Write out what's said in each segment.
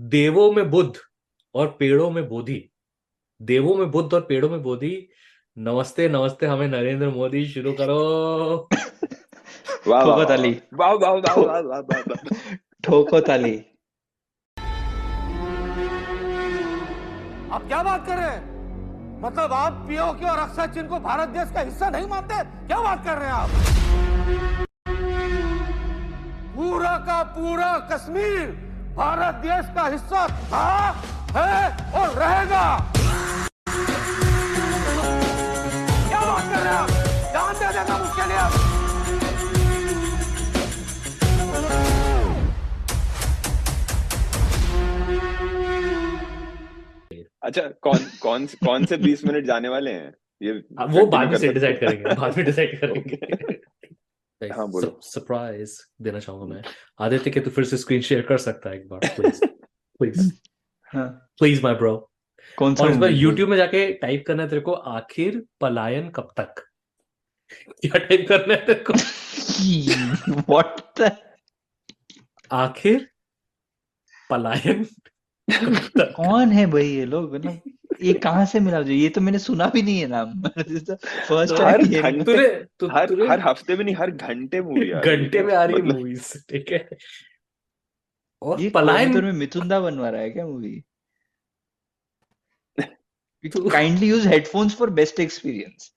देवों में बुद्ध और पेड़ों में बोधि। देवों में बुद्ध और पेड़ों में बोधि। नमस्ते नमस्ते, हमें नरेंद्र मोदी, शुरू करो। वाह वाह ठोको वाह ताली। वाह वाह वाह वाह वाह वाह वाह। ठोको ताली। आप क्या बात कर रहे हैं? मतलब आप पीओके और अक्षय चिन्ह को भारत देश का हिस्सा नहीं मानते? क्या बात कर रहे हैं आप? पूरा का पूरा कश्मीर भारत देश का हिस्सा था, है और रहेगा। क्या बात कर रहे हैं आप? जान दे देगा उसके लिए आप। अच्छा, कौन से 20 मिनट जाने वाले हैं ये? वो बाद में कर सकते डिसाइड हो? करेंगे, बाद में डिसाइड करेंगे। Okay. हाँ, बोलो। सरप्राइज देना चाहूंगा मैं आदित्य के, तो फिर से स्क्रीन शेयर कर सकता है एक बार, प्लीज प्लीज हाँ, प्लीज माय ब्रो। कौन सा और इस बार movie? YouTube में जाके टाइप करना है तेरे को, आखिर पलायन कब तक। क्या टाइप करना है तेरे को? What the? आखिर पलायन कब तक। कौन है भाई ये लोग? मतलब ये कहाँ से मिला मुझे? ये तो मैंने सुना भी नहीं है नाम। फर्स्ट हर टाइम ये घंटे हर हफ्ते में नहीं, हर घंटे मूवी आ रही है। घंटे में आ रही है मतलब मूवीज, ठीक है। और ये पलायन कोयम्बतूर में मिथुन दा बनवा रहा है क्या मूवी? तू- kindly use headphones for best experience.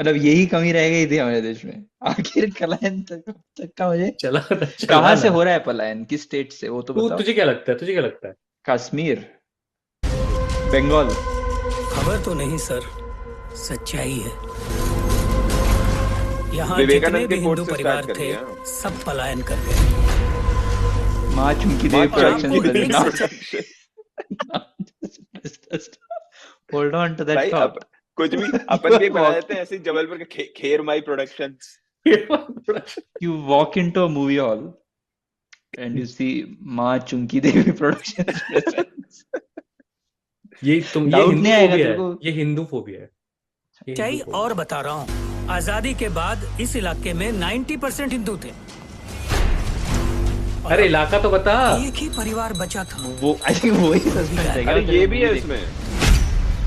मतलब यही कमी रह गई थी हमारे देश में। आखिर पलायन तक का मुझे चला कहाँ से हो रहा है पलायन, किस स्टेट से, वो तो बताओ। तुझे क्या लगता है, तुझे क्या लगता है? कश्मीर, बंगाल। खबर तो नहीं सर, सच्चाई है। यहाँ जितने विवेकानंद भी के हिंदू कोट से परिवार स्टार्ट कर थे दिया। सब पलायन कर गए। माँ चुमकी देवी और आपको प्रोडक्शन। एक होल्ड ऑन टू दैट भाई थॉट। कुछ भी अपन भी एक बना देते हैं ऐसे ही, जबलपुर के खेर माई productions. You walk into a movie hall and you see माँ चुमकी देवी प्रोडक्शन presents। ये Doubt हिंदू नहीं आएगा फोबिया तेरे है, को? ये हिंदू फोबिया है, ये सच्चाई हिंदू फोबिया और बता रहा हूँ, आजादी के बाद इस इलाके में 90% हिंदू थे। है। अरे इलाका तो बता। एक ही परिवार बचा था। वो आई थिंक वही सस्पेंस है क्या? अरे ये भी है इसमें।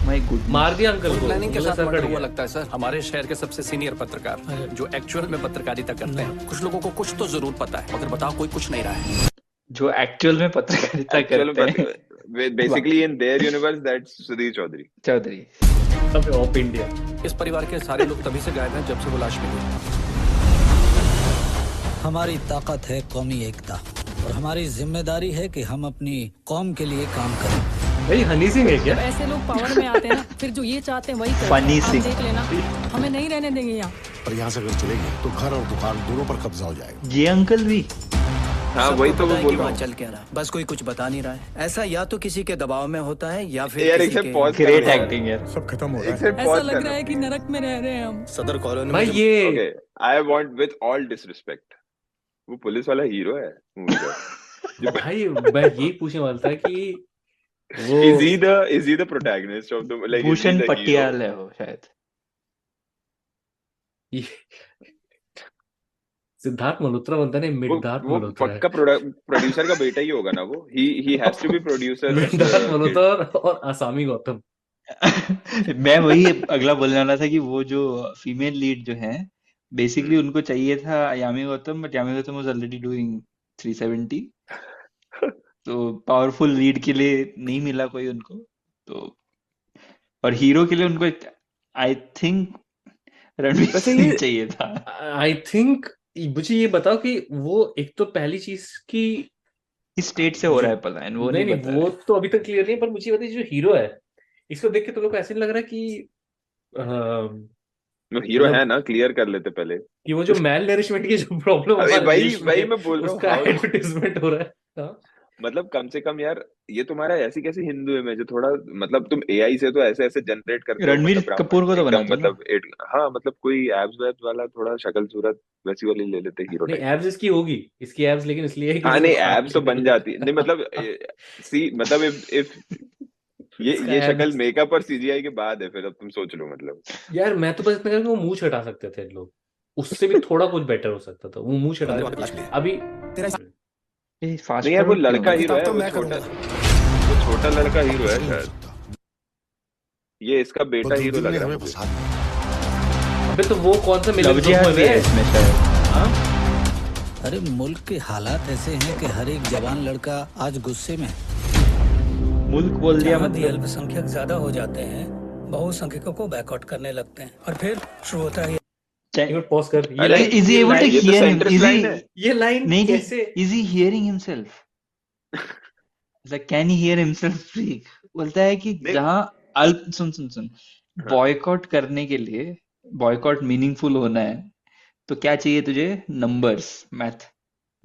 My good. मार दिया अंकल को, प्लानिंग के उंगली साथ सर मर्डर कट हुआ गया। लगता है सर। हमारे शहर के सबसे सीनियर पत्रकार जो एक्चुअल में पत्रकारिता करते हैं, कुछ लोगों को कुछ तो जरूर पता है, मगर बताओ कोई कुछ नहीं रहा है। जो एक्चुअल में पत्रकारिता करते हैं। Basically in their universe that's Sudhir Chaudhary. Chaudhary. सब ऑफ इंडिया। इस परिवार के सारे लोग तभी से गायब हैं जब से वो लाश मिली। हमारी ताकत है कौमी एकता और हमारी जिम्मेदारी है कि हम अपनी कौम के लिए काम करें। भाई हनी सिंह है क्या? जब ऐसे लोग पावर में आते हैं ना, फिर जो ये चाहते हैं वही करते फनी हैं। आप सिंह। देख लेना, हमें नहीं रहने देंगे यहाँ। और यहाँ से अगर चलेगी तो घर और दुकान दोनों पर कब्जा हो जाएगा। ये अंकल भी। हाँ सबको वही तो पता वो है बोल कि रहा वहाँ हूँ। चल क्या रहा है, बस कोई कुछ बता नहीं रहा है। ऐसा या तो किसी के दबाव में होता है या फिर यार, किसी एक से pause के... ग्रेट एक्टिंग यार। सब खत्म हो रहा एक है। से ऐसा pause लग करना। रहा है कि नरक में रह रहे हैं हम। सदर कॉलोनी भाई में ये okay, I want with all disrespect, वो पुलिस वाला हीरो है मूवी का। भाई मैं यही पूछने वाला था कि वो is he the protagonist of the, like Bhushan Patiyal है वो शायद। सिद्धार्थ मल्होत्रा बनता नहीं, मिर्धार्थ वो मल्होत्रा है। पक्का प्रोड्यूसर का बेटा ही होगा ना वो। He has to be producer. Sidharth Malhotra और आसामी गौतम। मैं वही अगला बोलने वाला था कि वो जो फीमेल लीड जो है, बेसिकली उनको चाहिए था Yami Gautam, but Yami Gautam was already doing 370। तो पावरफुल लीड के लिए नहीं मिला कोई उनको, तो और हीरो के लिए उनको आई थिंक रणवीर वैसे सिंह ये- चाहिए था। आई थिंक मुझे ये बताओ कि वो एक तो पहली चीज की इस स्टेट से हो रहा है पलायन, वो नहीं बता वो रहे। तो अभी तक क्लियर नहीं है, पर मुझे ये बताइए जो हीरो है, इसको देख के तो लोग को ऐसे नहीं लग रहा कि हीरो है ना, क्लियर कर लेते पहले। कि वो जो मेल नरिशमेंट की जो प्रॉब्लम अरे हमारे वही देश में वही है, मैं बोल रहा हूँ। उसका हाँ, एडवर्टाइजमेंट हो रहा है। हाँ? मतलब कम से कम यार, ये तुम्हारा ऐसी कैसी हिंदू इमेज है थोड़ा, मतलब तुम एआई से तो ऐसे ऐसे जनरेट करते हो, रणवीर मतलब कपूर को तो एकदम, बना दो ना। मतलब हाँ, मतलब कोई एब्स वैब्स वाला थोड़ा शक्ल सूरत वैसी वाली ले लेते हीरो नहीं टाइप। एब्स इसकी होगी, इसकी एब्स, लेकिन इसलिए है कि हाँ इसको नहीं, खाने एब्स तो के बन लिए- जाती है। नहीं मतलब सी, मतलब इफ इसका ये शक्ल abs- मेकअप और सीजीआई के बाद है, फिर अब तुम सोच लो मतलब। यार मैं तो बस इतना कहूँगा, वो मुंह छटा सकते थे लोग, उससे भी थोड़ा कुछ बेटर हो सकता था, वो मुंह छटा बंदे सकते वापस थे। लिए। अभी ये फास्ट नहीं यार, वो फॉरवर्ड क्यों लड़का हुआ? हीरो है, तो वो मैं छोटा करूंगा। वो छोटा लड़का हीरो है नहीं हो शायद। सकता। ये इसका बेटा हीरो बदरुद्दीन लग ने रहा है हमें मुझे। फंसा दिया। अबे तो वो कौन सा मिलन लव जिहाद फिल्म भी है है? इसमें शायद। हाँ? अरे मुल्क के हालात ऐसे हैं कि हर एक जवान लड़का आज गुस्से में है। मुल्क बोल दिया जहाँ भी मतलब। अल्पसंख्यक ज्यादा हो जाते हैं, बहुसंख्यकों को बैकआउट करने लगते हैं और फिर शुरू होता है एक मिनट पॉज कर। ये अरे, लाइन Is he ये able to लाइन ये तो hear him? Centrist Is he? Line है। ये लाइन नहीं कैसे? Is he hearing himself? Like can he hear himself speak? बोलता है कि नहीं, जहाँ अल्प सुन सुन सुन हाँ, बॉयकॉट करने के लिए, बॉयकॉट मीनिंगफुल होना है तो क्या चाहिए तुझे? Numbers, math,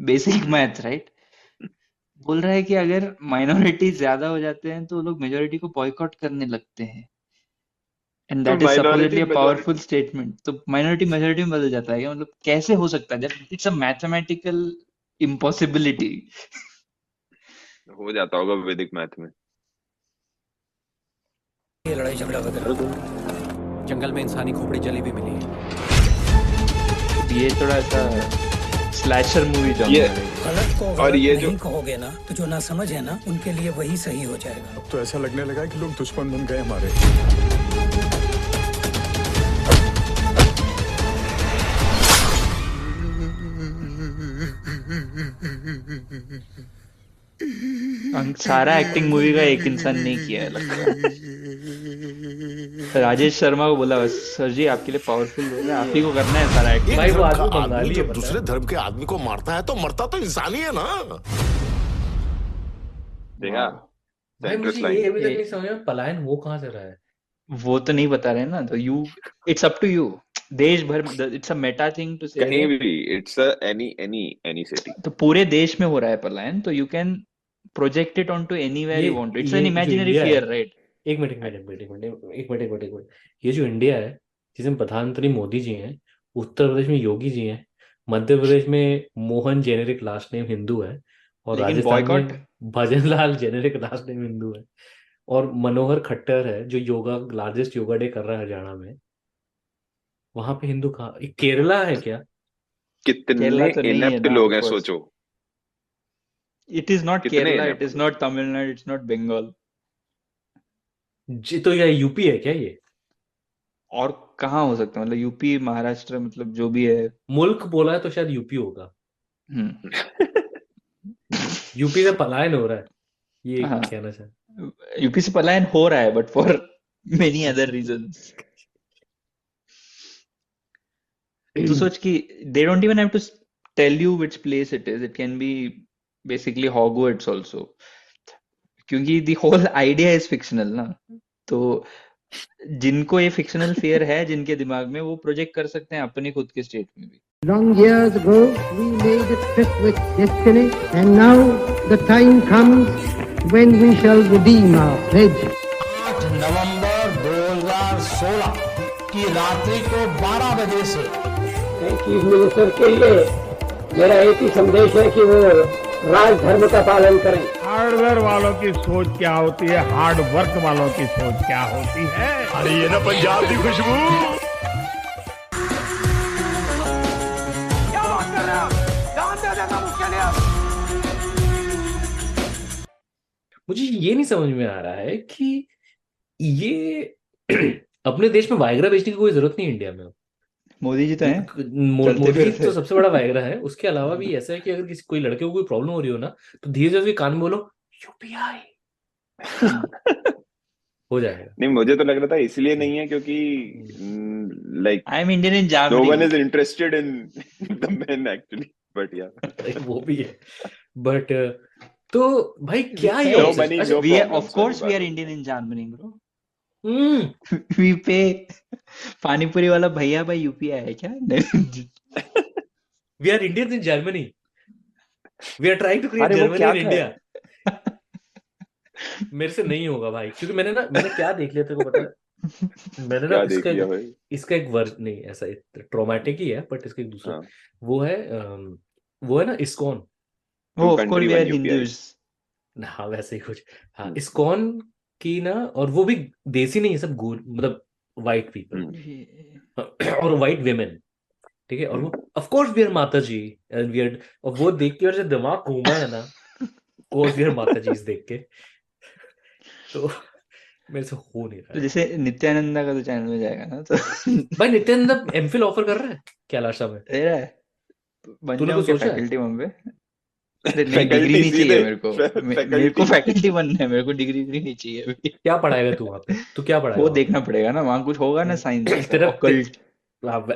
basic math, right? बोल रहा है कि अगर माइनॉरिटी ज्यादा हो जाते हैं तो वो लोग मेजोरिटी को बॉयकॉट करने लगते हैं, एंड तो that is minority supposedly a majority powerful statement. तो माइनॉरिटी मेजोरिटी में बदल जाता है क्या? मतलब कैसे हो सकता है? It's a mathematical impossibility. हो जाता होगा वैदिक मैथ में। ये लड़ाई झगड़ा वगैरह। जंगल में इंसानी खोपड़ी जली भी मिली है। ये थोड़ा सा स्लैशर मूवी ये जॉनर है। गलत को और गलत ये जो नहीं कहोगे ना, तो जो ना समझ है ना, उनके लिए वही सही हो जाएगा। अब तो ऐसा लगने लगा है कि लोग दुश्मन बन गए हमारे। सारा एक्टिंग मूवी का एक इंसान नहीं किया है लगता है। राजेश शर्मा को बोला बस, सर जी आपके लिए पावरफुल रोल है, आप ही को करना है सारा एक एक्टिंग। भाई वो धर्म आदमी का आदमी बंगाली है, जब पता दूसरे है? धर्म के आदमी को मारता है तो मरता तो इंसान ही है ना। देखा, भाई सेंट्रिस्ट मुझे ये लाइन। अभी तक नहीं समझ में पलायन वो कहाँ से रहा है? वो तो नहीं बता रहे ना, तो you, it's up to you. देश भर में it's a meta thing to say कहीं भी इट्स एनी सिटी। तो पूरे देश में हो रहा है पलायन, तो you can project it on to anywhere you want. It's an ये जो इमेजिनरी इंडिया है, फियर, राइट? एक मिनट एक मिनट एक मिनट एक मिनट एक मिनट एक मिनट एक मिनट। ये जो इंडिया है, जिसमें प्रधानमंत्री मोदी जी हैं, उत्तर प्रदेश में योगी जी हैं, मध्य प्रदेश में Mohan generic last name Hindu है, और लेकिन राजस्थान बॉयकॉट, में भजन लाल जेनेरिक लास्ट नेम हिंदू है, और मनोहर खट्टर है जो योगा लार्जेस्ट योगा डे कर रहा है हरियाणा में। वहां पे हिंदू कहाँ? ये केरला है क्या? केरला कितने तो नहीं है इनेप्ट ना, लोग ऑफ हैं कोर्स। सोचो, इट इज नॉट कितने केरला, इट इनेप्ट इज लोग। Not Tamil Nadu, it's not Bengal. जी तो ये यूपी है क्या ये? और कहाँ हो सकता है? मतलब यूपी, महाराष्ट्र, मतलब जो भी है। मुल्क बोला है तो शायद यूपी होगा। हम्म। यूपी से पलायन हो रहा है, ये हाँ, कहना चाह। यूपी से पलायन हो रहा है, but for many other reasons. तो सोच कि they don't even have to tell you which place it is. It can be basically Hogwarts also. क्योंकि the whole idea is fictional ना। तो जिनको ये fictional fear है जिनके दिमाग में, वो प्रोजेक्ट कर सकते हैं अपनी खुद के स्टेट में भी। Long years ago, we made a tryst with destiny, and now the time comes when we shall redeem our pledge. 8 नवंबर 2016 की रात्रि को 12 बजे से चीफ मिनिस्टर के लिए मेरा एक ही संदेश है कि वो राज धर्म का पालन करें। हार्डवेयर वालों की सोच क्या होती है, हार्ड वर्क वालों की सोच क्या होती है। अरे ये ना पंजाब की खुशबू। क्या बात कर रहे हैं आप? जान दे देगा मुझके लिए। मुझे ये नहीं समझ में आ रहा है कि ये अपने देश में वायग्रा बेचने की कोई जरूरत नहीं है इंडिया में। मोदी जी तो हैं चलते मोदी फिरते। तो सबसे बड़ा वायग्रा है। उसके अलावा भी ऐसा है कि अगर किसी कोई लड़के को कोई प्रॉब्लम हो रही हो ना, तो धीरे धीरे कान में बोलो यूपीआई, हो जाएगा। नहीं, मुझे तो लग रहा था इसलिए नहीं है क्योंकि like I am Indian in no one is Germany. Interested in the main actually, but या वो भी है, बट तो भाई क्या We ये pay- No obsession? money, अच्छा, no we are, problem, of course sorry, we are बात। Indian in Germany, bro. Hmm, We pay। Panipuri वाला भैया भाई यूपीआई है क्या? नहीं। we are Indians in Germany. We are trying to create अरे वो Germany क्या in था? India. मेरे से नहीं होगा भाई, क्योंकि मैंने क्या देख लिया तेरे को पता है? मैंने ना क्या देख लिया भाई? इसका एक वर्ज नहीं, ऐसा ट्रोमेटिक ही है, बट इसका एक दूसरा हाँ, वो है वो है ना इस्कॉन। वो to of course country we one are UPI. Hindus. हाँ वैसे ही कुछ। हाँ इस्कॉन की ना, और वो भी देसी नहीं है, सब गोल मतलब वाइट पीपल और वाइट विमेन, ठीक है। और वो ऑफ कोर्स वी आर माता जी एंड वी आर, और वो देख के और जो दिमाग घूमा है ना, कोसियर माता जी देख के, तो मेरे से हो नहीं रहा तो है। जैसे नित्यानंदा का तो चैनल में जाएगा ना, तो भाई नित्यानंद एमफिल ऑफर कर रहा है कैलाशा में, दे रहा है, बन तूने जाऊं कुछ क्या सोचा है? फैकल्टी वहां पे? अरे नहीं, डिग्री फैकल्टी नहीं चाहिए सीधे मेरे को। मेरे को फैकल्टी फैकल्टी बनना है, मेरे को डिग्री नहीं चाहिए अभी। क्या पढ़ाएगा तू वहां पे? तू क्या पढ़ाएगा वो वहां देखना पड़ेगा ना, वहां कुछ होगा ना, साइंस का, तेरा ऑकल्ट,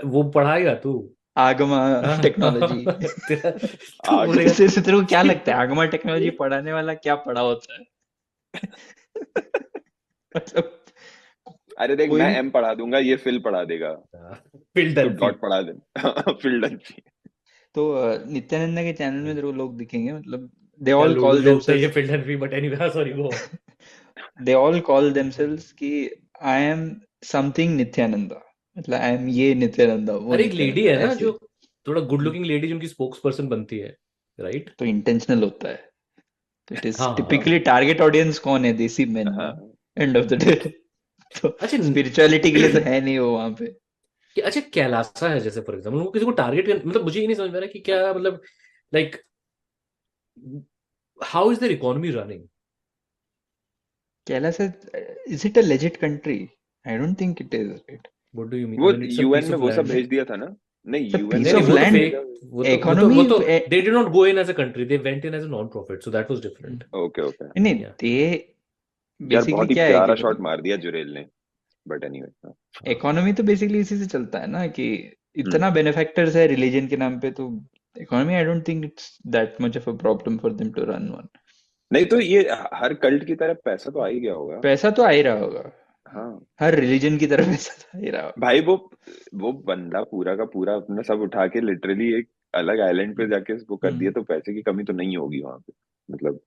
वो पढ़ाएगा तू? आगमा हाँ? टेक्नोलॉजी। तेरा तू आग बोलेगा से तेरे को क्या लगता है आगमा टेक्नोलॉजी पढ़ाने वाला क्या पढ़ा होता है? मतलब अरे देख, कोई मैं भी एम पढ़ा दूंगा, ये फिल पढ़ा देगा, फील्ड तो डन डॉट पढ़ा दे। फील्ड तो नित्यानंदा के चैनल में तेरे को लोग दिखेंगे, मतलब दे यार ऑल कॉल लोग तो ये देमसेल्व्स, फील्ड डन भी, बट एनीवे सॉरी वो दे ऑल कॉल देमसेल्व्स कि आई एम समथिंग नित्यानंदा, मतलब आई एम ये नित्यानंदा, वो अरे एक लेडी नित्यानंदा, है ना ऐसे। जो थोड़ा गुड लुकिंग लेडी, जो उनकी स्पोक्स पर्सन बनती है, राइट? तो इंटेंशनल होता है, तो इट इज हाँ टिपिकली टारगेट ऑडियंस कौन है? देसी मेन ना, हाँ एंड ऑफ द डे। तो अच्छा स्पिरिचुअलिटी के लिए तो है नहीं वो वहां पे। अच्छा कैलासा है जैसे फॉर एग्जाम्पल, किसी को टारगेट कर, मतलब मुझे ये नहीं समझ में आ रहा कि क्या, मतलब like how is their economy running? Kailash is it a legit country? I don't think it is, right? What do you mean? वो I mean it's a UN piece में ऑफ वो सब लैंड। भेज दिया था ना। नहीं, इट्स अ यूएन पीस में नहीं ऑफ वो तो land, fake, economy. They did not go in as a country, they went in as a non profit, so that was different. Okay okay. नहीं, या ये यार बेसिकली बहुत ही क्या है कि प्यारा शॉट देखो, मार दिया जुरेल ने, बट एनीवे। इकोनॉमी तो बेसिकली इसी से चलता है ना, कि इतना बेनिफैक्टर्स है रिलीजन के नाम पे, तो economy I don't think it's that much of a problem for them to run one. नहीं तो ये हर कल्ट की तरह पैसा तो आ ही गया होगा। पैसा तो आ ही रहा होगा, हाँ हर रिलीजन की तरफ पैसा तो आ ही रहा होगा। भाई, वो बंदा पूरा का पूरा अपना सब उठा के लिटरली एक अलग आइलैंड पे जाके वो कर दिया, तो पैसे की कमी तो नहीं होगी वहां पे, मतलब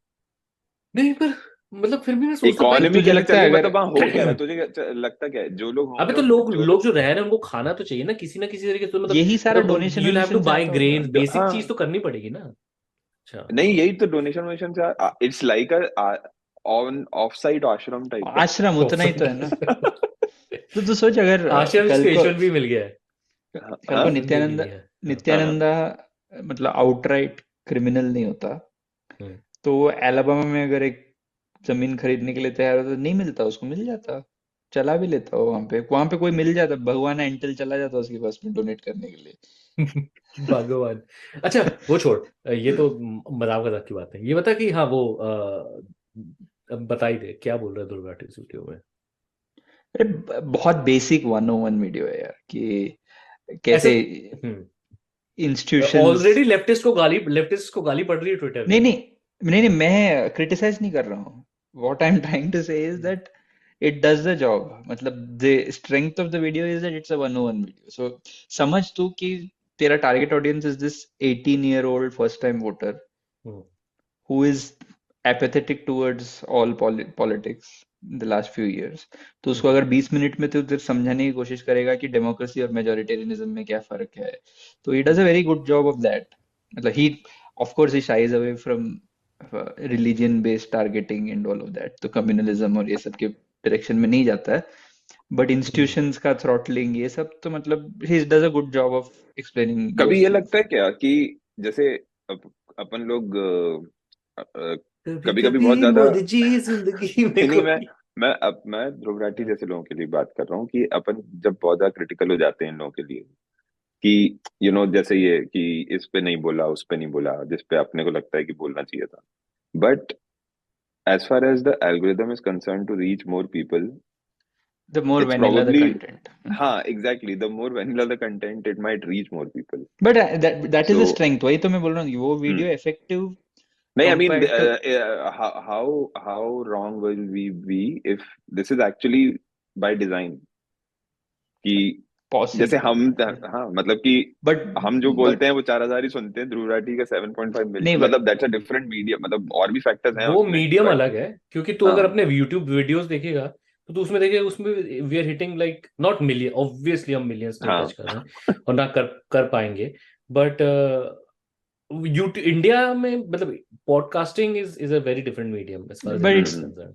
नहीं पर मतलब फिर भी मैं सोचता हूँ भाई इकोनॉमी तुझे के लिए। लगता चलिए है अगर मतलब वहां हो क्या रहा है, तुझे लगता क्या है? जो लोग अबे होंगे तो लोग जो लोग लोग जो रह रहे हैं उनको खाना तो चाहिए ना किसी तरीके से, तो मतलब यही सारा मतलब डोनेशन यू हैव टू वोनेशन से बाय आता होगा। ग्रेन्स, बेसिक चीज हाँ तो करनी पड़ेगी ना। अच्छा नहीं, हाँ यही तो डोनेशन वोनेशन से it's like a on off site आश्रम टाइप आश्रम उतना ही तो है ना। ऑफसाइड तो तू सोच, अगर आश्रम कल को स्पेशल भी मिल गया है, कल को हाँ स्पेशल भी मिल नित्यानंदा गया है। हाँ, हाँ नित्यानंदा मतलब आउटराइट क्रिमिनल नहीं होता, हम्म। तो वो एलाबामा में अगर एक जमीन खरीदने के लिए तैयार होता तो नहीं मिलता, उसको मिल जाता, चला भी लेता, वो वहां पे कोई मिल जाता, भगवान एंटल चला जाता उसके पास में डोनेट करने के लिए। भगवान। अच्छा वो छोड़, ये तो मजाक मजाक की बात है, ये बता कि हाँ वो अब बता ही दे क्या बोल रहा है दुर्गा इस वीडियो में। अरे बहुत बेसिक 101 वीडियो है यार, कि ऐसा कैसे इंस्टीट्यूशंस। ऑलरेडी लेफ्टिस्ट को गाली पड़ रही है ट्विटर नहीं में। नहीं नहीं नहीं, मैं क्रिटिसाइज नहीं कर रहा हूँ। What I am trying to say is that it does the job, मतलब the strength of the video is that it's a 101 video. So समझ तू कि तेरा target audience is this 18-year-old first time voter hmm, who is apathetic towards all politics in the last few years। तो उसको अगर 20 minute में तो समझाने की कोशिश करेगा कि डेमोक्रेसी और मेजोरिटेरियनिज्म में क्या फर्क है, तो he does a very good job of that। मतलब he of course he shies away from religion based targeting and all of that, तो communalism और ये सब के डायरेक्शन में नहीं जाता है, बट इंस्टीट्यूशंस का थ्रॉटलिंग ये सब तो मतलब he does a good job of explaining कभी those ये things। लगता है क्या कि जैसे अपन लोग कभी कभी कभी बहुत कभी ज्यादा मोदी जी जिंदगी में नहीं, कोई। मैं ध्रुव राठी जैसे लोगों के लिए बात कर रहा हूँ कि अपन जब बहुत ज्यादा क्रिटिकल हो जाते हैं इन लोगों के लिए कि जैसे ये कि इस पे नहीं बोला, उस पे नहीं बोला, जिस पे अपने को लगता है कि बोलना चाहिए था, but as far as the algorithm is concern to reach more people, the more it's vanilla the probably content। हाँ exactly, the more vanilla the content it might reach more people. But that is so a strength, वही तो मैं बोल रहा हूँ कि वो video effective नहीं, I mean compared to। How wrong will we be if this is actually by design, कि जैसे possibly, हम हाँ मतलब कि but हम जो but बोलते हैं वो 4,000 ही सुनते हैं, ध्रुव राठी का 7.5 नहीं, मिलियन, but मतलब दैट्स अ डिफरेंट मीडियम, मतलब और भी फैक्टर्स हैं वो उसमें, मीडियम बट अलग है, क्योंकि तू हाँ अगर अपने यूट्यूब वीडियोस देखेगा तो तू उसमें देखेगा, उसमें we are hitting like not million, obviously हम मिलियंस नहीं हाँ टच कर रहे हैं और ना कर पाएंगे, बट यूट्यूब इंडिया में मतलब podcasting is a very different medium as far as but India is it's concern.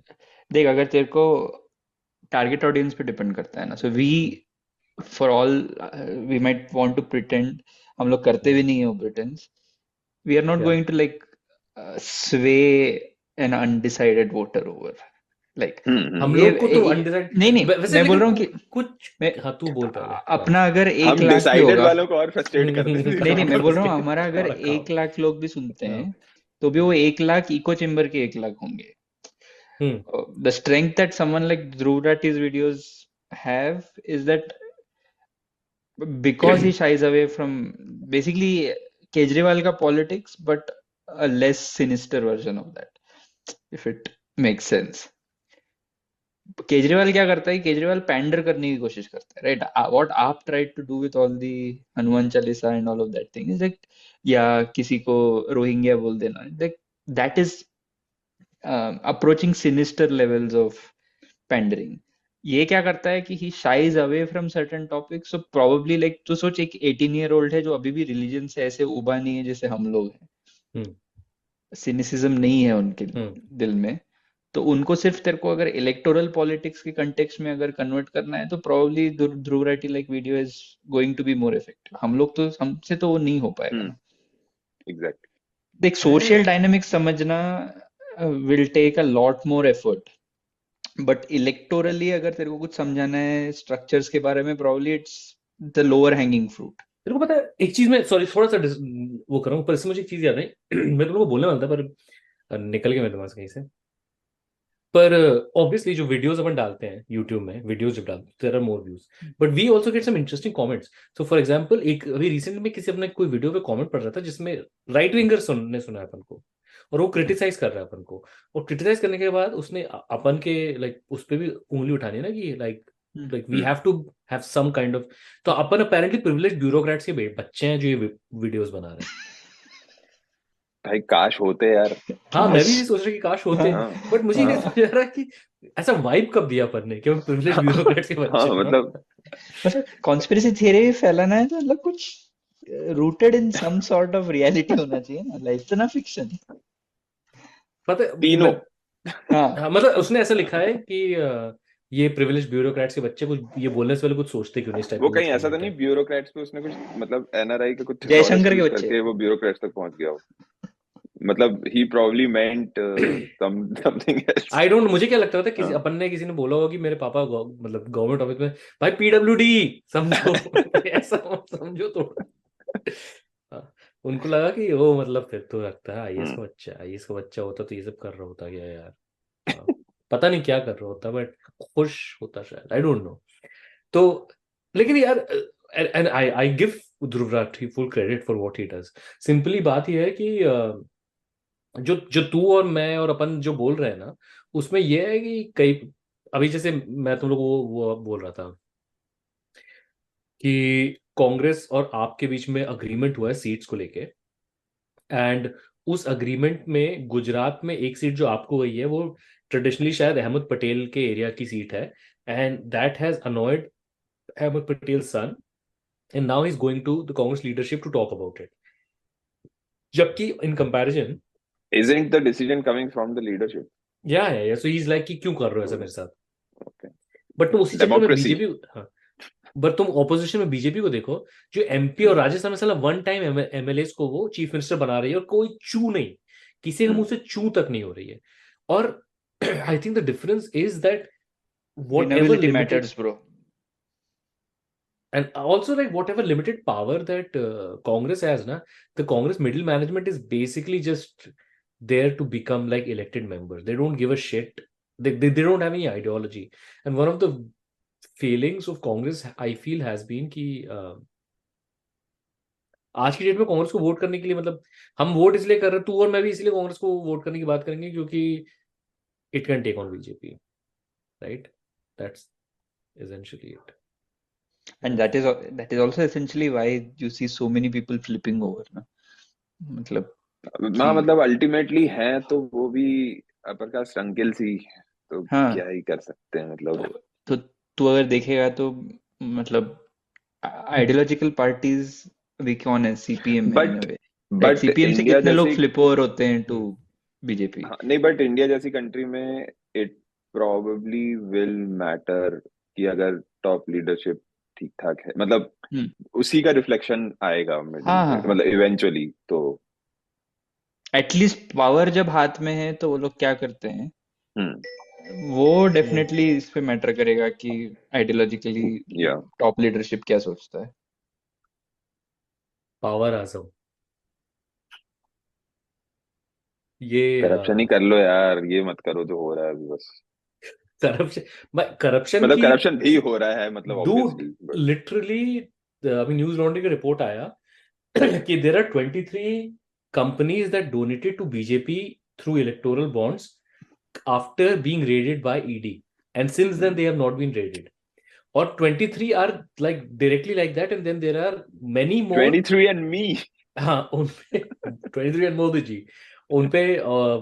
देख, अगर तेरे को टारगेट ऑडियंस पे डिपेंड करता है ना, so we for all we might want to pretend, हम लोग करते भी नहीं है वो प्रिटेंस, वी आर नॉट क्या going to like sway an undecided voter over. Like हम ये लोग को तो अनडिसाइड नहीं नहीं वैसे, मैं बोल लेकिन रहा हूँ कि कुछ मैं हाँ तू बोल पहले अपना अगर हम 1 लाख भी डिसाइडेड होगा, वालों को और फ्रस्ट्रेट करते हैं नहीं नहीं मैं बोल रहा हूँ उसके हमारा अगर और खाओ 1 लाख लोग भी सुनते हाँ, हैं तो भी वो 1 लाख इको चेम्बर के 1 लाख होंगे. The strength that someone like Dhruv Ratti's videos have is that because he shies away from basically Kejriwal ka politics, but a less sinister version of that, if it makes sense. Kejriwal क्या करता है, Kejriwal pander करने की कोशिश करता है, right? What आप tried to do with all the Hanuman Chalisa and all of that thing is like, या किसी को रोहिंग्या बोल देना, like that is approaching sinister levels of pandering. ये क्या करता है कि he shies away from certain topics. So probably like तो सोच, एक 18 ईयर ओल्ड है जो अभी भी रिलीजन से ऐसे उबा नहीं है जैसे हम लोग हैं, सिनिसिज्म नहीं है उनके दिल में, तो उनको सिर्फ तेरे को अगर इलेक्टोरल पॉलिटिक्स के कंटेक्स्ट में अगर कन्वर्ट करना है तो probably Dhruv Rathee like video is going to be more effective. हम लोग तो, हमसे तो वो नहीं हो पाएगा ना. एग्जैक्ट. देख सोशल डायनामिक्स समझना will take a lot more effort, but electorally अगर तेरे को कुछ समझाना है स्ट्रक्चर्स के बारे में, probably it's the lower hanging fruit. तेरे को पता है एक चीज में, सॉरी थोड़ा सा वो कर रहा हूँ, पर इससे मुझे एक चीज याद आई मैं तुमको बोलने वाला था पर निकल गया मेरे दिमाग से कहीं से. पर ऑब्वियसली जो वीडियोस अपन डालते हैं यूट्यूब में, वीडियोस जब डालते हैं there are more views, but we also get some interesting comments. So for example एक अभी रिसेंट में किसी अपने कोई वीडियो पे कमेंट पढ़ रहा था जिसमें राइट विंगर ने सुना है अपन को, और वो क्रिटिसाइज कर रहा है अपन को, और क्रिटिसाइज करने के बाद उसने अपन के लाइक उस पर भी उंगली उठानी है ना कि like we have to have some kind of. तो अपन अपेरेंटली प्रिविलेज्ड ब्यूरोक्रेट्स के बच्चे हैं जो ये वीडियोस बना रहे हैं. भाई काश होते यार. हाँ मैं भी ये सोच रहा कि काश होते, हाँ. बट मुझे नहीं समझ आ रहा कि ऐसा वाइब कब दिया अपन ने कि हम प्रिविलेज ब्यूरोक्रेट्स के बच्चे हाँ हैं. मतलब कॉन्स्पिरेसी थियरी फैलाना है तो मतलब कुछ rooted in some sort of reality होना चाहिए ना, लाइफ तो ना फिक्शन. पता है, तीनों. हाँ मतलब उसने ऐसा लिखा है कि ये प्रिविलेज ब्यूरोक्रेट्स के बच्चे कुछ ये बोलने से पहले कुछ सोचते क्यों नहीं, इस टाइप वो का कहीं कुछ ऐसा तो comment नहीं है. ब्यूरोक्रेट्स पे उसने कुछ मतलब एनआरआई का कुछ जयशंकर के यूज बच्चे. करके वो ब्यूरोक्रेट्स तक पहुंच गया हो. मतलब ही probably meant something else. I don't, मुझे क्या लगता था किसी हाँ. अपन ने किसी ने बोला होगा कि मेरे पापा मतलब गवर्नमेंट ऑफिस में, भाई पीडब्ल्यूडी समझो ऐसा मत समझो थोड़ा. हाँ, उनको लगा कि वो मतलब फिर तो लगता है आईएएस का बच्चा होता तो ये सब कर रहा होता क्या यार. हाँ, पता नहीं क्या कर रहा होता, बट खुश होता शायद, आई डोंट नो. तो लेकिन यार and I give Dhruv Rathee full credit for what he does. Simply बात यह है कि जो जो तू और मैं और अपन जो बोल रहे हैं ना, उसमें यह है कि कई अभी जैसे मैं तुम लोग वो बोल रहा था कि कांग्रेस और आप के बीच में अग्रीमेंट हुआ है सीट्स को लेके, एंड उस अग्रीमेंट में गुजरात में एक सीट जो आपको गई है वो ट्रेडिशनली शायद अहमद पटेल के एरिया की सीट है, and that has annoyed Ahmed Patel son, and now he is going to the Congress leadership to talk about it. जबकि in comparison Isn't the decision coming from the leadership? या सो ही इज लाइक कि क्यों कर रहे हो ऐसा मेरे साथ. Okay. बट तुम उसी चक्कर में Democracy. बीजेपी, हाँ बट तुम ऑपोजिशन में बीजेपी को देखो जो एमपी और राजस्थान में साला वन टाइम एमएलए को वो चीफ मिनिस्टर बना रही है और कोई चू नहीं, किसी के मुंह से चू तक नहीं हो रही है. और I think the difference is that Winnability matters, bro. and also like whatever limited power that Congress has na, the Congress middle management is basically just there to become like elected members. They don't give a shit. They don't have any ideology. And one of the feelings of Congress I feel has been कि आज की date में कांग्रेस को vote करने के लिए, मतलब हम वोट इसलिए कर रहे हैं, तू और मैं भी इसलिए कांग्रेस को वोट करने की बात करेंगे क्योंकि it can take on BJP, right? That's essentially it. And that is also essentially why you see so many people flipping over ना. मतलब हाँ मतलब अल्टीमेटली है तो वो भी अपर कास्ट अंकिल सी, तो हाँ. क्या ही कर सकते हैं मतलब. तो तू अगर देखेगा तो मतलब आइडियोलॉजिकल पार्टीज भी कौन है सीपीएम में, बट सीपीएम से इंडिया कितने लोग जैसी, फ्लिप ओवर होते हैं टू बीजेपी. हाँ, नहीं बट इंडिया जैसी कंट्री में इट प्रोबेबली विल मैटर कि अगर टॉप लीडरशिप ठीक ठाक है, मतलब उसी का रिफ्लेक्शन आएगा मिडिल हाँ, में, हाँ. मतलब इवेंचुअली. तो एटलीस्ट पावर जब हाथ में है तो वो लोग क्या करते हैं वो डेफिनेटली इस पे मैटर करेगा कि आइडियोलॉजिकली या टॉप लीडरशिप क्या सोचता है। पावर आजम ये करप्शन ही कर लो यार, ये मत करो जो हो रहा है अभी बस। करप्शन मतलब की करप्शन भी हो रहा है, मतलब डूड ऑब्वियसली लिटरली अभी न्यूज लॉन्ड्री का रिपोर्ट आया कि there are 23 companies that donated to BJP through electoral bonds after being raided by ED, and since then they have not been raided. Or 23 are like directly like that, and then there are many more. 23 and me। हाँ उनपे 23 and Modi ji उनपे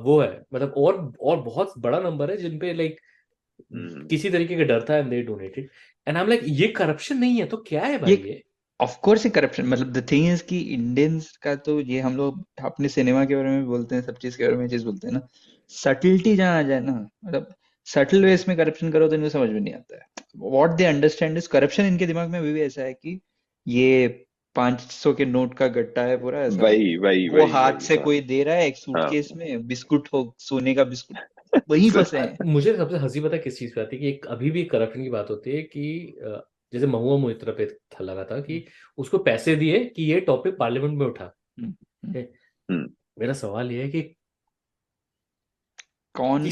वो है, मतलब और बहुत बड़ा number है जिनपे लाइक किसी तरीके का डर था and they donated, and I am like ये करप्शन नहीं है तो क्या है भाई ये? ऑफ कोर्स ये करप्शन, मतलब द थिंग इज कि इंडियंस का तो ये हम लोग अपने सिनेमा के बारे में बोलते हैं, सब चीज के बारे में चीज बोलते हैं ना, सटलिटी जहाँ आ जाए ना, मतलब सटल वेस में करप्शन करो तो इनको समझ में नहीं आता है। What they understand is corruption. इनके दिमाग में अभी भी ऐसा है कि ये 500 के नोट का गट्टा है पूरा ऐसा, वही वो हाथ से कोई दे रहा है एक सूटकेस में, बिस्कुट हो, सोने का बिस्कुट, वही फंसे हैं। मुझे सबसे हंसी पता है किस चीज पे आती है कि एक अभी भी करप्शन की बात होती है कि जैसे महुआ मोइत्रा पे था लगा था कि उसको पैसे दिए कि ये टॉपिक पार्लियामेंट में उठा। मेरा सवाल ये है कि कौन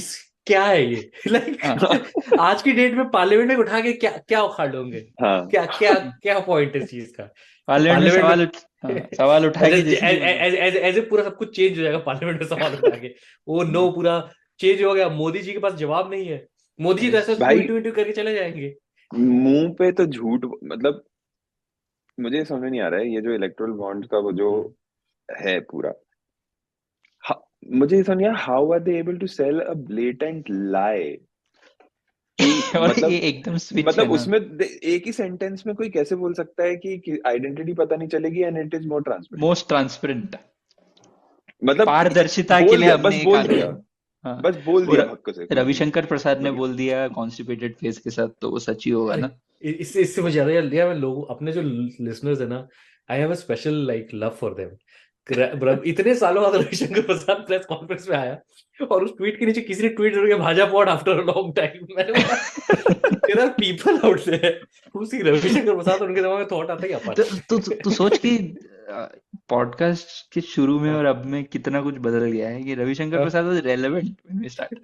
क्या है ये लाइक आज की डेट में पार्लियामेंट में उठा के क्या उखाड़ लोगे? क्या क्या क्या पॉइंट है इस चीज का? पार्लियामेंट में सवाल उठा के ऐसे पूरा सब कुछ चेंज हो जाएगा पार्लियामेंट में सवाल उठा के। वो नो पूरा चेंज हो गया, मोदी जी के पास जवाब नहीं है, मोदी जी तो ऐसा ट्वीट करके चले जाएंगे। मुंह पे तो झूठ, मतलब मुझे समझ नहीं आ रहा है ये जो इलेक्टोरल बॉन्ड का वो जो है पूरा, मुझे समझ नहीं आ रहा how are they able to sell a blatant lie. मतलब ये एकदम स्विच है मतलब ना। उसमें एक ही सेंटेंस में कोई कैसे बोल सकता है कि आइडेंटिटी पता नहीं चलेगी and it is more transparent. Most transparent, मतलब पारदर्शिता के लिए बस बोल दिया, बस बोल दिया हक्क से। रविशंकर प्रसाद ने बोल दिया कॉन्स्टिपेटेड फेस के साथ, तो वो सच ही होगा ना। इससे मुझे ज्यादा यार मैं लोगों अपने जो लिसनर्स है ना, I have a special like love for them. इतने सालों बाद रविशंकर प्रसाद प्रेस कॉन्फ्रेंस में आया और उस ट्वीट के नीचे किसी ने ट्वीट करके Bhajpa pod after a long time. मैंने बोला there are people out there who see Ravishankar Prasad, उनके दिमाग में थॉट आता है क्या? तू सोच कि पॉडकास्ट के शुरू में और अब में कितना कुछ बदल गया है कि Ravishankar Prasad was relevant when we started.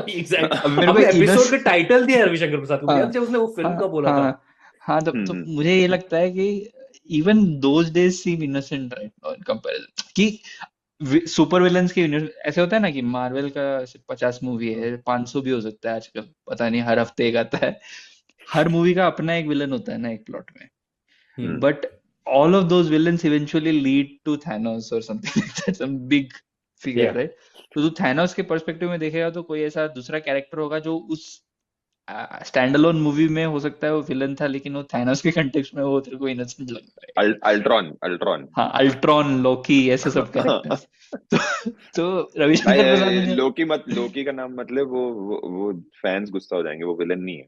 Exactly, हमने एपिसोड का टाइटल दिया रविशंकर प्रसाद को, याद जब उसने वो फिल्म का बोला था। हाँ तो मुझे ये लगता है कि even those days seem innocent right now in comparison, कि सुपर विलन्स के ऐसे होता है ना कि मार्वल का 50 मूवी है, 500 भी हो सकता है आजकल, पता नहीं, हर हफ्ते एक आता है। हर मूवी का अपना एक विलन होता है ना एक प्लॉट में, but all of those villains eventually lead to Thanos or something like that, some big figure, right? तो Thanos के पर्सपेक्टिव में देखेगा तो कोई ऐसा दूसरा कैरेक्टर होगा जो उस स्टैंड अलोन मूवी में हो सकता है वो विलन था, लेकिन वो थैनोस के कंटेक्स्ट में वो तेरे को इनोसेंट लगता है। अल्ट्रॉन हाँ, अल्ट्रॉन, लोकी, ऐसे सब कैरेक्टर्स। तो रविशंकर प्रसाद लोकी का नाम मतलब वो फैंस गुस्सा हो जाएंगे, वो विलन नहीं है।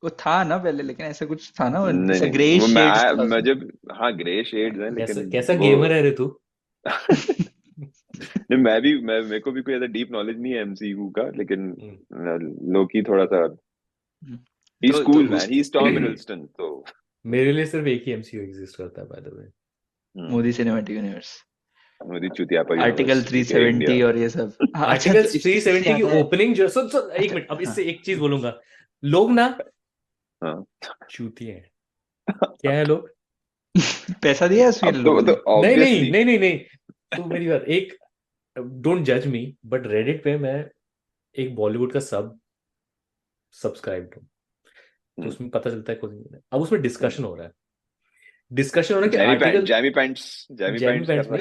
वो था ना पहले, लेकिन ऐसा कुछ था ना, जैसे ग्रे शेड्स मुझे, हाँ ग्रे शेड्स हैं, लेकिन कैसा गेमर है रे तू? नहीं, मेरे को भी कोई ऐसा डीप नॉलेज नहीं है एमसीयू का, लेकिन लोकी थोड़ा सा he is cool man, he is Tom Hiddleston. तो मेरे लिए सिर्फ एक ही एमसीयू एग्जिस्ट करता है by the way, Modi cinematic universe, Modi चुतिया पर आर्टिकल 370 और ये सब। आर्टिकल 370 की ओपनिंग जो एक मिनट, अब इससे एक चीज बोलूंगा, लोग ना चूतिए हैं। क्या है लोग? पैसा दिया उसके लोग? नहीं तो मेरी बात, एक डोंट जज मी, बट रेडिट पे मैं एक बॉलीवुड का सब्सक्राइब हूँ, तो उसमें पता चलता है कुछ नहीं। अब उसमें डिस्कशन हो रहा है कि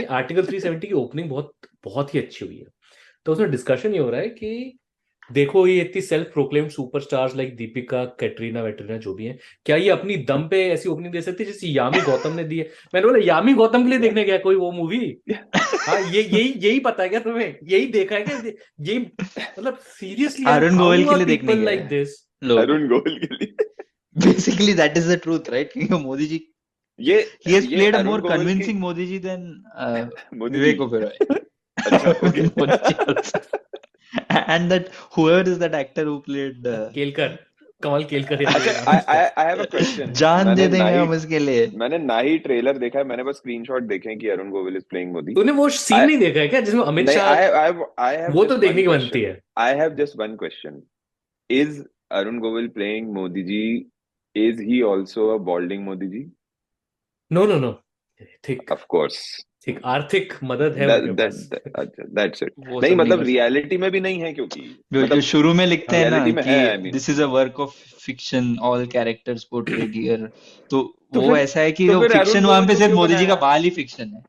आर्टिकल 370 की ओपनिंग बहुत ही अच्छी हुई है। तो उसमें डिस्कशन ये हो रहा है कि देखो ये इतनी self proclaimed superstars like Deepika, Katrina वेटरीना जो भी हैं, क्या ये अपनी दम पे ऐसी ओपनिंग दे सकती है जैसे यामी गौतम ने दी है? मैंने बोला यामी गौतम के लिए देखने गया कोई वो मूवी? हाँ, यही पता है क्या तुम्हें? यही देखा है क्या? यही मतलब सीरियसली अरुण गोयल के लिए देखने गया लाइक दिस, अरुण गोयल के लिए basically that is the truth, right? क्योंकि Modi ji he has played a more convincing Modi ji than Vivek Oberoi. अच्छा okay Modi ji also. And that whoever is that actor who played Kelkar, Kamal Kelkar या अच्छा कोई नाम उसका। I have a question जान दे देंगे हम इसके लिए। मैंने ना ही ट्रेलर देखा है, मैंने बस स्क्रीनशॉट देखे हैं कि अरुण गोविल इज प्लेइंग मोदी। तूने वो सीन नहीं देखा है क्या जिसमें अमित नहीं, शाह, I have वो just तो देखने one की बनती question. है। I have just one question. Is Arun Govil playing Modi ji? Is he also a balding Modi ji? No no no, ठीक Of course. ठीक, आर्थिक मदद है That, उनके that, pass. that, that's it. वो नहीं सब नहीं मतलब कर रियलिटी में भी नहीं है, क्योंकि जो मतलब शुरू में लिखते हैं ना रियलिटी में है, I कि mean. This is a work of fiction, all characters portrayed here, तो तो वो फिर ऐसा है कि तो वो फिर अरुण फिक्शन वहां गोविल पे को सिर्फ क्यों मोदी जी का बनाया? बाल ही फिक्शन है,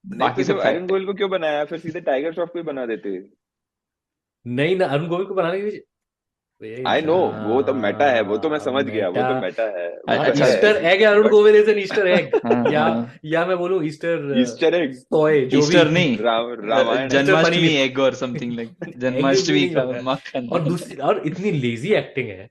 नहीं बाकी तो सब फिर अरुण फैक्ट। गोविल को क्यों बनाया? फिर सीधे टाइगर श्रॉफ को ही बना देते। नहीं ना, अरुण गोविल को बनाने की आई नो, वो तो मेटा है, वो तो मैं समझ गया, वो तो मेटा, मेटा है, वो तो अच्छा, है, ईस्टर एग है, Arun but Govil is an Easter egg, हाँ या हाँ, या मैं बोलूं ईस्टर ईस्टर एग, टॉय, जो भी ईस्टर नहीं, रामायण है। जन्माष्टमी पनीर। एग और समथिंग लाइक एग जन्माष्टमी नहीं का होगा। मक्खन। और दूसरी, और इतनी लेजी एक्टिंग है,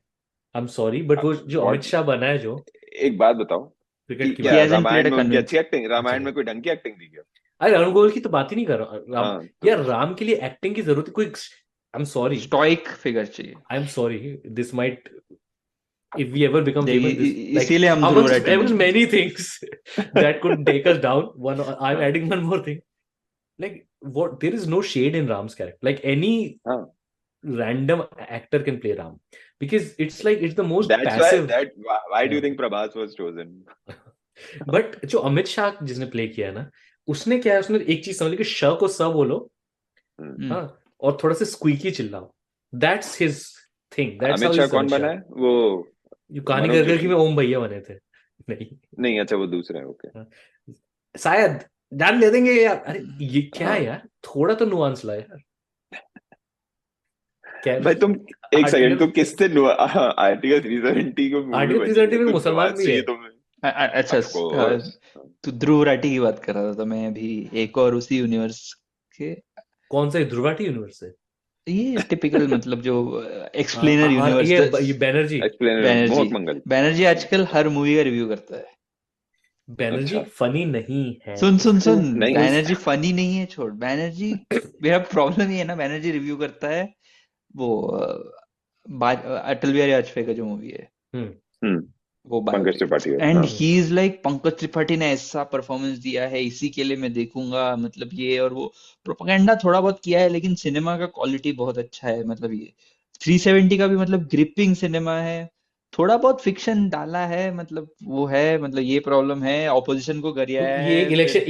आई एम सॉरी बट वो जो अमित What? शाह बना है जो एक बात बताओ कि क्रिकेट की क्या He बात, hasn't played रामायण a में उनकी convince. अच्छी एक्टिंग, रामायण अच्छा, में कोई ढंग की एक्टिंग थी क्या? अरे अरुण गोविल की तो बात ही नहीं कर रहा हूँ। राम, हाँ यार तो राम के लिए एक्टिंग की जरूरत है कोई, I am sorry, stoic figure चाहिए। I am sorry, this might, if we ever become famous, this like इसीलिए हम ध्रुव amongst राठी amongst नहीं many things that could take us down, one I'm adding one more thing, like what, there is no shade in Ram's character, like any हाँ, random actor can play Ram, because it's like it's the most that's passive, why do you yeah. think Prabhas was chosen? But जो अमित शाह जिसने play किया है ना, उसने क्या है, उसने एक चीज समझ ली कि श को स बोलो, हाँ, और थोड़ा सा स्क्वीकी चिल्लाओ, that's his thing, that's Amit how Shah he's कौन Amit बना Shah। है वो? ये कहानी मनोज कर कि जोशी? में ओम भैया बने थे, नहीं नहीं, अच्छा वो दूसरे हैं, ओके। शायद जान दे देंगे यार। अरे ये क्या है यार, थोड़ा तो नुआंस ला यार। क्या भाई तुम एक सेकंड, आर्टिकल तुम किससे आर्टिकल 370 को मूवी आर्टिकल बनी 370 है, में कुछ मुसलमान जवाब भी चाहिए है। तुम्हें। अच्छा, Of course. तो ध्रुव राठी की बात कर रहा था, तो मैं अभी एक और उसी यूनिवर्स के, कौन सा ध्रुवाटी यूनिवर्स है? ये टिपिकल मतलब जो एक्सप्लेनर यूनिवर्स, ये बैनर्जी। एक्सप्लेनर मोहक बैनर्जी मंगल। बैनर्जी आजकल हर मूवी का रिव्यू करता है। बैनर्जी अच्छा। फनी नहीं है। सुन नहीं। बैनर्जी फनी नहीं है, छोड़ बैनर्जी, मेरा प्रॉब्लम ये है ना, बैनर्जी रिव्यू करता है वो अटल बिहारी वाजपेयी का जो मूवी है हम्म, वो पंकज त्रिपाठी है, एंड हाँ। He is like, Pankaj Tripathi ने ऐसा परफॉर्मेंस दिया है, इसी के लिए मैं देखूंगा, मतलब ये, और वो प्रोपेगेंडा थोड़ा बहुत किया है, लेकिन सिनेमा का क्वालिटी बहुत अच्छा है, मतलब ये 370 का भी मतलब ग्रिपिंग सिनेमा है, थोड़ा बहुत फिक्शन डाला है, मतलब वो है, मतलब ये प्रॉब्लम है, ऑपोजिशन को गरियाया है।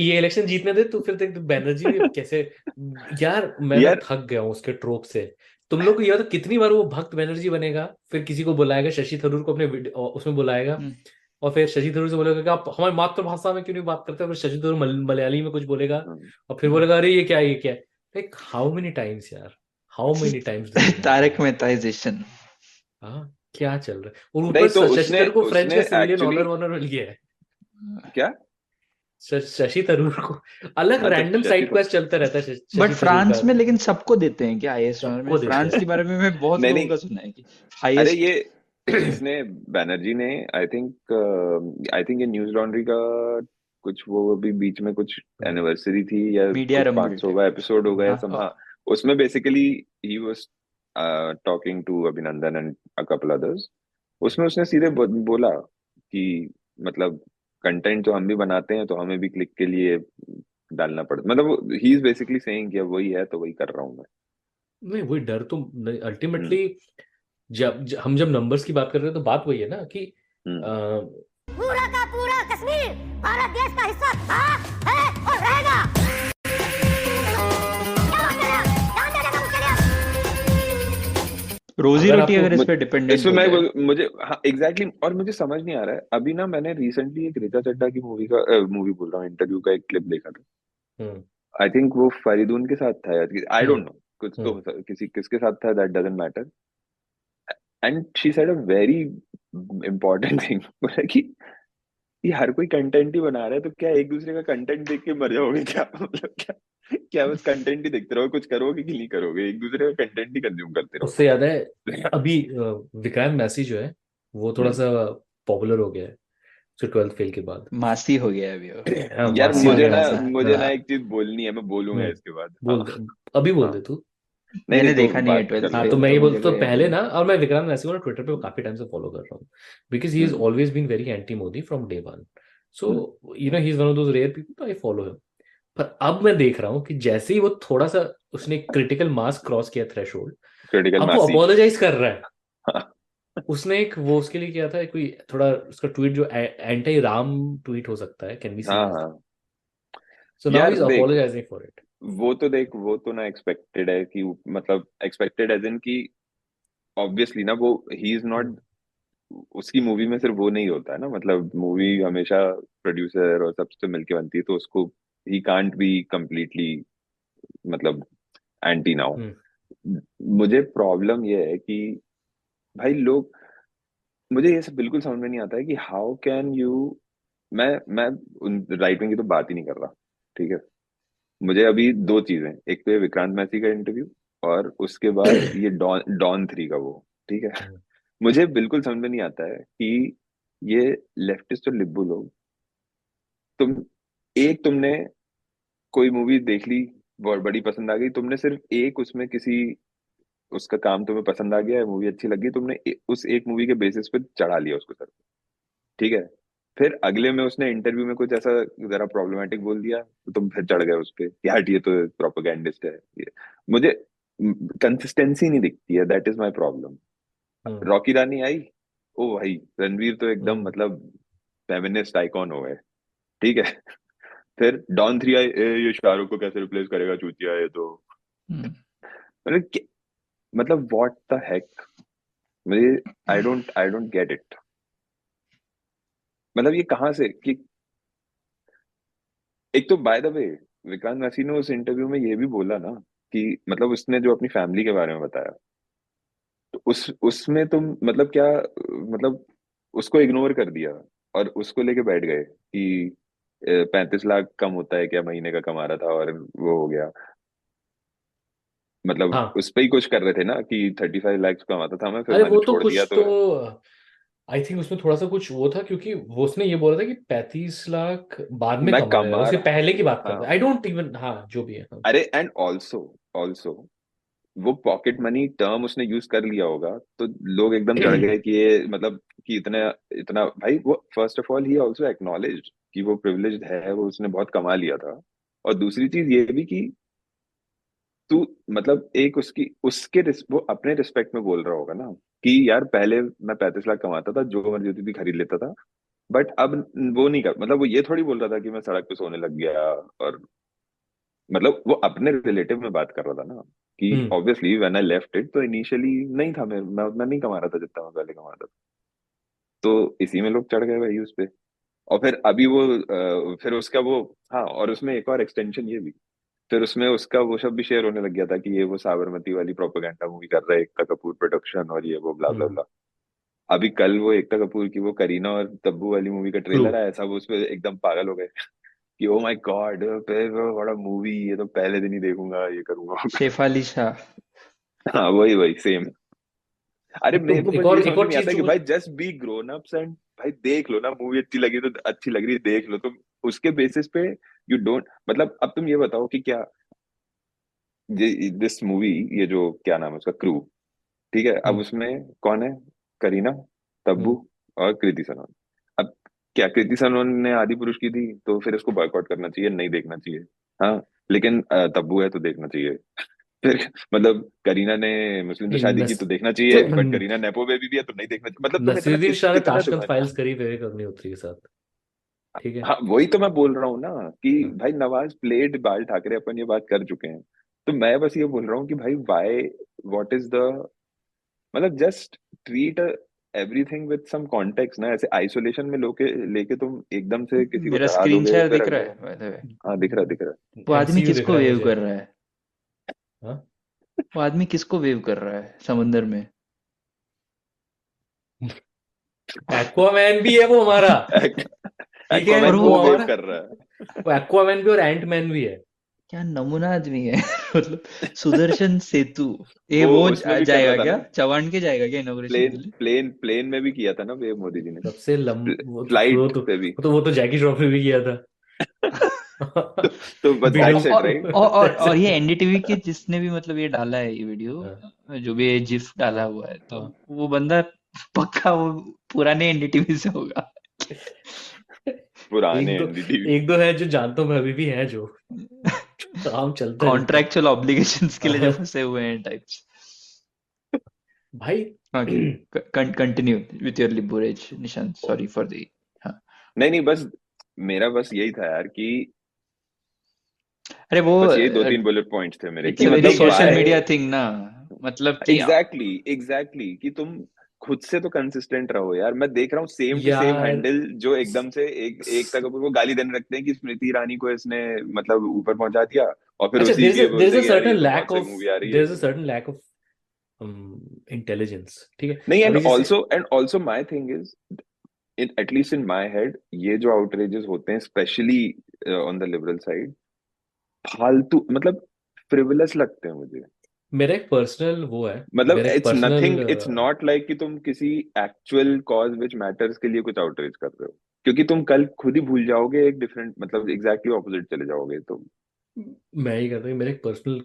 ये इलेक्शन जीतने दे तो फिर देख बैनर्जी भी कैसे, यार मैं ना यार थक गया हूँ उसके ट्रोप से। तुम लोग को ये तो कितनी बार वो भक्त बैनर्जी बनेगा, फिर किसी को बुलाएगा, शशि थरूर को अपने उसमें बुलाएगा, और फिर शशि थरूर से बोलेगा कि आप हमारी मातृभाषा में क्यों नहीं बात करते, फिर शशि थरूर मलयाली में कुछ बोलेगा, और फिर बोलेगा अरे ये क्या लाइक हाउ मेनी टाइम्स यार, हाउ मेनी टाइम्स तारक मेहताइजेशन। हाँ क्या चल रहा है। और नहीं ऊपर तो शशि थरूर को फ्रेंच उसने का सिविलियन actually- ऑनर मिल गया है। क्या? शशि थरूर को अलग हाँ, तो random Shashi side Tharoor- quest चलता रहता है शशि बट थरूर फ्रांस का। में लेकिन सबको देते हैं क्या आईएएस ऑनर में? सबको देते फ्रांस हैं। के बारे में मैं बहुत नहीं, लोगों नहीं। का सुना है कि अरे हाईएस्ट। ये इसने बैनर्जी ने आई थिंक ये न्यूज लॉन्ड्री का कुछ वो भी बीच में कुछ एनिवर्सरी थी या मीडिया कुछ रंबल। 500वां एपिसोड हो गया हाँ, somehow, उसमें basically he was talking to Abhinandan and a couple others. उसमें उसने सीधे बोला कि मतलब कंटेंट तो हम भी बनाते हैं, तो हमें भी क्लिक के लिए डालना पड़ता, मतलब ही इज बेसिकली सेइंग कि अब वही है तो वही कर रहा हूँ मैं। नहीं वही डर तो अल्टीमेटली हम जब नंबर्स की बात कर रहे हैं तो बात वही है ना कि पूरा का पूरा कश्मीर भारत देश का हिस्सा था, है और रहेगा। रोजी अगर रोटी आपको- अगर इस पे डिपेंडेंट इसमें हो जाए, मुझे हाँ एग्जैक्टली, और मुझे समझ नहीं आ रहा है अभी ना, मैंने रिसेंटली एक ऋचा चड्ढा की मूवी बोल रहा हूँ, इंटरव्यू का एक क्लिप देखा था। आई थिंक वो फरीदून के साथ था, आई डोंट नो, कुछ तो किसके साथ था, that doesn't matter. And she said a very important thing, बोला कि ये हर कोई कंटेंट ही बना रहा है, तो क्या एक दूसरे का कंटेंट देख के मर जाओगे क्या? मतलब क्या बस कंटेंट ही देखते रहोगे, कुछ करोगे कि नहीं करोगे? एक दूसरे का कंटेंट ही कंज्यूम करते रहो। उससे याद है अभी विक्रांत मैसी जो है वो थोड़ा सा पॉपुलर हो गया है, उसके 12th फेल के बाद। मासी हो गया अभी वो। हाँ यार मासी हो मुझे गया ना ऐसा। मुझे ना हाँ एक चीज बोलनी है, मैं बोलूंगा इसके बाद। बोल हाँ दे, अभी बोल हाँ दे तू। नहीं मैंने नहीं, तो देखा नहीं है बात कर 12th लो। हाँ तो फेल, मैं तो ये मुझे बोलता कोई तो आइडिया पहले नहीं। ना, और मैं विक्रांत मैसी को ना ट्विटर पे काफी टाइम से फॉलो कर रहा हूँ, because he is hmm always been very anti Modi from day one. So you know he is one of those rare people, तो आई फॉलो हिम। पर अब मैं देख रहा हूँ कि जैसे ही वो थोड़ा सा उसने क्रिटिकल मास क्रॉस किया, थ्रेशोल्ड, क्रिटिकल अब वो मासी। अपोलोजाइज कर रहा है। हाँ उसने एक वो उसके लिए किया था कोई थोड़ा उसका ट्वीट जो एंटी राम ट्वीट हो सकता है, कैन बी सीन हाँ एज दैट। हाँ। सो नाउ ही यार इज देख, अपोलोजाइजिंग फॉर इट। वो तो ना एक्सपेक्टेड है कि, मतलब एक्सपेक्टेड एज इन कि ऑब्वियसली ना वो ही इज नॉट, उसकी मूवी में सिर्फ वो नहीं होता है ना, मतलब मूवी हमेशा प्रोड्यूसर और सबसे मिलके बनती है, तो उसको ही कांट बी कंप्लीटली, मतलब एंटी नाउ। मुझे प्रॉब्लम ये है कि भाई लोग, मुझे ये सब बिल्कुल समझ में नहीं आता है कि हाउ कैन यू, मैं उन राइट विंग की तो बात ही नहीं कर रहा, ठीक है। मुझे अभी दो चीजें, एक तो ये विक्रांत मैसी का इंटरव्यू, और उसके बाद ये डॉन डॉन 3 का वो, ठीक है। मुझे बिल्कुल समझ में नहीं आता है कि ये लेफ्टिस्ट और लिबरल लोग, तुम तुमने कोई मूवी देख ली, बहुत बड़ी पसंद आ गई, तुमने सिर्फ एक उसमें किसी, उसका काम तुम्हें पसंद आ गया, मूवी अच्छी लगी, तुमने उस एक मूवी के बेसिस पे चढ़ा लिया उसको सर, ठीक है। फिर अगले में उसने इंटरव्यू में कुछ ऐसा जरा प्रॉब्लमेटिक बोल दिया, तो तुम फिर चढ़ गए उस पे, यार ये तो प्रोपेगेंडिस्ट है ये। मुझे कंसिस्टेंसी नहीं दिखती है, that is my problem. Rocky Rani आई, ओ भाई रणवीर तो एकदम मतलब फेमिनिस्ट आइकॉन हो गए, ठीक है। फिर डॉन 3 आई, ये शाहरुख को कैसे रिप्लेस करेगा चूतिया ये तो, मतलब मतलब व्हाट द हेक। मुझे आई डोंट गेट इट। मतलब ये कहाँ से कि, एक तो by the way Vikrant Massey ने उस इंटरव्यू में ये भी बोला ना कि, मतलब उसने जो अपनी फैमिली के बारे में बताया, तो उसमें तुम मतलब क्या, मतलब उसको इग्नोर कर दिया और उसको लेके बैठ गए कि 35 लाख कम होता है क्या महीने का कमा रहा था, और वो हो गया, मतलब हाँ उस पे ही कुछ कर रहे थे ना कि 35 लाख कमाता था मैं, फिर अरे मैंने वो तो छोड़ दिया कुछ तो। तो आई थिंक उसमें थोड़ा सा कुछ वो था, क्योंकि वो उसने ये बोला था कि 35 लाख बाद में मैं कमाएगा, कमा उसके रहा पहले की हूँ, बात करते हाँ। हैं। आई डोंट इवन, हाँ जो भी है, हाँ। अरे एंड ऑल्सो ऑल्सो वो पॉकेट मनी टर्म उसने यूज कर लिया होगा, तो लोग एकदम चढ़ गए कि ये मतलब कि इतने, इतना भाई, वो first of all he also acknowledged कि वो प्रिविलेज्ड है, वो उसने बहुत कमा लिया था। और दूसरी चीज ये भी कि तू, मतलब एक उसकी उसके वो अपने रिस्पेक्ट में बोल रहा होगा ना कि यार पहले मैं 35 लाख कमाता था, जो मर्जी होती थी खरीद लेता था, बट अब वो नहीं कर, मतलब वो ये थोड़ी बोल रहा था कि मैं सड़क पे सोने लग गया। और मतलब वो अपने रिलेटिव में बात कर रहा था ना कि obviously when I left it, तो इनिशियली नहीं था, मैं उतना नहीं कमा रहा था जितना मैं पहले कमाता था, तो इसी में लोग चढ़ गए भाई उस पे। और फिर अभी वो फिर उसका वो, हाँ, और उसमें एक और एक्सटेंशन ये भी, फिर उसमें उसका वो सब भी शेयर होने लग गया था कि ये वो साबरमती वाली प्रोपेगेंडा मूवी कर रहा है एकता कपूर प्रोडक्शन, और ये वो ब्ला ब्ला ब्ला। अभी कल वो एकता कपूर की वो करीना और तब्बू वाली मूवी का ट्रू। ट्रेलर आया, सब उस पे एकदम पागल हो गए कि ओ माय गॉड, बड़ा मूवी, ये तो पहले दिन ही देखूंगा, ये करूंगा। शेफाली शाह। हाँ वही वही सेम। अरे तो मेरे को बस ये समझ में नहीं चीज आता कि जो भाई just be grown ups and भाई देख लो ना, मूवी अच्छी लगी तो अच्छी लग रही है, देख लो तुम, उसके बेसिस पे यू डोंट, मतलब अब तुम ये बताओ कि क्या दिस मूवी, ये जो क्या नाम है उसका, क्रू, ठीक है, अब उसमें कौन है, करीना, तब्बू और कृति सनोन। अब क्या कृति सनोन ने आदि पुरुष की थी, तो फिर उसको बॉयकॉट करना चाहिए, नहीं देखना चाहिए, हाँ। लेकिन तब्बू है तो देखना चाहिए। फिर मतलब करीना ने मुस्लिम से शादी की नस, तो देखना तो चाहिए, बट करीना नेपो बेबी भी है तो नहीं देखना चाहिए, मतलब तुम इतना नसीरुद्दीन शाह ने इतना ताशकंद दिमाग। फाइल्स करी विवेक अग्निहोत्री के साथ, ठीक है। हाँ वही तो मैं बोल रहा हूँ ना कि हाँ। भाई नवाज प्लेड बाल ठाकरे, अपन ये बात कर चुके हैं, तो मैं बस ये बोल रहा हूँ कि भाई वाई, व्हाट इज द, मतलब just treat everything with some context ना, ऐसे आइसोलेशन में लोके लेके तुम एकदम से किसी को मेरा चढ़ा स्क्रीन दोगे शेयर फिर दिख रहा अगले। है बाय द वे। हाँ दिख रहा दिख रहा। वो आदमी एमसीयू दिख किसको रहा है वेव मुझे। कर रहा है? हाँ वो आदमी किसको वेव कर रहा है समंदर में? एक्वामैन भी है वो हमारा, ठीक है एक्वामैन और वो वो वेव हमारा, कर रहा है। वो एक्वामैन भी और एंटमैन भी है। क्या नमूना आदमी है। मतलब सुदर्शन सेतु, ये वो वो उसमें भी कर जाएगा रहा था क्या, ना, चवान के जाएगा क्या इनॉग्रेशन के प्लेन लिए? प्लेन में भी किया था ना वे मोदी जी ने, सबसे वो फ्लाइट पे भी। तो जैकी श्रॉफ ने भी किया था। तो बस बिलो दैट्स इट राइट। और ये एनडीटीवी के जिसने भी मतलब ये डाला है ये वीडियो, जो भी ये जिफ डाला हाँ हुआ है, तो हाँ वो बंदा पक्का वो पुराने एनडीटीवी से होगा। पुराने एनडीटीवी। एक दो है जो जानता हूँ मैं, अभी भी है जो काम चलता रहता कॉन्ट्रेक्चुअल ऑब्लिगेशंस के लिए जो है। फंसे हुए हैं टाइप्स। भाई okay, continue with your leverage Nishant, sorry for the. हाँ, नहीं बस मेरा बस यही था यार कि अरे वो बस यही 2-3 बुलेट पॉइंट्स थे मेरे, इट्स कि अ वेरी मतलब सोशल वाई। मीडिया थिंग ना, मतलब कि एग्जैक्टली कि तुम खुद से तो कंसिस्टेंट रहो यार। मैं देख रहा हूँ सेम टू सेम यार हैंडल जो एकदम से एकता कपूर को गाली देने लगते हैं कि स्मृति ईरानी को इसने मतलब ऊपर पहुंचा दिया, और फिर अच्छा, उसी के देयर इज बोलते अ हैं कि यार ये सर्टेन तो लैक बहुत सही ऑफ मूवी आ रही देयर है। Is a certain lack of intelligence, ठीक है। नहीं, अभी जैसे and also my thing is, at least in my head, ये जो आउटरेजेस होते हैं specially on the liberal side, फालतू मतलब फ्रिवलस लगते हैं मुझे। मेरा एक पर्सनल वो है, मतलब मेरा एक it's nothing, it's personal not like कि तुम किसी एक्चुअल कॉज विच मैटर्स के लिए कुछ आउटरीच कर रहे हो, क्योंकि तुम कल खुद ही भूल जाओगे, एक डिफरेंट मतलब एग्जैक्टली ऑपोजिट चले जाओगे तो। मैं ही कहता हूँ मेरा एक पर्सनल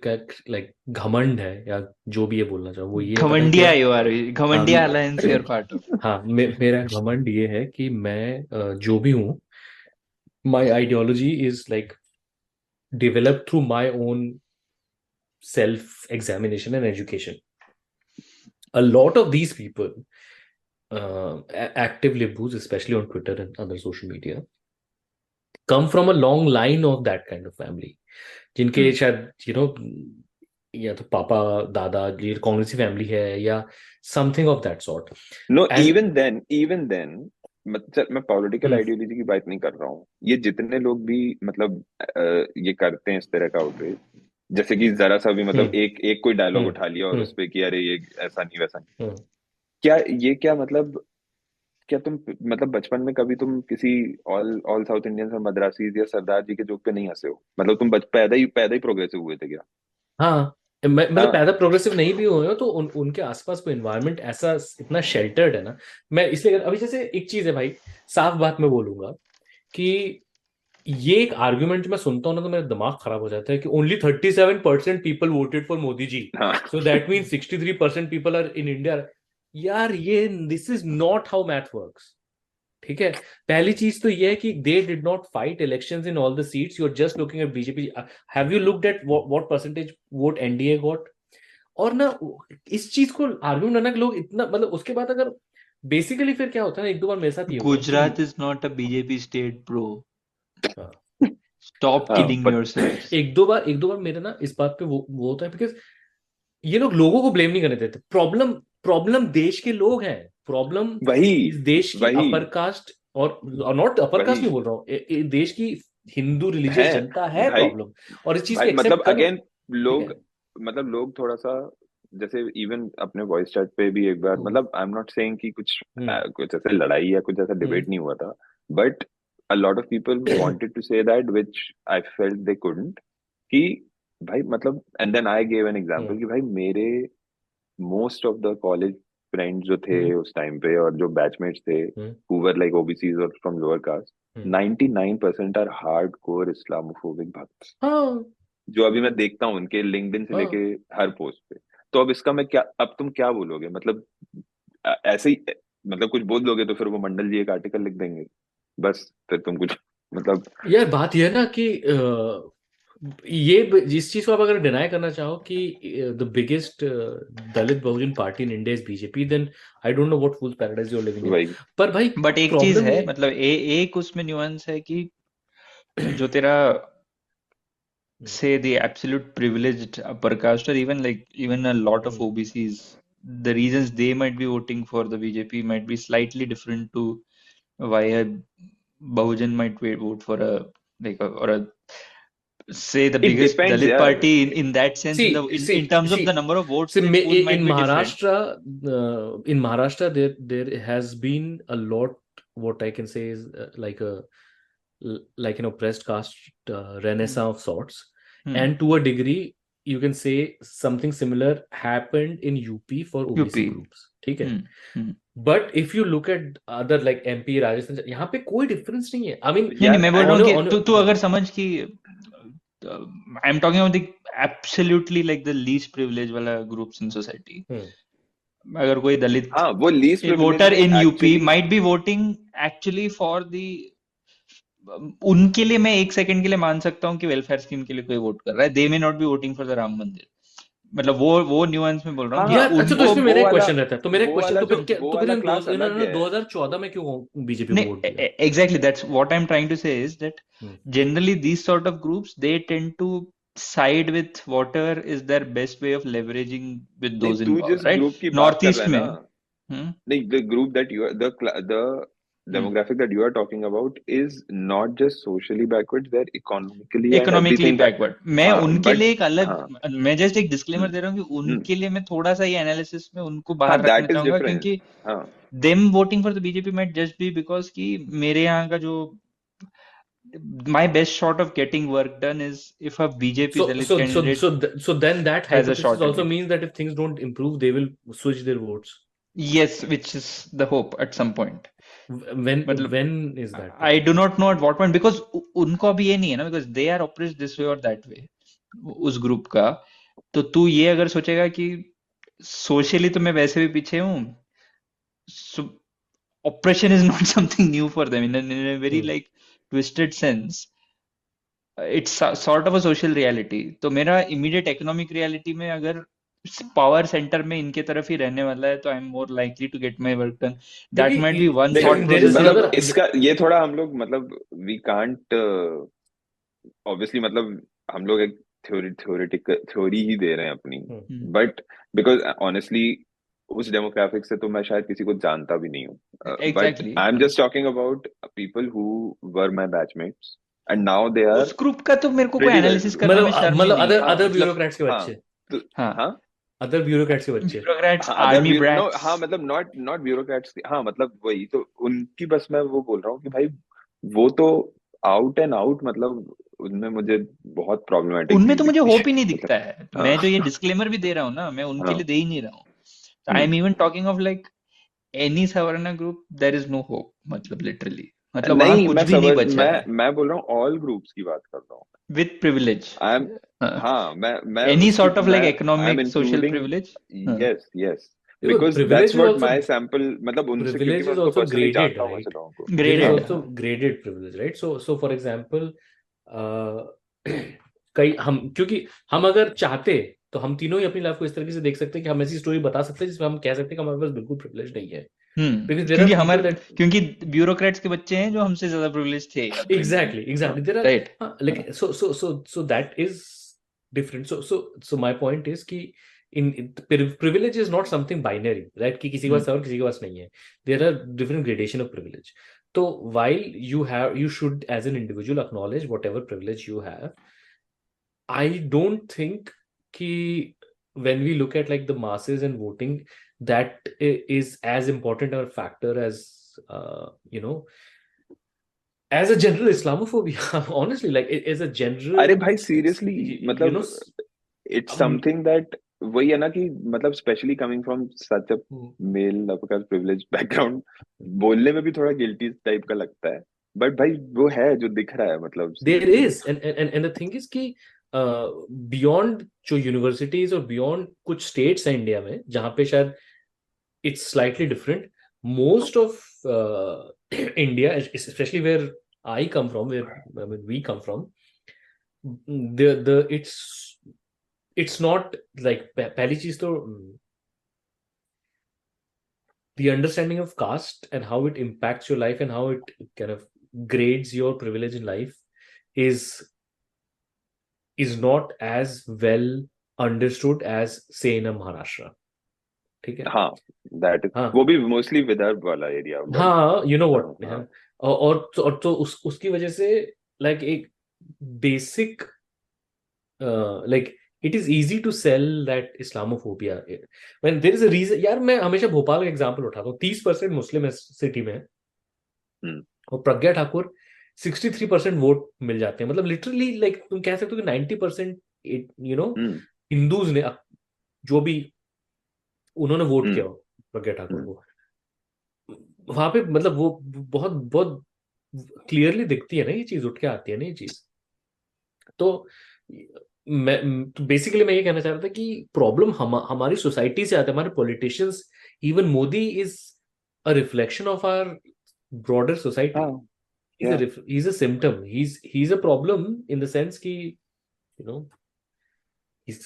लाइक घमंड है, या जो भी ये बोलना चाहूँ वो ये है, पता है घमंडिया, क्या? यू आर हाँ घमंडिया alliance you are part of. हाँ, मेरा घमंड ये है कि मैं जो भी हूँ, my ideology is like developed through my own self examination and education. A lot of these people, active libus, especially on Twitter and other social media, come from a long line of that kind of family. जिनके शायद या तो पापा दादा ये कांग्रेसी family है या something of that sort. No, and even then मतलब मैं पॉलिटिकल आइडियोलॉजी की बात नहीं कर रहा हूँ। ये जितने लोग भी मतलब ये करते हैं इस तरह का आउटरीच, जैसे कि जरा सा भी मतलब एक कोई डायलॉग उठा लिया और उस पे कि अरे ये ऐसा नहीं वैसा नहीं, क्या ये क्या मतलब, क्या तुम मतलब बचपन में कभी तुम किसी ऑल ऑल साउथ इंडियंस और मद्रासीज या सरदार जी के जोक पे नहीं हंसे हो? मतलब तुम पैदा ही प्रोग्रेसिव हुए थे क्या? हाँ, मतलब हाँ, पैदा प्रोग्रेसिव नहीं भी हुए हो तो उनके आसपास को एनवायरनमेंट ऐसा इतना शेल्टर्ड है ना। मैं इसलिए अभी जैसे एक चीज है भाई, साफ बात मैं बोलूंगा कि ये एक आर्गुमेंट मैं सुनता हूं ना तो मेरा दिमाग खराब हो जाता है कि only 37% people voted for Modi ji, हाँ। So that means 63% people are in India. यार ये this is not how math works, ठीक है। पहली चीज तो ये है कि they did not fight elections in all the seats, you are just looking at BJP. Have you looked at what percentage vote NDA got? और ना इस चीज को आर्ग्यू करना कि लोग इतना मतलब उसके बाद अगर बेसिकली फिर क्या होता है ना, एक दो बार मेरे साथ ये हुआ कि Gujarat is not a BJP state bro, हाँ, स्टॉप किलिंग but योरसेल्व्स। एक दो बार मेरे ना इस बात पे वो होता है, बिकॉज ये लोग लोगों को ब्लेम नहीं करने देते। प्रॉब्लम देश के लोग हैं, प्रॉब्लम वही इस देश की वही अपर कास्ट और नॉट अपर कास्ट वही नहीं बोल रहा हूँ, देश की हिंदू रिलीजियस है जनता है भाई। प्रॉब्लम, और इस चीज को भाई मतलब एक्सेप्ट करो, अगेन ठीक है। लोग, मतलब लोग थोड़ा सा, जैसे इवन अपने वॉइस चैट पे भी एक बार, मतलब आई एम नॉट सेइंग कि कुछ ऐसे लड़ाई या कुछ ऐसा डिबेट नहीं हुआ था, but a lot of people wanted to say that which I felt they couldn't, कि भाई मतलब, and then I gave an example कि भाई मेरे most of the college friends जो थे उस टाइम पे और जो बैचमेट्स थे हु वर लाइक ओबीसीज और from lower caste, 99% are hardcore Islamophobic भक्त, हाँ जो अभी मैं देखता हूँ उनके लिंक्डइन से लेके हाँ, हर पोस्ट पे। तो अब इसका मैं क्या, अब तुम क्या बोलोगे? मतलब ऐसे ही मतलब कुछ बोल दोगे तो फिर वो मंडल जी एक आर्टिकल लिख देंगे, बस फिर तुम कुछ मतलब। यार बात यह है ना कि ये जिस चीज को आप अगर डिनाई करना चाहो कि the biggest Dalit Bahujan party in India is BJP, then I don't know what fool's paradise you are living in. वही पर भाई बट एक चीज प्रॉब्लम है, ये मतलब एक उसमें न्यूएंस है कि जो तेरा say the absolute privileged upper caste, or even a lot of OBCs, the reasons they might be voting for the BJP might be slightly different to why a Bahujan might vote for a or a say the it biggest depends Dalit यार। party in that sense, in the in terms of the number of votes see they pull in might be different. Maharashtra there has been a lot, what I can say is like an oppressed caste renaissance of sorts, and to a degree you can say something similar happened in UP for OBC UP groups, ठीक है. But if you look at other like MP Rajasthan, यहाँ पे कोई difference नहीं है. I mean, नहीं मैं बोल रहा हूँ on कि तू अगर समझ कि I am talking about the absolutely like the least privilege वाला ग्रुप्स इन सोसाइटी. अगर कोई दलित हाँ वो least voter in UP might be voting actually for the, उनके लिए मैं एक सेकंड के लिए मान सकता हूँ कि वेलफेयर स्कीम के लिए कोई वोट कर रहा है. They may not be voting for the Ram Mandir. मतलब वो न्यूएंस में बोल रहा हूँ. यार अच्छा, तो इसमें मेरा एक क्वेश्चन रहता है. तो मेरा वो क्वेश्चन वाला तो फिर जो- वो वाला क्लास अलग है। 2014 में क्यों बीजेपी को वोट दिया? Exactly, that's what I'm trying to say is that generally these sort of groups, they tend to side with whatever is their best way of leveraging with नहीं, those तू involved, जिस right? Group की बात कर Northeast रहा है में ना, नहीं, the group that you are the demographic that you are talking about is not just socially backwards, they're economically and economically everything backward. मैं हाँ, उनके but- लिए एक अलग, हाँ, मैं जस्ट एक डिस्क्लेमर दे रहा हूँ कि उनके लिए मैं थोड़ा सा ये एनालिसिस में उनको हाँ, बाहर that रखना is चाहूंगा, different. क्योंकि हाँ, them voting for the BJP might just be because कि मेरे यहाँ का जो my best shot of getting work done is if a BJP Dalit candidate So then that has a hypothesis shot at also it. means that if things don't improve, they will switch their votes. Yes, which is the hope at some point. मतलब When is that? I do not know at what point, because उनको अभी ये नहीं है ना, because they are oppressed this way or that way उस group का. तो तू ये अगर सोचेगा कि सोशली तो मैं वैसे भी पीछे हूँ, so oppression is not something new for them in a very like twisted sense. It's sort of a social reality. तो मेरा immediate economic reality में अगर पावर सेंटर में इनके तरफ ही रहने वाला है, तो I am more likely to get my work done. That might be one देखो, थॉट प्रोसेस. मतलब इसका ये थोड़ा हम लोग मतलब वी कांट ऑब्वियसली, मतलब हम लोग एक थ्योरी ही दे रहे हैं अपनी, बट बिकॉज ऑनेस्टली उस डेमोग्राफिक से तो मैं शायद किसी को जानता भी नहीं हूँ. But I am just talking about people who were my batchmates and now they are उस ग्रुप का तो मेरे को कोई एनालिसिस करने में शर्म नहीं है. अदर ब्यूरोक्रेट्स के बच्चे, हाँ अदर ब्यूरोक्रेट्स के बच्चे, ब्यूरोक्रेट्स, आर्मी ब्रैट्स. हाँ मतलब नॉट ब्यूरोक्रेट्स, हाँ मतलब वही तो उनकी बस मैं वो बोल रहा हूँ कि भाई वो तो आउट एंड आउट, मतलब उनमें मुझे बहुत प्रॉब्लमेटिक, उनमें तो मुझे होप ही नहीं दिखता है. मैं जो ये डिस्क्लेमर भी दे रहा हूँ ना, मैं उनके लिए दे ही नहीं रहा हूँ. I am even talking of like any Savarna group, there is no hope. मतलब लिटरली, मतलब वहां नहीं, कुछ भी नहीं बचा है. मैं बोल रहा हूँ ऑल ग्रुप्स की बात कर रहा हूँ विद प्रिविलेज. आई एम, हाँ मैं any sort of like economic social privilege. Yes because that's what my sample, मतलब उनसे privilege क्योंकि is मैं उनको also personally graded, जानता हूँ right? ऐसे लोगों को. It is also graded privilege, right? So for example, कई हम, क्योंकि हम अगर चाहते तो हम तीनों ही अपनी लाइफ को इस तरीके से देख सकते हैं कि हम ऐसी स्टोरी बता सकते हैं जिसमें हम कह सकते हैं कि हमारे पास बिल्कुल प्रिविलेज नहीं है. क्योंकि हमारे, क्योंकि ब्यूरोक्रेट्स के बच्चे हैं जो हमसे ज्यादा प्रिविलेज थे. Exactly. There are right. Like so that is different. So my point is कि in privilege is not something binary, right? कि किसी के पास है और किसी के पास नहीं है. There are different gradation of privilege. So while you should as an individual acknowledge whatever privilege you have, I don't think कि when we look at like the masses and voting, that is as important a factor as as a general Islamophobia. Honestly, like as a general. अरे भाई seriously, मतलब it's something that वही है ना कि मतलब specially coming from such a male upper privilege background, बोलने में भी थोड़ा गिल्टी टाइप का लगता है, बट भाई वो है जो दिख रहा है. मतलब there is and the thing is कि बियॉन्ड जो यूनिवर्सिटीज और बियॉन्ड कुछ स्टेट्स हैं इंडिया में जहां पे शायद it's slightly different. Most of India, specially where I come from, where we come from, the it's not like पहली चीज तो the understanding of caste and how it impacts your life and how it kind of grades your privilege in life is not as well understood as say in a Maharashtra. ठीक है. हाँ, that is, वो भी mostly Vidarbha वाला area. हाँ, you know what. और तो उसकी वजह से like एक basic like it is easy to sell that Islamophobia when there is a reason. यार मैं हमेशा भोपाल का एग्जांपल उठाता हूँ. 30% मुस्लिम है सिटी में, और प्रज्ञा ठाकुर 63% वोट मिल जाते हैं, मतलब लिटरली लाइक तुम कह सकते हो कि 90% हिंदूज ने जो भी उन्होंने वोट हम्म किया हो प्रज्ञा ठाकुर हम्म को, वहां पे मतलब वो बहुत बहुत क्लियरली दिखती है ना, ये चीज उठ के आती है ना ये चीज। तो मैं बेसिकली मैं ये कहना चाह रहा था कि प्रॉब्लम हमारी सोसाइटी से आता है, हमारे politicians, even Modi is a reflection of our broader society. हाँ या he's a symptom, he's a problem in the sense कि he's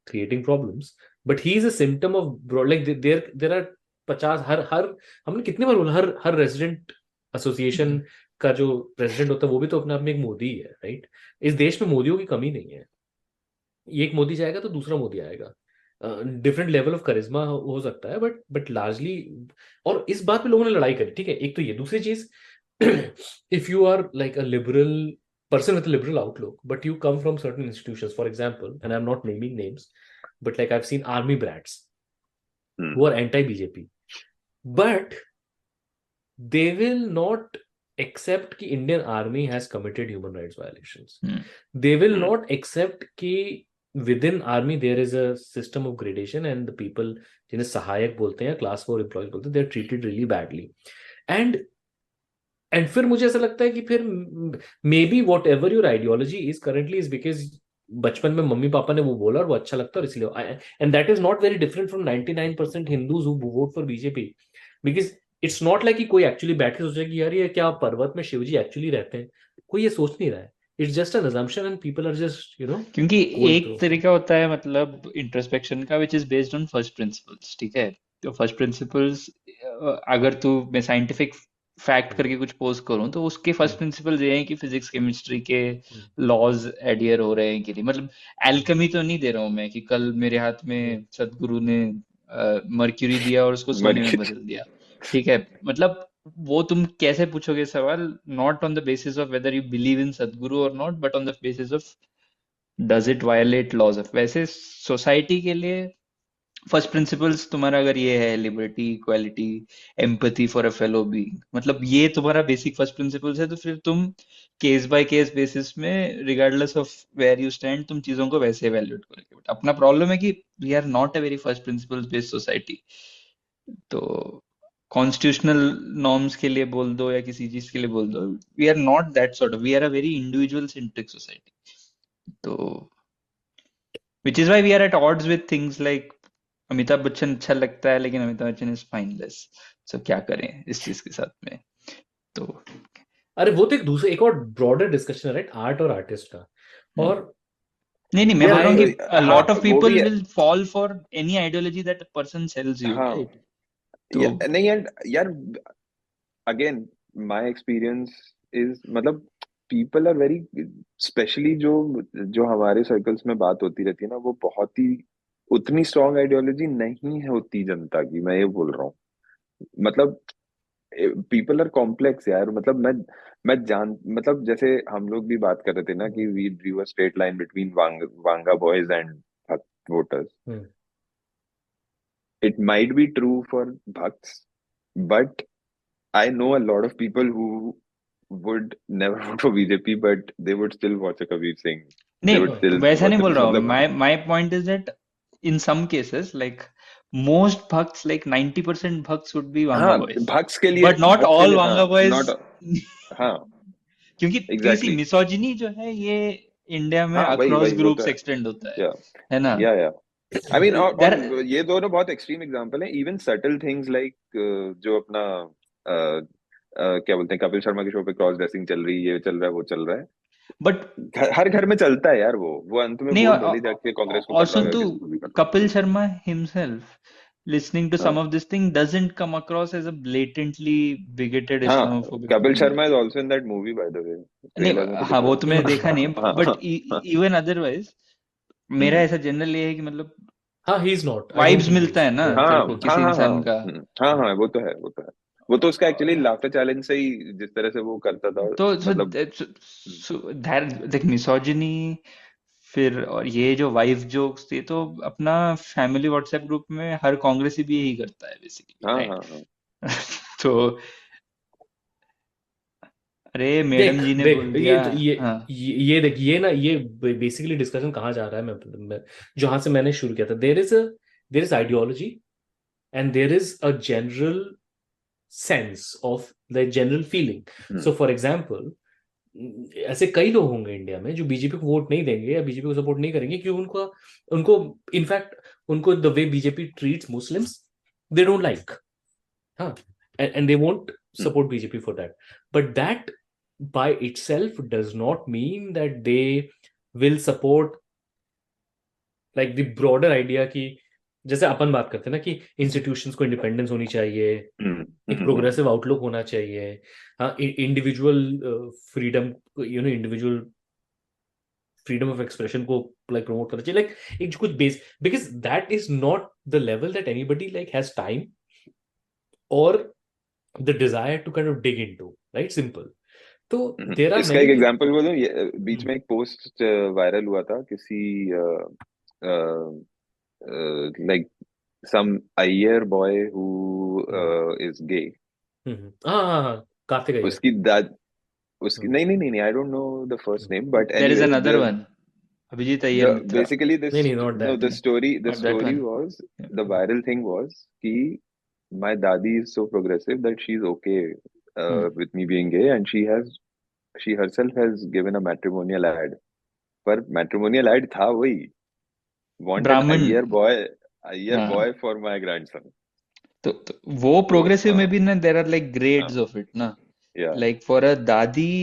creating problems, but he is a symptom of like there are 50 हर हमने कितने बार बोला, हर रेजिडेंट एसोसिएशन का जो president होता है वो भी तो अपने आप में एक मोदी ही है, राइट? इस देश में मोदियों की कमी नहीं है, एक मोदी जाएगा तो दूसरा मोदी आएगा, डिफरेंट लेवल ऑफ करिश्मा हो सकता है, बट लार्जली, और इस बात पे लोगों ने लड़ाई करी, ठीक है, एक तो ये, दूसरी चीज if you are like a liberal person with a liberal outlook, but you come from certain institutions, for example, and I'm not naming names, but like I've seen army brats who are anti-BJP, but they will not accept कि Indian army has committed human rights violations. They will not accept कि within army there is a system of gradation and the people जिन्हें सहायक बोलते हैं, class 4 employees बोलते हैं, they're treated really badly. And फिर मुझे ऐसा लगता है कि फिर may be what ever your ideology is currently is because बचपन में मम्मी पापा ने वो बोला और वो अच्छा लगता है, और इसलिए, and that is not very different from 99% Hindus who vote for BJP, because it's not like कि कोई एक्चुअली बैठ के सोच रहा है कि यार ये क्या पर्वत में शिवजी एक्चुअली रहते हैं, कोई ये सोच नहीं रहा है, it's just an assumption and people are just क्योंकि एक तरीका होता है मतलब इंट्रोस्पेक्शन का which is based on first principles, ठीक है? तो फर्स्ट प्रिंसिपल्स अगर तू मैं साइंटिफिक फैक्ट करके कुछ पोस्ट करूं तो उसके फर्स्ट प्रिंसिपल्स ये हैं कि फिजिक्स केमिस्ट्री के लॉज एडियर हो रहे हैं कि नहीं, मतलब एल्केमी तो नहीं दे रहा हूं मैं कि कल मेरे हाथ में सदगुरु ने मर्क्यूरी दिया और उसको सोने में बदल दिया, ठीक है? मतलब वो तुम कैसे पूछोगे सवाल, not on the basis of whether you believe in Sadhguru और not, but on the basis of does it violate laws of. वैसे सोसाइटी के लिए फर्स्ट प्रिंसिपल्स तुम्हारा अगर ये है liberty, equality, empathy for a fellow being, मतलब ये तुम्हारा बेसिक फर्स्ट प्रिंसिपल्स है, तो फिर तुम केस बाय केस बेसिस में regardless of where you stand तुम चीजों को वैसे वैल्यूएट करोगे। बट अपना प्रॉब्लम है कि we are not a very first principles based society. तो कॉन्स्टिट्यूशनल नॉर्म्स के लिए बोल दो या किसी चीज के लिए बोल दो, we are not that sort of, we are a very individual centric society. तो which is why we are at odds with things like Amitabh Bachchan अच्छा लगता है लेकिन Amitabh Bachchan is spineless, so क्या करें इस चीज के साथ में? तो अरे वो तो एक और ब्रॉडर डिस्कशन है, राइट, आर्ट और आर्टिस्ट का, और नहीं मैं बोल रहा हूँ कि a lot of वो people भी will fall for any ideology that a person sells you, हाँ right? तो नहीं एंड यार अगेन माय एक्सपीरियंस इज मतलब पीपल आर वेरी, स्पेशली जो हमारे सर्कल्स में बात होती रहती है ना, वो बहुत ही उतनी स्ट्रॉन्ग आइडियोलॉजी नहीं है होती जनता की, मैं ये बोल रहा हूँ। मतलब पीपल आर कॉम्प्लेक्स यार, मतलब मैं जान मतलब जैसे हम लोग भी बात कर रहे थे ना कि we drew a straight line between Vanga boys and bhakt voters. It might be true for भक्ts, but I know a lot of people who would never vote for BJP, but they would still watch a Kabir Singh. They would नहीं still वैसा नहीं watch a, बोल रहा हूँ, मतलब my point is that in some cases like most bhakts, like 90% bhakts would be Vanga हाँ boys, भक्स के लिए, but not भक्स के all लिए हाँ, Vanga boys not हाँ क्योंकि किसी exactly मिसोजिनी जो है ये इंडिया में हाँ वही अक्रॉस वही वो ग्रुप्स तो है एक्सटेंड होता या है ना? या आई मीन There और ये दोनों बहुत एक्सट्रीम एग्जांपल हैं। इवन सटल थिंग्स लाइक जो अपना क्या बोलते हैं, कपिल शर्मा के शो पे क्रॉस ड्रेसिंग चल रही है, ये चल रहा है, वो चल रहा है, बट हर घर में चलता है यार। वो अंत में नहीं वोट भले जाके कांग्रेस को और करना सुन होगा, तू, किसी को भी करना Kapil Sharma himself listening to होगा। some of this thing doesn't come across as a blatantly bigoted हाँ Islamophobic Kapil thing. Sharma is also in that movie by the वे, नहीं ट्रेलर में तो हाँ दिख वो रहा तो मैंने देखा नहीं, है। बट इवन अदरवाइज मेरा ऐसा जनरल ये है कि मतलब हाँ, he is not, I don't vibes think मिलता है ना हाँ तेरे को किसी इंसान का। हाँ हाँ वो तो है, वो तो है, वो तो उसका एक्चुअली लाफ्टर चैलेंज से ही जिस तरह से वो करता था, तो मतलब देख मिसोजिनी फिर और ये जो वाइफ जोक्स थे तो अपना फैमिली व्हाट्सएप ग्रुप में हर कांग्रेसी भी यही करता है बेसिकली, हाँ राइट? हाँ हाँ तो अरे मैडम जी ने देख बोल दिया। हाँ ये देख ये ना ये बेसिकली डिस्कशन कहाँ जा रहा है, मैं जहां से मैंने शुरू किया था, there is ideology and there is a general sense of the general feeling. So for example, ऐसे कई लोग होंगे इंडिया में जो बीजेपी को वोट नहीं देंगे या बीजेपी को सपोर्ट नहीं करेंगे क्योंकि उनको इनफैक्ट उनको the way BJP treats Muslims they don't like. हाँ, and they won't support BJP for that. But that by itself does not mean that they will support like the broader idea कि जैसे अपन बात करते हैं ना कि institutions को independence होनी चाहिए, एक प्रोग्रेसिव आउटलुक होना चाहिए, हाँ, individual freedom, individual freedom of expression को लाइक प्रमोट करना चाहिए, लाइक एक कुछ base, because that is not the level that anybody like has time और the desire to kind of dig into, right? Simple. तो there are इसका एक example बोलूं, बीच में एक पोस्ट वायरल हुआ था किसी like some Iyer boy who is gay. हाँ, कार्तिक अय्यर. उसकी नहीं, I don't know the first name, but there is anyway, another one, Abhijit Iyer Mitra. Basically this not that. no, the story was, the viral thing was कि my dadi is so progressive that she's okay with me being gay, and she herself has given a matrimonial ad. पर matrimonial ad था वही, wanted ब्राह्मण Iyer boy for my grandson. तो वो progressive में भी ना there are like grades of it ना. Yeah. Like for a dadi,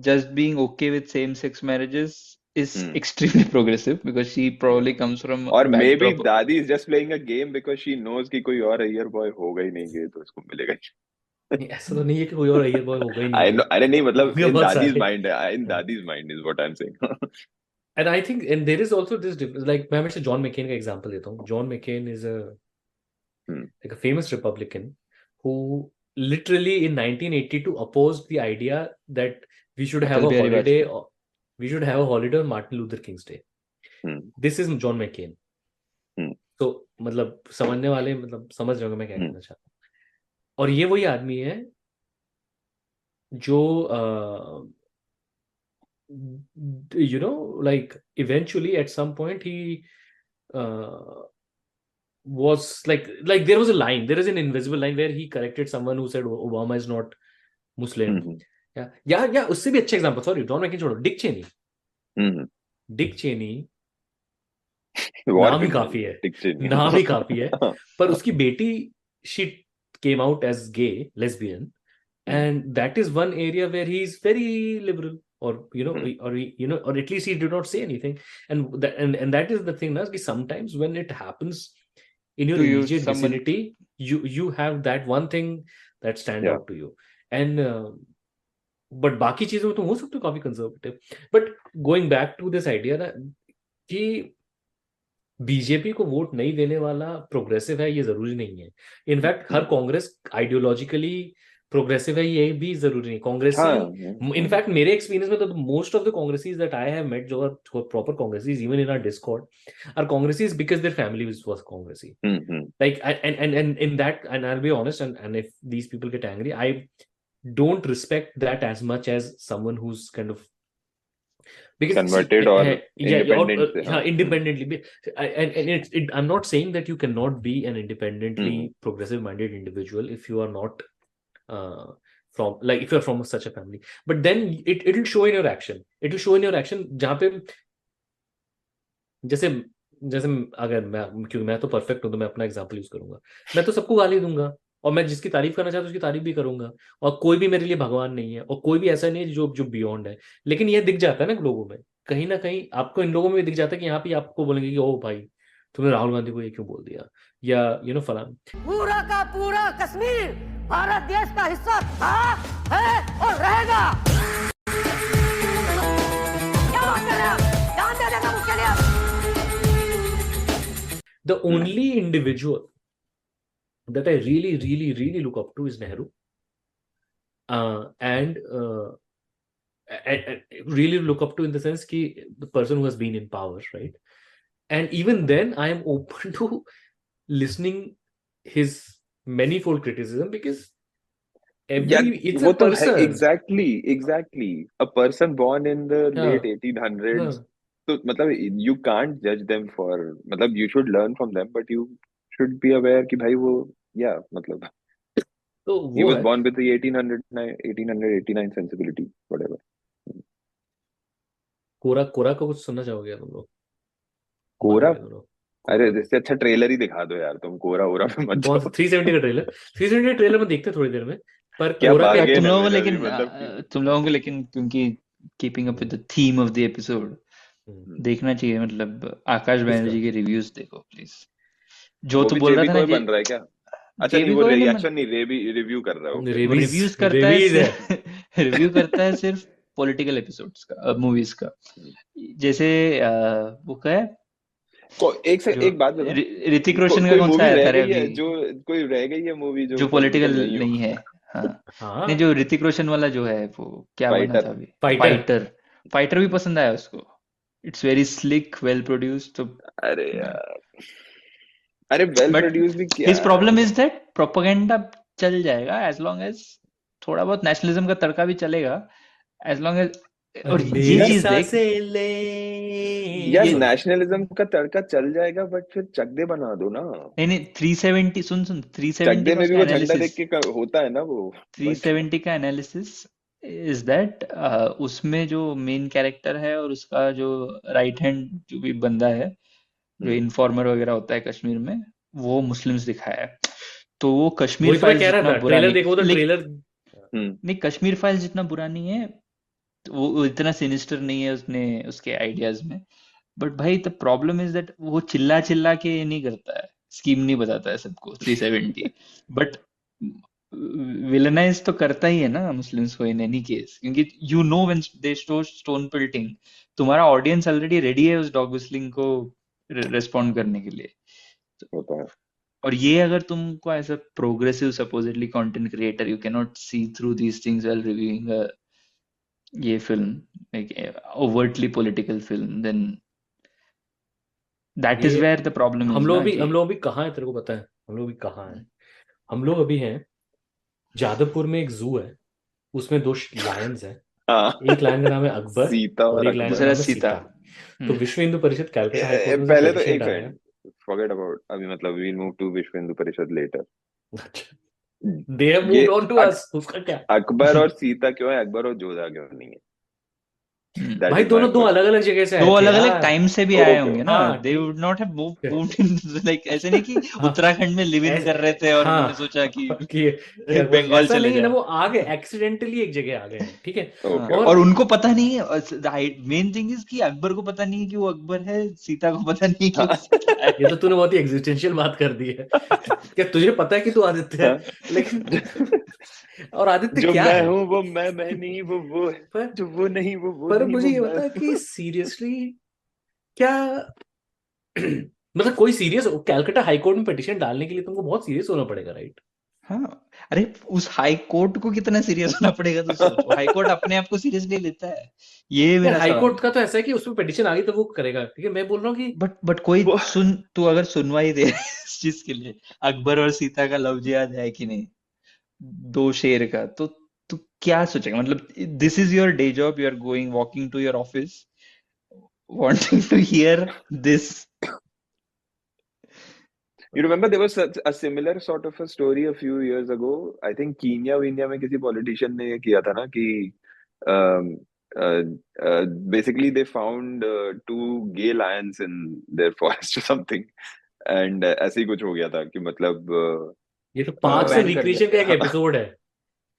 just being okay with same-sex marriages is extremely progressive because she probably comes from or a maybe backdrop. dadi is just playing a game because she knows कि कोई और Iyer boy होगा ही नहीं gay तो इसको मिलेगा ही. ऐसा तो नहीं है कि कोई और अय्यर बॉय होगा ही नहीं. अरे नहीं, मतलब in बहुत dadi's सारे. mind, in dadi's mind is what I'm saying. And I think, and there is also this difference. Like मैं हमेशा जॉन मैकेन का एग्जांपल देता हूँ. John मैकेन is like a famous Republican who literally in 1982 opposed the idea that we should have a holiday. We should have a holiday on Martin Luther King's Day. This is John McCain. तो मतलब समझने वाले मतलब समझ रहे होंगे मैं क्या कहना चाहता हूँ. और ये वही आदमी है जो like eventually at some point he was like there was a line, there is an invisible line where he corrected someone who said Obama is not Muslim. या उससे भी अच्छा एग्जांपल, सॉरी जॉन मैकेन छोड़ो, डिक चेनी. डिक चेनी नाम ही काफी है, नाम ही काफी है. पर उसकी बेटी she came out as gay, lesbian, and that is one area where he is very liberal, or or at least he did not say anything. And that is the thing, na, कि sometimes when it happens in your immediate vicinity, you have that one thing that stands out to you. And but बाकी चीजों में तो हो सकते हो काफी conservative. But going back to this idea ना कि बीजेपी को वोट नहीं देने वाला प्रोग्रेसिव है, ये जरूरी नहीं है. इनफैक्ट हर कांग्रेस आइडियोलॉजिकली प्रोग्रेसिव है, ये भी जरूरी नहीं. कांग्रेसी इनफैक्ट मेरे एक्सपीरियंस में तो most of the Congressis that I have met जो are proper Congressis even in our discord are Congressis because their family was Congressi. Like and in that, and I'll be honest, and if these people get angry, I don't respect that as much as someone who's kind of because converted or independent. Independently. And I'm not saying that you cannot be an independently progressive minded individual if you are not from, like, if you're from such a family, but then it'll show in your action. It'll show in your action जहाँ पे जैसे अगर क्योंकि मैं तो perfect हूँ तो मैं अपना एग्जांपल यूज करूंगा. मैं तो सबको गाली दूंगा और मैं जिसकी तारीफ करना चाहता हूँ उसकी तारीफ भी करूंगा, और कोई भी मेरे लिए भगवान नहीं है और कोई भी ऐसा नहीं है जो बियॉन्ड है. लेकिन ये दिख जाता है ना लोगों में, कहीं ना कहीं आपको इन लोगों में भी दिख जाता है कि यहाँ पे आपको बोलेंगे कि ओ भाई तुमने राहुल गांधी को ये क्यों बोल दिया, या फलान. पूरा का पूरा कश्मीर भारत देश का हिस्सा था, है और रहेगा. क्या बात कर रहे हैं आप? जान दे देगा मुझके लिए. The only individual that I really, really, really look up to is Nehru, and really look up to in the sense कि the person who has been in power, right? And even then, I am open to listening his manifold criticism because यार it's वो अ तो है, person. Exactly a person born in the हाँ late 1800s. हाँ, तो मतलब you can't judge them for, मतलब you should learn from them, but you should be aware कि भाई वो, या मतलब तो he वो was है। born with the 1889 sensibility, whatever. कोरा कोरा का कुछ सुनना चाहोगे तुम लोग? कोरा? मार्वल का अरे कोरा। इससे अच्छा ट्रेलर ही दिखा दो यार, तुम कोरा वोरा पे मत कौन सा? जाओ। 370 का ट्रेलर? 370 का ट्रेलर में देखते हैं थोड़ी देर में, पर क्या कोरा का यार एक बार्गेन तुम है लोगों को मेरा भी, लेकिन मतलब कि तुम लोगों को लेकिन क्योंकि keeping up with the theme of the episode देखना चाहिए, मतलब आकाश किसका? बैनर्जी के रिव्यूज देखो प्लीज। जो वो तू भी बोल रहा था ना, जेबी को बन रहा है क्या? अच्छा नहीं, जेबी वो को नहीं, रिएक्शन नहीं, रिव्यू कर रहा है ओके। वो रेबीज रिव्यूज करता है रेबीज है। सिर्फ रिव्यू करता है सिर्फ पॉलिटिकल एपिसोड्स का, मूवीज का। जैसे वो क्या है जो एक बात बताओ, ऋतिक रोशन का कोई कौन सा मूवी आया रह था रे गई अभी, है जो, कोई रह गई है मूवी जो जो पॉलिटिकल पॉलिटिकल नहीं हो? नहीं है? हाँ, हाँ, नहीं जो ऋतिक रोशन वाला जो है वो क्या बना था फाइटर। अभी, फाइटर। फाइटर। फाइटर भी पसंद आया उसको। It's very slick, well produced. तो अरे यार, अरे वेल बट प्रोड्यूस भी क्या हिज है प्रॉब्लम इज मतलब। दैट प्रोपेगेंडा चल जाएगा एज लॉन्ग एज थोड़ा बहुत नेशनलिज्म का तड़का भी चलेगा, एज लॉन्ग एज। और ये यार मेरी चीज देख, सांसें ले। यार ये नेशनलिज्म का तड़का चल जाएगा, बट फिर चक दे बना दो ना। नहीं नहीं 370 सुन 370 चक का में भी उसका वो झंडा देख एनालिसिस, के होता है ना वो, बट 370 का एनालिसिस इज दैट उसमें जो मेन कैरेक्टर है और उसका जो राइट हैंड जो भी बंदा है, जो इन्फॉर्मर वगैरह होता है कश्मीर में, वो मुस्लिम्स दिखाया है। तो वो कश्मीर वही तो मैं फाइल्स कह रहा जितना था, बुरा ट्रेलर नहीं, देखो तो लेकिन ट्रेलर। नहीं कश्मीर फाइल्स जितना बुरा नहीं है, तो वो इतना सिनिस्टर नहीं है उसने उसके आइडियाज में। बट भाई द प्रॉब्लम इज दैट वो चिल्ला चिल्ला के नहीं करता है, स्कीम नहीं बताता है सबको 370, बट विलेनाइज तो करता ही है ना मुस्लिम्स को इन एनी केस, क्योंकि you know when they show stone pelting, तुम्हारा ऑडियंस ऑलरेडी रेडी है उस डॉग व्हिstling को रेस्पॉन्ड करने के लिए। होता है। और ये अगर तुमको as a progressive supposedly content creator you can not see through these things while reviewing ये film, like overtly political film, then that is ये where the problem is ना कि हम लोग अभी कहाँ है, तेरे को पता है हम लोग अभी कहाँ है? हम लोग अभी हैं जादवपुर में, एक जू है, उसमें 2 लायंस हैं। हाँ एक लायन का नाम है अकबर सीता और और एक लायन का अकबर। दूसरा नाम है सीता। सीता। तो विश्व हिंदू परिषद कलकत्ता हाई कोर्ट में पहले तो पिटिशन एक डाला है। सेकंड, फॉरगेट अबाउट, अभी मतलब वी मूव टू विश्व हिंदू परिषद लेटर। अच्छा, दे हैव ये मूव्ड ऑन टू अस, उसका क्या? अकबर और सीता क्यों है, अकबर और जोधा क्यों नहीं है? दैट भाई इज माय दोनों 2 अलग अलग जगह से दो आए थे अलग अलग यार। टाइम से भी आए ओके। होंगे ना, हाँ दे ठीक वुड नॉट हैव है। मूव्ड इन लाइक ऐसे नहीं कि हाँ, उत्तराखंड में लिव इन कर रहे थे और उन्होंने हाँ सोचा कि कि वो बंगाल ऐसा चले नहीं है ना, जाए। वो आ गए एक्सीडेंटली एक जगह आ गए हैं, ठीक है। हाँ, ओके और और उनको पता नहीं है, मेन थिंग इज कि अकबर को पता नहीं है कि वो अकबर है, सीता को पता नहीं है कि वो सीता है। ये तो तूने बहुत ही एग्जिस्टेंशियल बात कर दी है। क्या तुझे पता है कि तू आदित्य है? लेकिन और आदित्य जो क्या मैं है? हूँ वो मैं नहीं, वो है, पर जो वो नहीं वो पर नहीं, मुझे वो ये मैं बता हूँ। कि सीरियसली क्या मतलब कोई सीरियस कैलकाटा हाई कोर्ट में पिटीशन डालने के लिए तुमको बहुत सीरियस होना पड़ेगा, राइट? हाँ, अरे उस हाई कोर्ट को कितना सीरियस होना पड़ेगा तो सोचो, हाई कोर्ट अपने आप को सीरियसली लेता है, ये यार मेरा हाई सवाल कोर्ट है। का तो ऐसा है कि उसमें पिटीशन आ गई तो वो करेगा, ठीक है। मैं बोल रहा हूँ कि बट कोई वो तू अगर सुनवाई दे रहा है इस चीज के लिए, अकबर और सीता का लव जिहाद है कि नहीं, 2 शेर का, तो तू क्या सोचेगा? मतलब this is your day job, you are going walking to your office wanting to hear this. You remember there was such a similar sort of a story a few years ago. I think Kenya में किसी politician ने ये किया था ना कि um, uh, basically they found 2 gay lions in their forest or something, and ऐसे ही कुछ हो गया था कि मतलब ये तो पार्क्स एंड बैन कर रिक्रिएशन का एक हाँ एपिसोड है।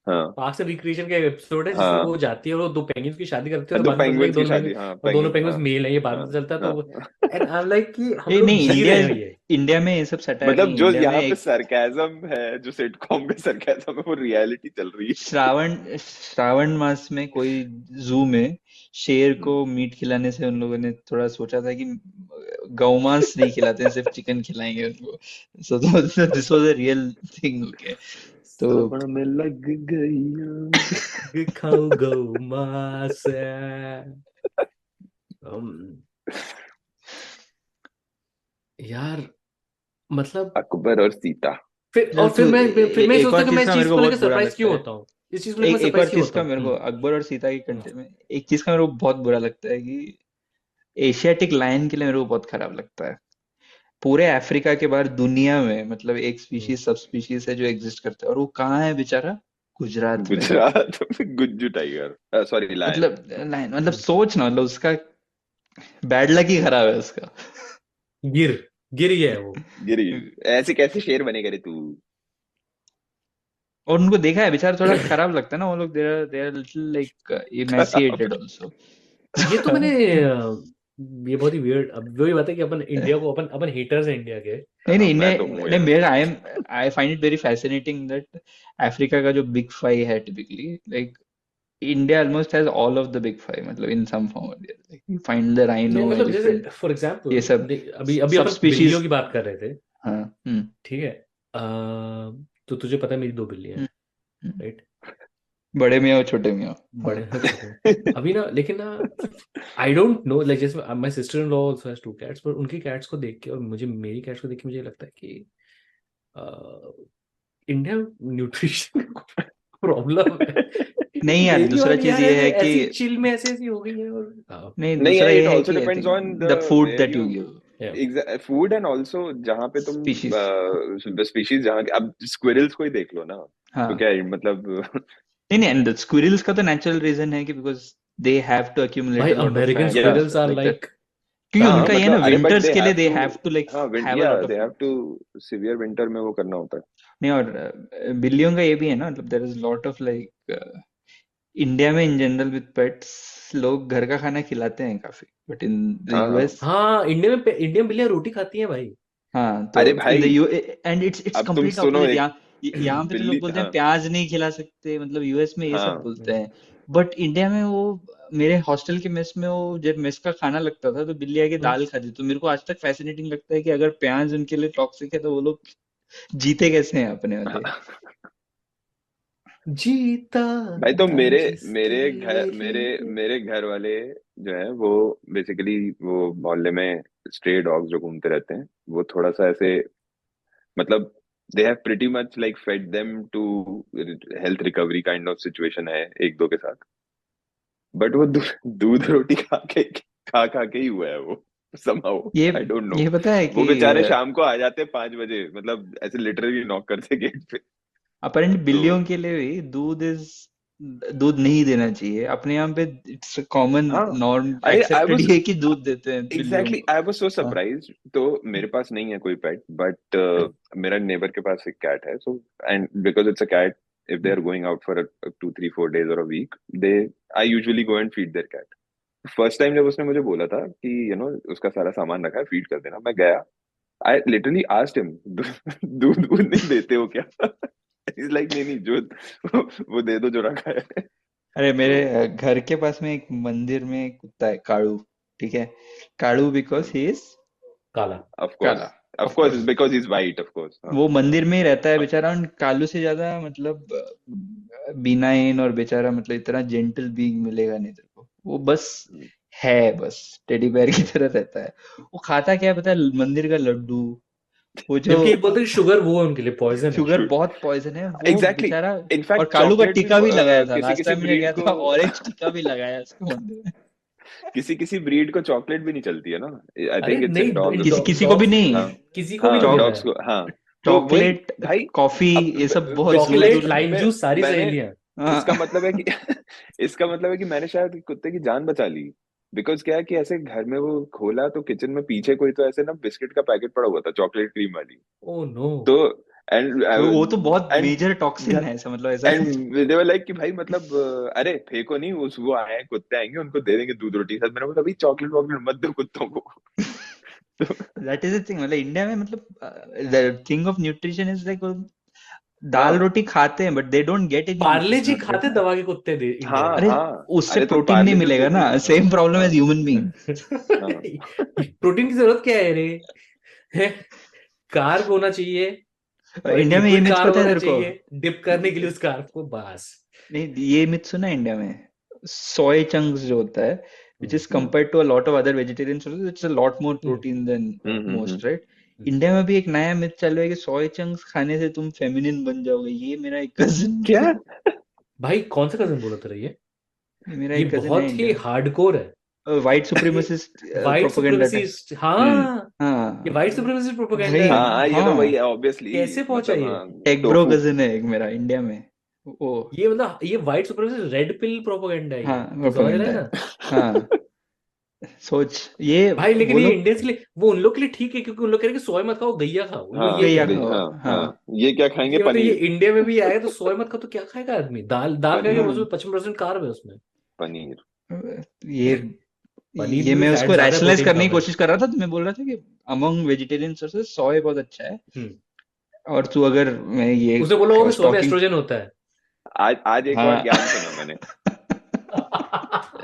हाँ पार्क्स एंड रिक्रिएशन का एक एपिसोड है जिसमें वो हाँ, जाती है और वो 2 पेंगुइन्स की शादी करती है, तो 2 बाद में पता चलता है कि पेंगुइन्स की दोनों शादी, पेंगुइन हाँ और दोनों पेंगुइन, पेंगुइन्स हाँ मेल है, ये बाद में हाँ चलता है। तो हाँ। एंड आई लाइक कि हम ये लोग नहीं, जी रहे हैं ये। इंडिया में ये सब सटायर मतलब नहीं है। जो इंडिया में यहाँ पे एक सरकाजम है, जो सिटकॉम का सरकाजम है, वो रियलिटी चल रही है। श्रावण मास में कोई जू में शेर को मीट खिलाने से उन लोगों ने थोड़ा सोचा था कि गौ मांस नहीं खिलाते हैं, सिर्फ चिकन खिलाएंगे उनको। So this was a real thing. Okay, तो सावन में लग गई खाओ गौ मांस। यार मतलब अकबर और सीता। और फिर मैं एक सोचता और हूँ कि मैं चीज इस का चीज मेरे को को लेकर बहुत बुरा सरप्राइज लगता क्यों है, होता हूँ, इस चीज को लेकर मैं एक और सरप्राइज क्यों चीज होता का हूँ। मेरे को अकबर और सीता के कंटेंट में एक चीज का मेरे को बहुत बुरा लगता है कि एशियाटिक लायन के लिए मेरे को बहुत खराब लगता है। पूरे अफ्रीका के बाहर दुनिया में मतलब एक स्पीशीज सब स्पीशीज है जो एग्जिस्ट करता है, और वो कहाँ है बेचारा? गुजरात में। गुजरात में गुज्जू टाइगर, सॉरी लायन। मतलब लायन, मतलब सोच ना, मतलब उसका बैड लक ही खराब है उसका। गिर गिर गया है वो। गिरी, ऐसे कैसे शेर बनेगा रे तू? और उनको देखा है बेचारा, थोड़ा खराब लगता है ना वो लोग, they are little like emaciated also. ये तो मैंने ये बहुत ही वियर्ड, अब वही बात है कि अपन इंडिया को अपन अपन हेटर्स हैं इंडिया के। नहीं नहीं मैं मैं तो हूँ नहीं यार। मेरा I find it very fascinating that Africa का जो बिग फाइव है typically, like India almost has all of the big five, मतलब इन सम फॉर्म और लाइक यू फाइंड द नहीं राइनो, मतलब जैसे एलिफेंट, फॉर ये एग्जाम्पल सब अभी अभी सब अपन बिल्लियों स्पीशीज। की बात कर रहे थे, हाँ। ठीक है। तो तुझे पता है मेरी 2 बिल्लियां हैं, हम्म। राइट। बड़े मियाँ और छोटे मियाँ। बड़े हाँ। हैं, छोटे हैं। अभी ना लेकिन ना आई डोंट नो, लाइक जैसे my sister in law also has 2 cats, पर उनकी कैट्स को देख के और मुझे मेरी कैट्स को देख के मुझे लगता है कि इंडिया न्यूट्रिशन प्रॉब्लम है। नहीं यार, मेरी दूसरा वाली चीज यार ये है कि ऐसी चिल में ऐसी हो गई है और नहीं, नहीं दूसरा यार, ये इट है ऑल्सो कि I depends think on the food where that you you give, food, and also जहाँ पे तुम स्पीशीज। स्पीशीज जहाँ अब स्क्विरल्स को ही देख लो ना, हाँ। तो क्या है, मतलब नहीं नहीं, एंड स्क्विरल्स का तो नेचुरल रीजन है कि बिकॉज दे हैव टू भाई accumulate a lot of American fat and या squirrels stuff or like that, like क्योंकि हाँ उनका ये ना मतलब अरे बट विंटर्स दे के लिए have they to, have to like हाँ हैव अ या lot they of have food. Too severe winter में वो करना होता है। नहीं, और बिल्लियों का ये भी है ना, मतलब there is lot of like India में इन जनरल विद पेट्स लोग घर का खाना खिलाते हैं काफी, बट इन द हाँ हाँ, यूएस, हाँ इंडिया में बिल्लियां रोटी खाती हैं भाई। हाँ, तो अरे इन द भाई यू एंड इट्स अब तुम कंप्लीट सुनो ऑपोजिट। एक यहाँ पे तो लोग बिल्ली, बोलते हैं हाँ प्याज नहीं खिला सकते, मतलब यूएस में ये सब हाँ बोलते हैं, बट इंडिया में वो मेरे हॉस्टल के मेस में वो जब मेस का खाना लगता था तो बिल्ली आके दाल खाती, तो मेरे को आज तक फैसिनेटिंग लगता है कि अगर प्याज उनके लिए टॉक्सिक है तो वो लोग जीते कैसे हैं अपने वाले। जीता भाई तो था मेरे जिसके मेरे लिए। मेरे घर वाले जो है वो बेसिकली वो मोहल्ले में स्ट्रे डॉग्स जो घूमते रहते हैं, वो थोड़ा सा ऐसे मतलब they have pretty much like fed them to health recovery kind of situation है एक दो के साथ, बट वो दूध रोटी खा के ही हुआ है वो somehow, ये आई डोंट नो। ये पता है वो कि बेचारे शाम को आ जाते हैं 5 बजे, मतलब ऐसे लिटरली नॉक करते गेट पे। अपरेंट तो बिल्लियों के लिए भी दूध नहीं देना चाहिए अपने यहाँ पे। इट्स कॉमन हाँ, नॉर्म अरे आई एक्सेप्टेड वाज ये कि दूध देते हैं बिल्लियों एग्जैक्टली को। आई वाज सो हाँ। सरप्राइज्ड। तो मेरे पास नहीं है कोई पेट, बट मेरा नेबर के पास एक कैट है, so and because it's a cat, if they are going out for 2 3 4 days or a week, they I usually go and feed their cat. First time जब उसने मुझे बोला था कि उसका सारा सामान रखा है, फीड कर देना, मैं गया, आई लिटरली आस्क्ड हिम दूध दूध नहीं देते हो क्या? इज लाइक नहीं नहीं, जो वो दे दो जो रखा है। अरे मेरे तो घर के पास में एक मंदिर में एक कुत्ता है कालू, ठीक है, कालू बिकॉज ही इज काला। ऑफ कोर्स काला, of of course course. Because he is white, of course. हाँ वो मंदिर में ही रहता है बेचारा, और कालू से ज्यादा मतलब बीनाइन और बेचारा मतलब इतना जेंटल बीइंग मिलेगा नहीं तेरे को। वो बस है, बस टेडी बेयर की तरह रहता है। वो खाता क्या है पता है? मंदिर का लड्डू, वो जो जबकि एक बोलते हैं शुगर वो है उनके लिए पॉइजन है। शुगर बहुत पॉइजन है वो एग्जैक्टली, बेचारा। और इनफैक्ट कालू का चॉकलेट भी टीका भी लगाया था, किसी लास्ट किसी टाइम मैं ब्रीड गया को था ऑरेंज टीका भी लगाया उसको मंदिर में। किसी ब्रीड को चॉकलेट भी नहीं चलती है ना, आई अरे थिंक इट्स इन नहीं डॉग्स। किसी किसी को भी डॉग्स नहीं। हाँ किसी को भी नहीं हाँ, होता चॉक डॉग्स है। को, हाँ। तो वही चॉकलेट, भाई, कॉफी, अब ये सब बहुत दूर चॉकलेट दूर। लाइम मैं जूस सारी मैंने सहेलियां। इसका हाँ। मतलब है कि इसका मतलब है कि मैंने शायद कुत्ते की जान बचा ली। बिकॉज क्या है कि ऐसे घर में वो खोला तो किचन में पीछे कोई तो ऐसे ना बिस्किट का पैकेट पड़ा हुआ था, चॉकलेट क्रीम वाली। Oh no. तो एंड वो तो बहुत एंड मेजर टॉक्सिन है ऐसा, मतलब ऐसा। एंड दे वर लाइक कि भाई मतलब अरे फेंको नहीं, उस वो आए हैं कुत्ते आएंगे उनको दे देंगे दूध रोटी के साथ। मैंने बोला अभी चॉकलेट वॉकलेट मत दो कुत्तों को। तो दैट इज द थिंग, मतलब इंडिया में मतलब the thing of nutrition is like dal हाँ रोटी खाते हैं but they don't get any Parle G nutrition. खाते दवा के कुत्ते दे इंडिया हाँ में। अरे हाँ, उससे अरे तो प्रोटीन नहीं पार्ले जो मिलेगा देते ना, हैं, सेम प्रॉब्लम हाँ एज ह्यूमन बीइंग। हाँ प्रोटीन की जरूरत क्या है रे? कार्ब होना चाहिए और एक इंडिया में ये लिक्विड मिथ कार्ब पता है होना तेरे को? चाहिए डिप करने के लिए उस कार्ब को, बस। नहीं, ये मिथ सुना है इंडिया में? सोय चंक्स जो होता है which is compared to a lot of other vegetarian sources, it's a lot more protein than most, right? India में भी एक नया मिथ चल रहा है कि सोय चंक्स खाने से तुम फेमिनिन बन जाओगे। ये मेरा एक कजिन क्या? भाई कौन सा कजन बोला तेरा ये मेरा ये एक कजिन है बहुत ही इंडिया हार्डकोर है white supremacist white propaganda supremacist हाँ ये हाँ वाइट सुप्रीमेसिस्ट प्रोपेगेंडा भाई है हाँ ये तो हाँ वही ऑब्वियसली, कैसे पहुंचा मतलब ये हाँ, टेक ब्रो टोफू। कजिन है एक मेरा इंडिया में। ओ ये मतलब ये white supremacist red pill propaganda है हाँ तू समझ रहा प्रोपेगेंडा है है ना हाँ सोच ये भाई लेकिन वो ये लोग इंडियंस के लिए वो उन लोग के लिए ठीक है क्योंकि उन लोग कह रहे हैं कि सोय मत खाओ गैया खाओ उन लोग हाँ ये गैया कह रहे हैं खाओ हाँ हाँ हाँ, ये क्या खाएंगे? ये मतलब ये पनीर। इंडिया में भी आएगा तो सोय मत खाओ तो क्या खाएगा आदमी दाल दाल खाएगा पनीर। उसमें 55% कार्ब है उसमें पनीर। ये पनीर ये में भी मैं फैट उसको ज्यादा है रैशनलाइज प्रोटीन करने की कम है कोशिश कर रहा था तो मैं बोल रहा था कि अमंग वेजिटेरियन सोर्सेस सोय बहुत अच्छा है। हम्म और तू अगर मैं ये उसे बोला होगा कि सोय में स्टॉकिंग एस्ट्रोजन होता है आज एक और हाँ ज्ञान सुना मैंने।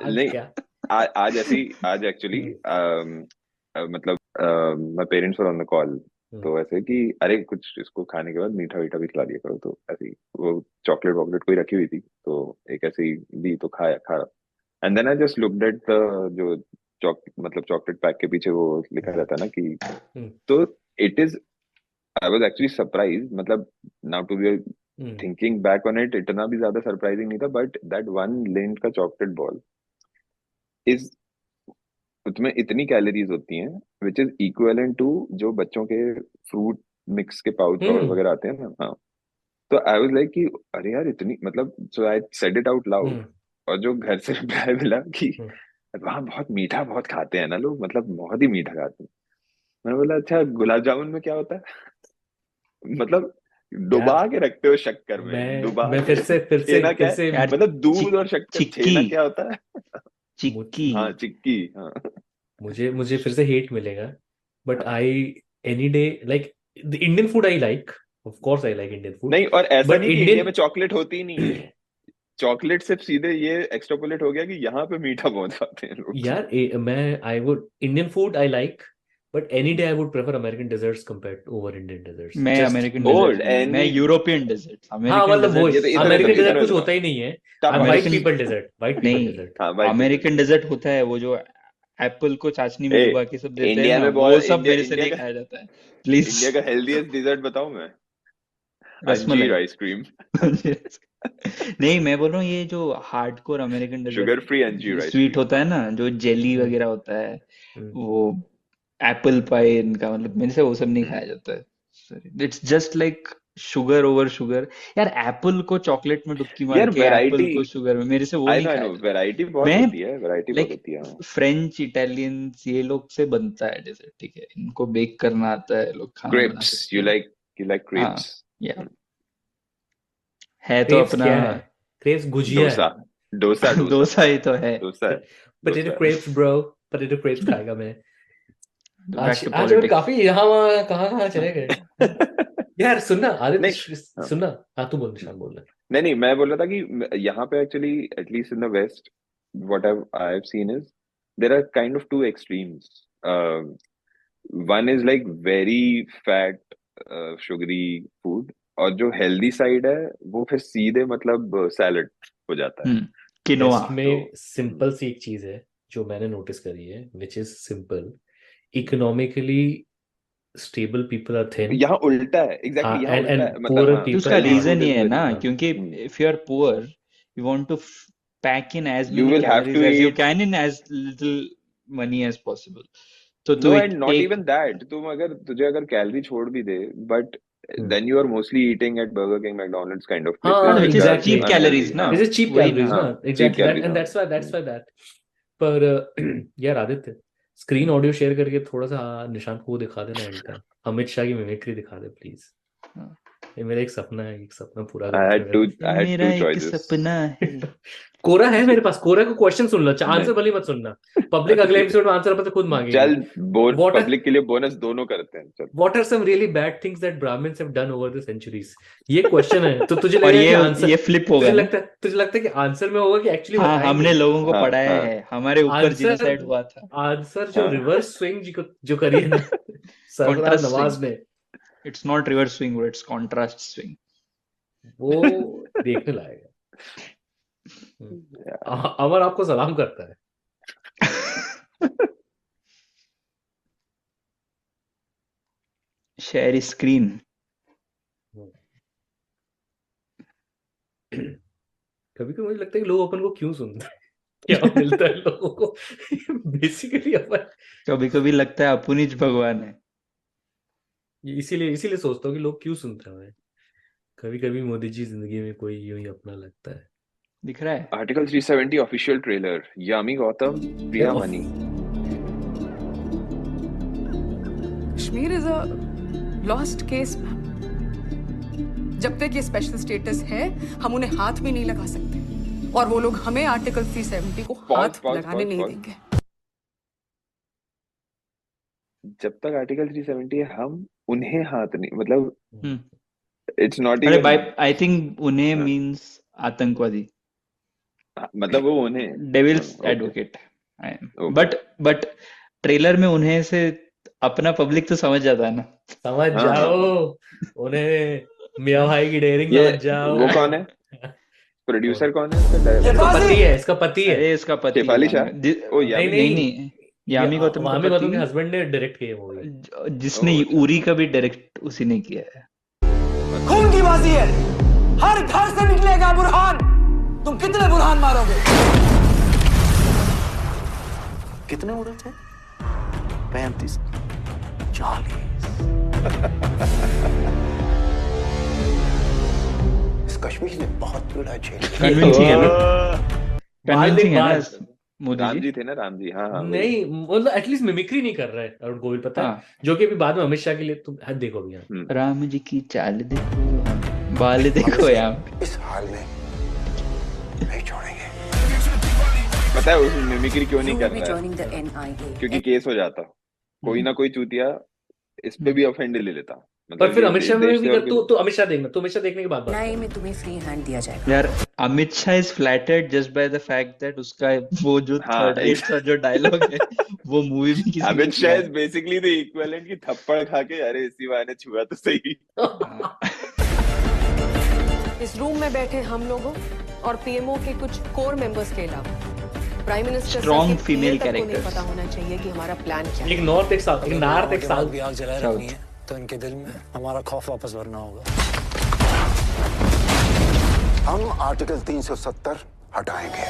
आज नहीं, क्या आज एक्चुअली हम्म मतलब my parents were on the call, hmm तो ऐसे कि अरे कुछ इसको खाने के बाद मीठा वीठा भी खिला दिया करो, तो ऐसे ही वो चॉकलेट वॉकलेट कोई रखी हुई थी तो एक ऐसे ही दी तो खा। And then I just looked at the जो मतलब चॉकलेट पैक के पीछे वो लिखा रहता है ना कि, हम्म तो it is, I was actually surprise, मतलब now to be hmm thinking back on it, इतना भी ज्यादा सरप्राइजिंग नहीं था, बट दैट वन लिंट का चॉकलेट बॉल इज, उसमें इतनी कैलोरीज होती हैं विच इज इक्विवेलेंट टू जो बच्चों के फ्रूट मिक्स के पाउच और हम्म वगैरह आते हैं ना। हाँ, तो आई वाज लाइक कि अरे यार इतनी, मतलब so I said it out loud, hmm और जो घर से रिप्लाई मिला कि हम्म। वहाँ बहुत मीठा बहुत खाते हैं ना लोग, मतलब बहुत ही मीठा खाते हैं। मैंने बोला अच्छा गुलाब जामुन में क्या होता है? मतलब यार डुबा के रखते हो शक्कर में, डुबा मैं के। छेना क्या फिर है? से यार मतलब दूध और शक्कर, चिक्की छेना क्या होता है? मुझ- चिक्की हाँ चिक्की, हाँ। मुझे फिर से हेट मिलेगा but I any day like the Indian food I like of course I like Indian food नहीं, और ऐसा बट नहीं कि इंडिया इंडियन में चॉकलेट होती ही नहीं है, चॉकलेट से सीधे ये एक्सट्रापोलेट हो गया कि यहाँ पे मीठा बहुत खाते हैं लोग। यार मैं I would Indian food I like but any day I would prefer American desserts compared over Indian desserts मैं जस्ट अमेरिकन ओल्ड डेजर्ट मैं एनी, यूरोपियन डेजर्ट हाँ अमेरिकन मतलब वो डेजर्ट ये तो इतने अमेरिकन तो डेजर्ट इतने कुछ तो होता ही नहीं है I am white American people dessert white people नहीं डेजर्ट हाँ वाइट पीपल। अमेरिकन डेजर्ट होता है वो जो एप्पल को चाशनी में ए, डुबा के सब देते हैं इंडिया ना में वो बहुत, सब इंडिया मेरे से इंडिया नहीं का खाया जाता है प्लीज इंडिया का हेल्दीएस्ट डिजर्ट बताऊं मैं? रसमलाई अंजीर आइसक्रीम, नहीं मैं बोल रहा हूँ ये जो hardcore American sugar dessert free अंजीर स्वीट आइसक्रीम। होता है ना जो जेली हम्म वगैरह होता है हम्म वो एप्पल पाई इनका मतलब मेरे से वो सब नहीं खाया जाता है it's just like sugar over sugar यार एप्पल को चॉकलेट में डुबकी मार यार के एप्पल वैरायटी, को शुगर में मेरे से वो नहीं आई खाया नो जाता वैरायटी बहुत मैं होती है, वैरायटी बहुत लाइक होती है, हाँ। फ्रेंच इटालियंस ये लोग से बनता है डेजर्ट ठीक है इनको बेक करना आता है लोग खाना बना क्रेप्स, सकते हैं यू लाइक हाँ क्रेप्स? या है तो क्रेप्स अपना क्या है क्रेप्स गुजिया डोसा, है डोसा डोसा डोसा ही तो है डोसा है, potato dosa crepes bro potato crepes खाएगा मैं बैक आज टू आज हम पॉलिटिक्स काफी यहाँ वहाँ कहाँ चले गए यार सुनना आदित्य नहीं, हाँ। सुनना हाँ तू बोल निशान बोल रहा नहीं मैं बोल रहा था कि यहाँ पे actually at least in the west what I have seen is there are kind of two extremes. One is like very fat sugary food, और जो हेल्दी साइड है वो फिर सीधे मतलब सैलड हो जाता है। किनोआ वेस्ट तो में सिंपल सी एक चीज है जो मैंने नोटिस करी है which is simple economically stable people are thin यहाँ उल्टा है, हाँ एग्जैक्टली यहाँ एंड उल्टा एंड है, मतलब पुअर हाँ, तो उसका people healthy are reason food ये इज है वेरी, ना हाँ क्योंकि if you are poor you want to pack in as you many will have calories to as you eat, can in as little money as possible तो no तू and not एक even that, तुम अगर तुझे अगर calorie छोड़ भी दे, but hmm then you are mostly eating at Burger King, McDonald's kind of हाँ places हाँ which which is are exactly cheap unhealthy, calories ना हाँ दिस इज चीप वही ना कैलोरीज ना हाँ cheap एग्जैक्टली calories, एंड हाँ दैट्स व्हाई दैट पर यार आदित्य स्क्रीन ऑडियो शेयर करके थोड़ा सा निशान को दिखा देना एंड का अमित शाह की मिमिक्री दिखा दे प्लीज हाँ। ये मेरा एक सपना है एक सपना पूरा I करके had two ये I had मेरा two एक choices. सपना है कोरा है मेरे पास कोरा को क्वेश्चन सुन लो आंसर नहीं भले मत सुनना पब्लिक अगले एपिसोड में आंसर पता खुद मांगेगी चल व्हाट आर पब्लिक के लिए बोनस दोनों करते हैं, चल। What are some really bad things that Brahmins have done over the centuries ये क्वेश्चन है तो तुझे और लगेगा कि आंसर ये फ्लिप होगा ना तुझे लगता है कि आंसर में होगा कि एक्चुअली हाँ बताएंगे हमने लोगों को हाँ पढ़ाया हाँ है हमारे ऊपर आंसर जिनोसाइड हुआ था आंसर जो हाँ रिवर्स स्विंग जो करी है ना सरफराज कॉन्ट्रास्ट नवाज स्विंग ने it's not reverse swing it's contrast swing वो देखने लायक है अमर आपको सलाम करता है शेयर स्क्रीन। कभी कभी मुझे लगता है कि लोग अपन को क्यों सुनते हैं, क्या मिलता है लोगों को। बेसिकली अपन कभी कभी लगता है अपन ही भगवान है। इसीलिए इसीलिए सोचता हूँ कि लोग क्यों सुनते हैं हमें। कभी कभी मोदी जी जिंदगी में कोई यूं ही अपना लगता है। दिख रहा है। Article 370 official trailer, Yami Gautam, Priya Mani. Kashmir is a lost case ma'am. जब तक ये स्पेशल स्टेटस है हम उन्हें हाथ भी नहीं लगा सकते, और वो लोग हमें आर्टिकल 370 को हाथ लगाने नहीं देंगे। जब तक आर्टिकल 370 है हम उन्हें हाथ नहीं, मतलब हम्म। इट्स नॉट अरे इवन, भाई आई थिंक उन्हें मींस आतंकवादी, मतलब वो उन्हें devils okay advocate. Okay but trailer में उन्हें से अपना पब्लिक तो समझ जाता है ना। समझ हाँ जाओ, उन्हें मियाँ भाई की डेयरिंग ये समझ जाओ। वो कौन है, प्रोड्यूसर कौन है इसका? इसका पति है, इसका पति है। अरे इसका पति शेफाली शाह? ओ नहीं यामी नहीं नहीं, यामी गौतम का वामी गौतम के पति, हस्बैंड ने डायरेक्ट किया मूवी। जिसने ओह, अच्छा। उरी का भी डायरेक्ट उसी ने किया है। खून की बाजी है, हर घर से निकलेगा बुरहान। तुम कितने बुरहान मारोगे? कितने उड़े थे? 35, 40। इस कश्मीर ने बहुत पीड़ा झेली। कन्विंसिंग है ना, कन्विंसिंग है ना बात- मोदी राम जी। जी थे ना, राम जी। हाँ हाँ वही। नहीं मतलब एटलीस्ट मिमिक्री नहीं कर रहा है अरुण गोविल, पता है, हाँ, जो कि अभी बाद में अमित शाह के लिए तुम हद देखो अभी यहाँ। राम जी की चाल देखो, बाल देखो यार। इस हाल में नहीं छोड़ेंगे। पता है उसमें मिमिक्री क्यों नहीं कर रहा है? क्योंकि केस हो जाता, कोई ना कोई चूतिया इस पे भी ऑफेंड ले लेता। पर मतलब फिर ये अमित शाह में देश भी से और कर, तो अमित शाह देखना, तो अमित शाह देखने के बाद बात नए करो। में तुम्हें फ्री हैंड दिया जाएगा। यार Amit Shah is flattered just by the fact that उसका वो जो हाँ, थर्ड एट का जो डायलॉग है वो मूवी में किसी ने अमित किया शाह है। इज बेसिकली द इक्विवेलेंट की थप्पड़ खा के, अरे इसी बहाने छुआ तो सही। हाँ, इस रूम में बैठे हम लोगों और पीएमओ के कुछ कोर मेंबर्स के अलावा प्राइम मिनिस्टर Strong female को नहीं characters. पता होना चाहिए कि हमारा प्लान क्या है। एक नॉर्थ एक साउथ, एक नॉर्थ एक साउथ। आग जलाए South. रखनी है तो इनके दिल में हमारा खौफ वापस भरना होगा। हम आर्टिकल 370 हटाएंगे।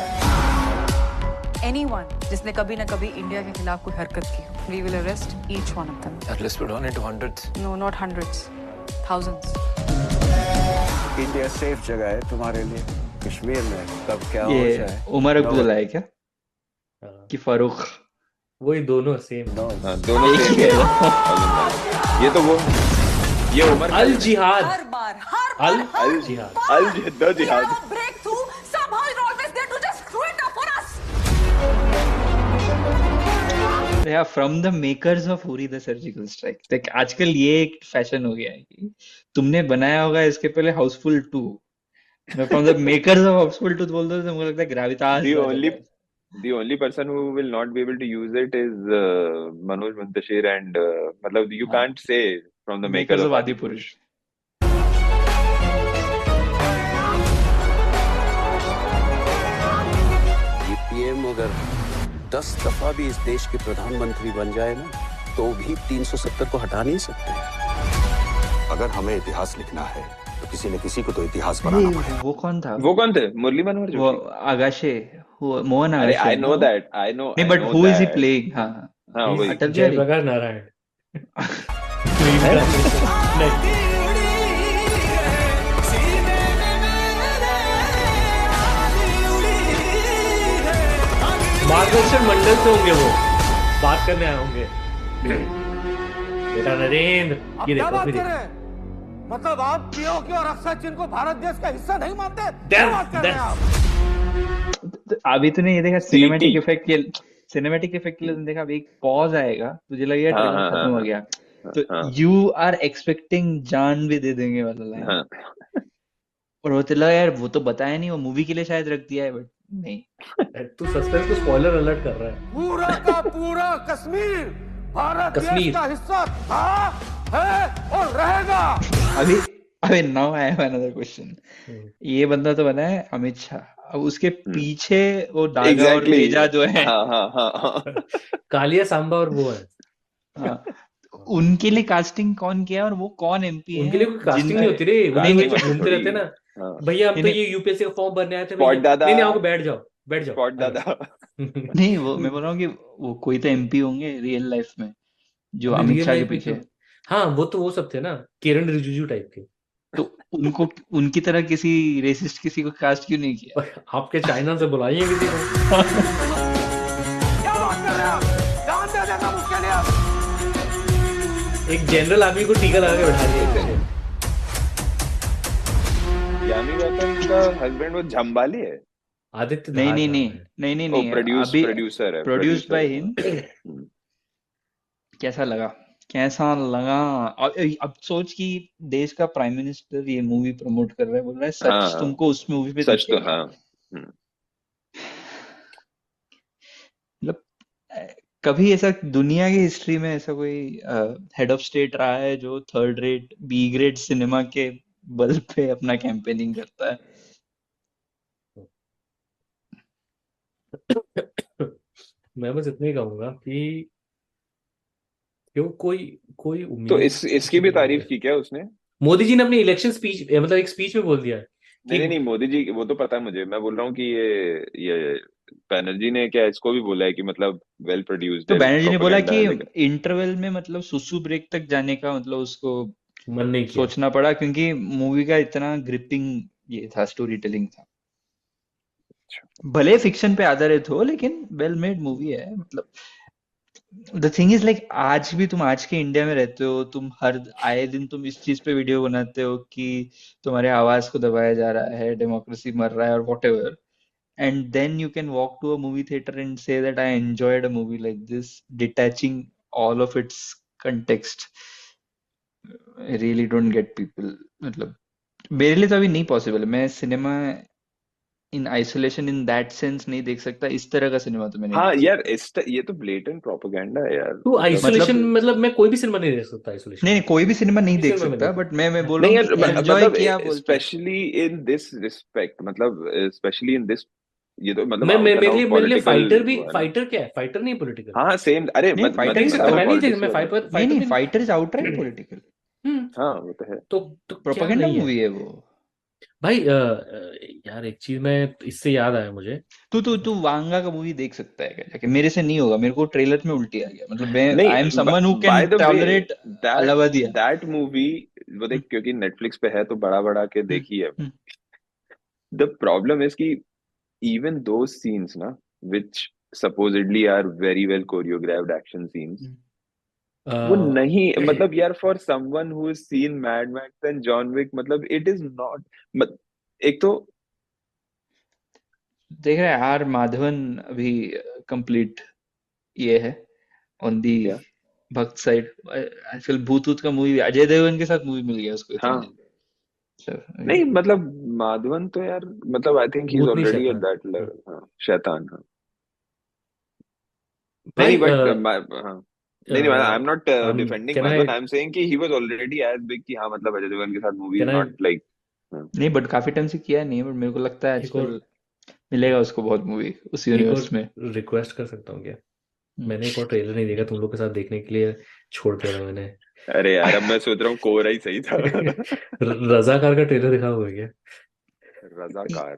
एनीवन जिसने कभी ना कभी इंडिया के खिलाफ कोई हरकत की हो, we will arrest each one of them. At least put on it 100s. No not hundreds, thousands. India safe जगह है तुम्हारे लिए। कश्मीर में कब क्या हो ये जाए उमर अब्दुल्ला है क्या हाँ, कि फारूक? वही दोनों सेम। हाँ, दोनों एक सेम ही है। है। ये तो वो, ये उमर अल जिहाद, हर बार अल जिहाद। अल जिहाद। Break through somehow is always there to just screw it up for us. या from the makers of Uri the surgical strike. देख आजकल ये एक फैशन हो गया है कि तुमने बनाया होगा इसके पहले Housefull 2, from the makers of Housefull 2 बोल दो तो मुझे लगता है ग्राविटास। The only person who will not be able to use it is Manoj Muntashir and मतलब you can't say from the makers makers of of आदि पुरुष। ये पीएम अगर 10 दफा भी इस देश के प्रधानमंत्री बन जाए ना तो भी 370 को हटा नहीं सकते। अगर हमें इतिहास लिखना है तो किसी न किसी को तो इतिहास बनाना पड़ेगा। वो कौन था? वो कौन थे? मुरली मनोहर वो जोशी। आगाशे, मोहन अरे Agashe. I know that, I know। नहीं but who is he playing? हाँ हाँ वही। अटल बिहारी। जयप्रकाश नारायण। नहीं, मार्गदर्शन मंडल से होंगे वो, बात करने आए होंगे। बेटा नरेंद्र, आप ये क्या देखो बात फिर कर रहे हैं? मतलब आप पीओके और अक्षय चिन्ह को भारत देश का हिस्सा नहीं मानते? क्या बात कर रहे हैं आप? अभी तूने ये देखा सिनेमैटिक इफेक्ट के लिए तुमने देखा अब एक पॉज आएगा, तुझे लगेगा हाँ, ट्रेलर हाँ, खत्म हो हाँ, गया, हाँ, तो हाँ, यू आर एक्सपेक्टिंग जान भी दे देंगे वाला लाइन। हाँ। और वो चला यार वो तो बताया नहीं, वो मूवी के लिए शायद रख दिया है बट नहीं। तू सस्पेंस को स्पॉइलर अलर्ट कर रहा है। पूरा का पूरा कश्मीर भारत देश कश्मीर। का हिस्सा था, है और रहेगा। अभी now I have another question. ये बंदा तो बना है अमित शाह, अब उसके पीछे वो डागा और Exactly. तेजा जो है, हाँ हाँ हाँ हाँ। कालिया सांबा और वो है। हाँ, उनके लिए कास्टिंग कौन किया और वो कौन एमपी उनके है लिए कोई कास्टिंग जिन नहीं होती रे, वो नहीं वही नहीं जो घूमते रहते हैं ना, हाँ भैया अब तो नहीं ये यूपीएससी का फॉर्म भरने आए थे स्पॉट भैया, दादा नहीं आओगे, बैठ जाओ बैठ जाओ स्पॉट आ जाओ। दादा नहीं, वो मैं बोल रहा हूँ कि वो कोई तो एमपी होंगे रियल लाइफ में जो अरे अमित रियल शाह के लाइफ में पीछे तो हाँ, वो सब थे ना, किरण रिजिजू टाइप के। तो उनको उनकी तरह किसी रेसिस्ट किसी को कास्ट क्यों नहीं किया? और आपके चाइना से बुलाइए किसी को। क्या बात कर रहे हैं आप? जान दे देगा उसके लिए। एक जनरल आदमी को टीका लगा के बैठा दिया। यामी गौतम का हस्बैंड वो झम्बाली है। आदित्य नहीं धार नहीं नाम नहीं है। नहीं नहीं ओ नहीं प्रोड्यूसर है प्रोड्यूस्ड बाय producer है। हिम। कैसा लगा? अब सोच कि देश का प्राइम मिनिस्टर ये मूवी प्रमोट कर रहा है, बोल रहा है सच हाँ तुमको उस मूवी पे सच तो दिखेगा। हाँ मतलब कभी ऐसा दुनिया की हिस्ट्री में ऐसा कोई हेड ऑफ स्टेट रहा है जो third rate B grade cinema के बल पे अपना कैंपेनिंग करता है? मैं बस इतना ही कहूंगा कि क्यों कोई कोई तो उम्मीद इसकी भी नहीं तारीफ है। की क्या उसने? मोदी जी ने अपनी इलेक्शन स्पीच मतलब एक स्पीच में बोल दिया नहीं कि नहीं नहीं मोदी जी वो तो पता है मुझे, मैं बोल रहा हूँ कि ये बैनर्जी ने क्या इसको भी बोला है कि मतलब वेल प्रोड्यूस्ड तो है, बैनर्जी ने बोला प्रोपेगेंडा कि है लेकिन इंटरवल में मतलब सुसु ब्रेक तक जाने का मतलब उसको मन नहीं किया। सोचना पड़ा क्योंकि मूवी का इतना ग्रिपिंग ये था, स्टोरी टेलिंग था। भले फिक्शन पे आधारित हो लेकिन वेल मेड मूवी है। मतलब द थिंग इज लाइक आज भी तुम आज के इंडिया में रहते हो, तुम हर आए दिन तुम इस चीज पे वीडियो बनाते हो कि तुम्हारे आवाज को दबाया जा रहा है, डेमोक्रेसी मर रहा है और whatever, and then you can walk to a movie theater and say that I enjoyed a movie like this, detaching all of its context. I really don't get people. मतलब मेरे लिए तो अभी नहीं पॉसिबल है। मैं cinema in isolation in that sense नहीं देख सकता। इस तरह का सिनेमा तो मैं नहीं हाँ देख यार ये तो ब्लेटेंट प्रोपेगेंडा है यार। तो मतलब आइसोलेशन मतलब मैं कोई भी सिनेमा नहीं देख सकता आइसोलेशन नहीं कोई भी सिनेमा नहीं किसी देख सिनेमा में सकता, नहीं बट मैं बोल रहा नहीं हूँ यार कि एंजॉय मतलब किया बोल के। स्पेशली इन दिस रिस्पेक्ट, मतलब स्पेशली इन दिस, ये तो मतलब मैं आउट एंड मेरे आउट लिए पॉलिटिकल फाइटर भी, है ना। फाइटर क्या है, फाइटर नहीं पॉलिटिकल। हाँ सेम, अरे नहीं फाइटर नहीं इज सकता, मैं नहीं देख, पॉलिटिक्स मैं में फाइटर नहीं फाइटर भी फाइटर इज आउटराइट पॉलिटिकल। हाँ वो तो है। तो क्या प्रोपेगेंडा नहीं है मूवी है वो। भाई। यार एक चीज मैं इससे याद आया मुझे। तू वांगा का मूवी देख सकता है क्या जाके? मेरे से नहीं होगा, मेरे को ट्रेलर में उल्टी आ गया। मतलब मैं नहीं I am someone who by can the way tolerate Allahbadia. That movie वो देख, क्योंकि नेटफ्लिक्स पे है तो बड़ा बड़ा के देखी है। द प्रॉब्लम इज कि even those scenes na which supposedly are very well choreographed action scenes वो नहीं, मतलब यार for someone who has seen Mad Max and John Wick मतलब it is not एक तो देख रहे हैं आर माधवन अभी कंप्लीट ये है ऑन दी क्या भक्त साइड। आजकल भूत का मूवी अजय देवगन के साथ मूवी मिल गया उसको इतना हाँ जल्दी। मतलब नहीं मतलब माधवन तो यार मतलब आई थिंक ही इज भूत नहीं ऑलरेडी एट शैतान। That level. हाँ शैतान हाँ नहीं भाई बट हाँ नहीं नहीं I am not defending can I Madhavan, I am saying कि he was already as big कि हाँ मतलब अजय देवगन के साथ movie can is I not like नहीं, बट काफी टाइम से किया नहीं है, बट मेरे को लगता है एक और आजकल मिलेगा उसको बहुत मूवी उस एक यूनिवर्स में। और रिक्वेस्ट कर सकता हूँ क्या? मैंने एक और ट्रेलर नहीं देखा, तुम लोग के साथ देखने के लिए छोड़ दिया था मैंने। अरे यार अब मैं सोच रहा हूँ कोरा ही सही था। रजाकार का ट्रेलर दिखा हुआ है क्या? रजाकार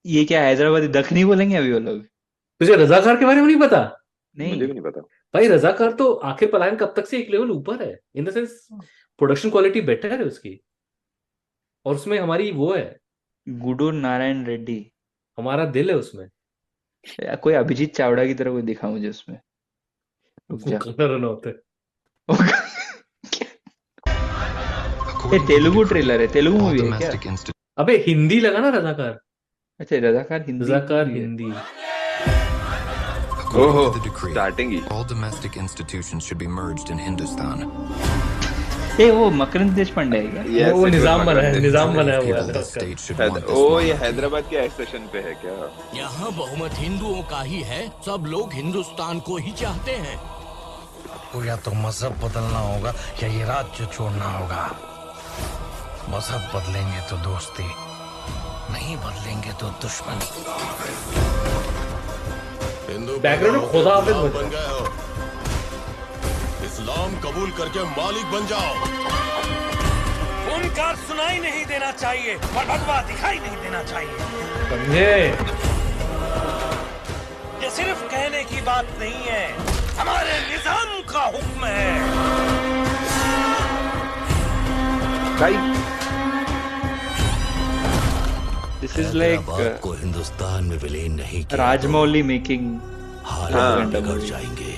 ये क्या हैदराबादी दखनी बोलेंगे अभी वो लोग? तुझे रजाकार के बारे में नहीं पता? मुझे नहीं भी नहीं पता। भाई रजाकार तो आखिर पलायन कब तक से एक लेवल ऊपर है, in the sense production quality better है उसकी, और उसमें हमारी वो है, गुडू नारायण रेड्डी। हमारा दिल है उसमें। कोई अभिजीत चावड़ा की तरह कोई दिखा मुझे उसमें। रुक जा। कंगना रनौत है। ये तेलुगु ट्रेलर है, तेलुगु मूवी है क्या? अबे हिंदी लगा ना रजाकार। अच्छा रजाकार हिंदी रजाकार movie है। हिंदी। ओहो starting he All domestic institutions should be merged in Hindustan. ए वो मकरंद देशपांडे है क्या? Yes, वो it was निजाम बना है, मकरंद निजाम बना है People हुआ of है this उसका। state should want this O money. ये हैदराबाद के एक्सेशन पे है क्या? यहाँ बहुमत हिंदुओं का ही है, सब लोग हिंदुस्तान को ही चाहते हैं। आपको या तो मजहब बदलना होगा या ये राज्य छोड़ना होगा। मजहब बदलेंगे तो दोस्ती, नहीं बदलेंगे तो दुश्मनी। हिंदू बैकग्राउंड में खुदा हाफिज बज बन गए हो, इस इस्लाम कबूल करके मालिक बन जाओ। ओंकार सुनाई नहीं देना चाहिए और भगवा दिखाई नहीं देना चाहिए। समझे? ये सिर्फ कहने की बात नहीं है, हमारे निजाम का हुक्म है। भाई दिस इज लाइक हैदराबाद को हिंदुस्तान में विलीन नहीं किया राजमौली मेकिंग हालात बिगड़ जाएंगे।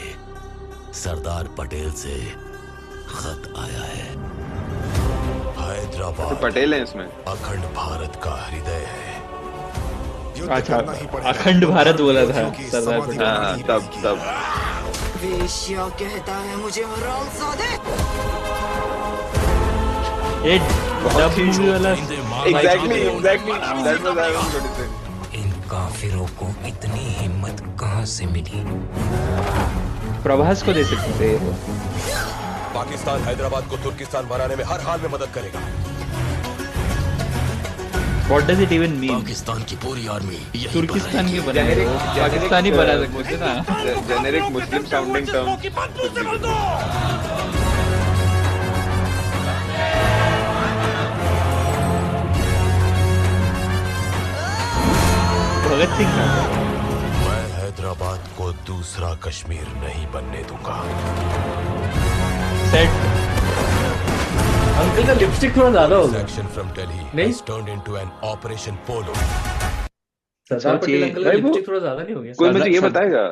सरदार पटेल से खत आया है। हैदराबाद तो पटेल है इसमें। अखंड भारत का हृदय है। अच्छा, अखंड भारत बोला था सरदार पटेल। हाँ, तब वेश्या कहता है मुझे हरामजादे। ये डब मूवी वाला exactly that was I was going to say. इन काफिरों को इतनी हिम्मत कहाँ से मिली? प्रभास को दे सकते हैं। पाकिस्तान हैदराबाद को तुर्किस्तान बनाने में हर हाल में मदद करेगा। What does it even mean? Pakistan की पूरी आर्मी तुर्किस्तान के बना पाकिस्तानी बना सकते ना। जेनेरिक मुस्लिम साउंडिंग टर्म। भगत सिंह मैं हैदराबाद को दूसरा कश्मीर नहीं बनने दूंगा। सेट अंकल का लिपस्टिक थोड़ा ज्यादा हो गया। Action from Delhi नहीं? has turned into an Operation Polo. Sardar Patel uncle का लिपस्टिक थोड़ा ज्यादा नहीं हो गया? कोई मुझे ये बताएगा,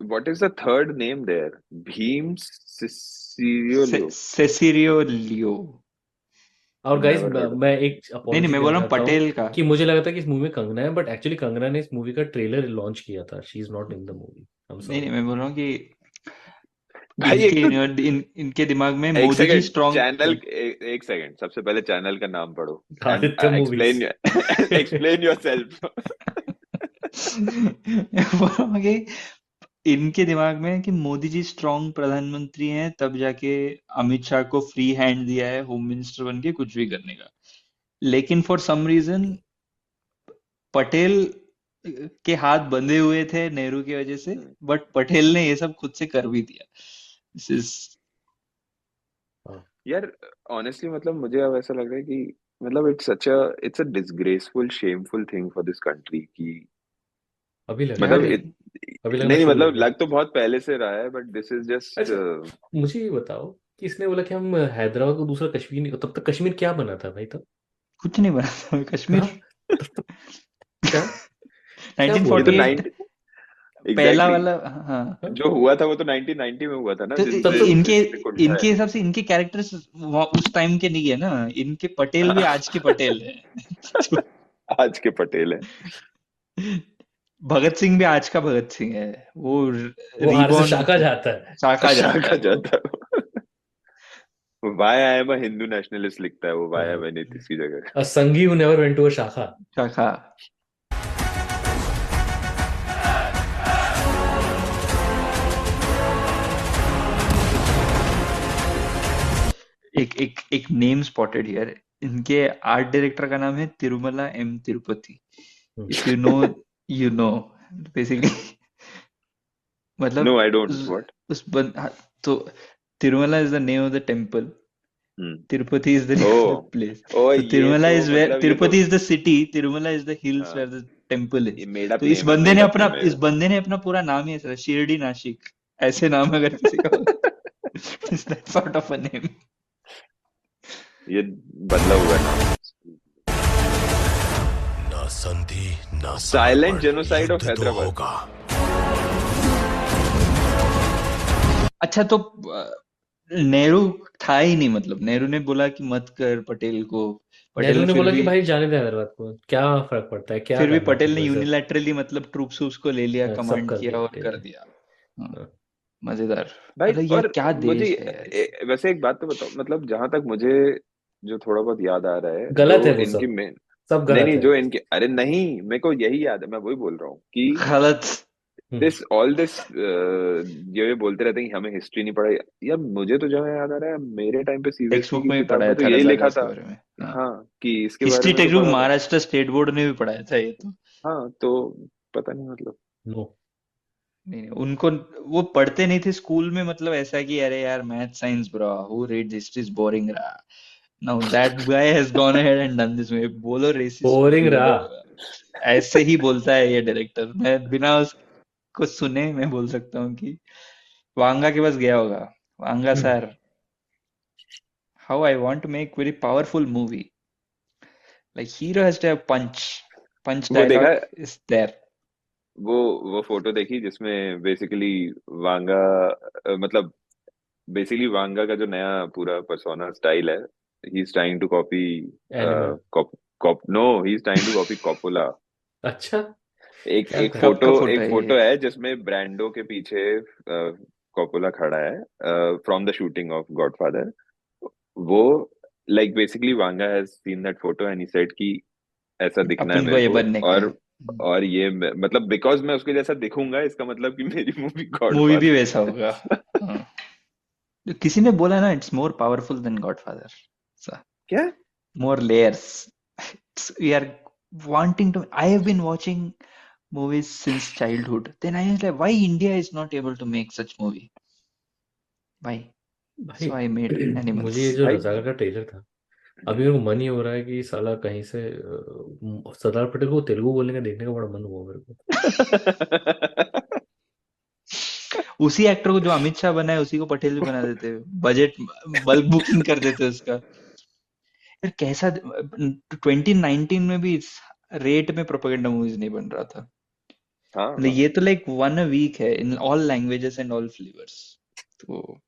what is the third name there? Bhim सेसिरियो लियो। और गाइस मैं एक नहीं मैं बोल रहा हूँ पटेल का। कि मुझे लगा था कि इस मूवी में कंगना है, बट एक्चुअली कंगना ने इस मूवी का ट्रेलर लॉन्च किया था। She is not in the movie. नहीं मैं बोल रहा हूँ कि भाई इनके दिमाग में मोदी जी स्ट्रॉन्ग चैनल। एक सेकंड, सबसे पहले चैनल का नाम पढ़ो। Explain yourself. इनके दिमाग में है कि मोदी जी स्ट्रॉन्ग प्रधानमंत्री हैं, तब जाके अमित शाह को फ्री हैंड दिया है होम मिनिस्टर बन के कुछ भी करने का। लेकिन फॉर सम रीजन पटेल के हाथ बंधे हुए थे नेहरू की वजह से, बट पटेल ने ये सब खुद से कर भी दिया। दिस इज यार ऑनेस्टली मतलब मुझे अब ऐसा लग रहा है कि मतलब it's a disgraceful shameful thing for this country कि अभी लग मतलब नहीं शुरू मतलब हो गया। लग तो बहुत पहले से रहा है, बट दिस इज जस्ट अच्छा मुझे ये बताओ कि इसने बोला कि हम हैदराबाद को दूसरा कश्मीर नहीं, तब तक कश्मीर क्या बना था भाई? तब कुछ नहीं बना था कश्मीर। क्या 1948 पहला वाला। हाँ जो हुआ था वो तो 1990 में हुआ था ना। तो इनके हिसाब से इनके कैरेक्टर्स उस टाइम के नहीं है ना। इनके पटेल भी आज के पटेल है। आज के पटेल है। भगत सिंह भी आज का भगत सिंह है। वो से शाखा जाता है। शाखा जाता है। Why I am a Hindu nationalist लिखता है वो। Why I am इसी जगह। A Sanghi who never went to a शाखा। एक नेम स्पॉटेड हियर। इनके आर्ट डायरेक्टर का नाम है Tirumala M Tirupati. If you know basically मतलब No, I don't. What? तो Tirumala is the name of the temple, Tirupati is the place. Tirumala is where, Tirupati is the city, Tirumala is the hills where the temple is. तो इस बंदे ने अपना पूरा नाम ही ऐसा शिरडी नासिक ऐसे नाम अगर किसी का is that sort of a name. ये बदला हुआ है ना संधि ना साइलेंट जेनोसाइड ऑफ हैदराबाद। अच्छा तो नेहरू था ही नहीं, मतलब नेहरू ने बोला कि मत कर पटेल को। नेहरू ने बोला कि भाई जाने दे हैदराबाद को, क्या फर्क पड़ता है, क्या फिर भी पटेल ने यूनिलैटरली मतलब ट्रूप्स उसको ले लिया, कमांड किया और कर दिया। मजेदार भाई। ये क्या देश है। वैसे एक बात तो बताओ, मतलब जहां तक मुझे जो थोड़ा बहुत याद आ रहा है, गलत है इनकी मेन सब गलत नहीं है। जो इनके, अरे नहीं मेरे को यही याद है, मैं वही बोल रहा हूँ कि गलत दिस ये बोलते रहते हैं कि हमें हिस्ट्री नहीं पढ़ाई। यार मुझे तो जहाँ याद आ रहा है मेरे टाइम पे टेक्स्ट बुक में भी किताब पढ़ाया तो था यही लिखा था। हाँ कि इसके हिस्ट्री बारे में text book Maharashtra state board ने भी पढ़ाया था ये तो। हाँ तो पता नहीं मतलब नो नहीं नहीं, उनको वो पढ़ते नहीं थे स्कूल में, मतलब ऐसा कि अरे यार math science bro, who reads history is boring रहा। Now that guy has gone ahead and done this movie. बोलो रेसिस्ट बोरिंग मूवी रहा। बनेगा, ऐसे ही बोलता है ये डायरेक्टर। मैं बिना उसको सुने मैं बोल सकता हूँ कि वांगा के पास गया होगा, Vanga sir, how I want to make very powerful movie, like hero has to have punch वो देखा डायलॉग इज देयर। वो फोटो देखी जिसमें बेसिकली वांगा मतलब बेसिकली वांगा का जो नया पूरा पर्सोना स्टाइल है, he is trying to copy Animal. No, he is trying to copy Coppola. अच्छा, एक क्या एक था? कब का फोटो फोटो एक है फोटो ये? है जिसमें ब्रांडो के पीछे कॉपोला खड़ा है from the shooting of Godfather. वो like basically Vanga has seen that photo and he said कि ऐसा दिखना है अपन को मेरे ये को, बनने का है। और ये मतलब बिकॉज मैं उसके जैसा दिखूंगा इसका मतलब कि मेरी मूवी मूवी भी गॉडफादर। वैसा होगा। हाँ। तो किसी ने बोला ना, it's more powerful than godfather, क्या? more layers. We are wanting to. I have been watching movies since childhood. Then I was like, why India is not able to make such movie? Why? भाई So I made Animals. मुझे ये जो भाई रजाकार का trailer था, अभी मेरे को मन ही हो रहा है कि साला कहीं से सरदार पटेल को तेलुगु बोलने का देखने का बड़ा मन हुआ मेरे को। उसी एक्टर को जो अमित शाह बना है उसी को पटेल भी बना देते, बजट बल्क बुकिंग कर देते उसका। यार कैसा 2019 में भी इस रेट में प्रोपेगेंडा मूवीज नहीं बन रहा था। हाँ मतलब ये तो लाइक वन अ वीक है in all languages and all flavours. तो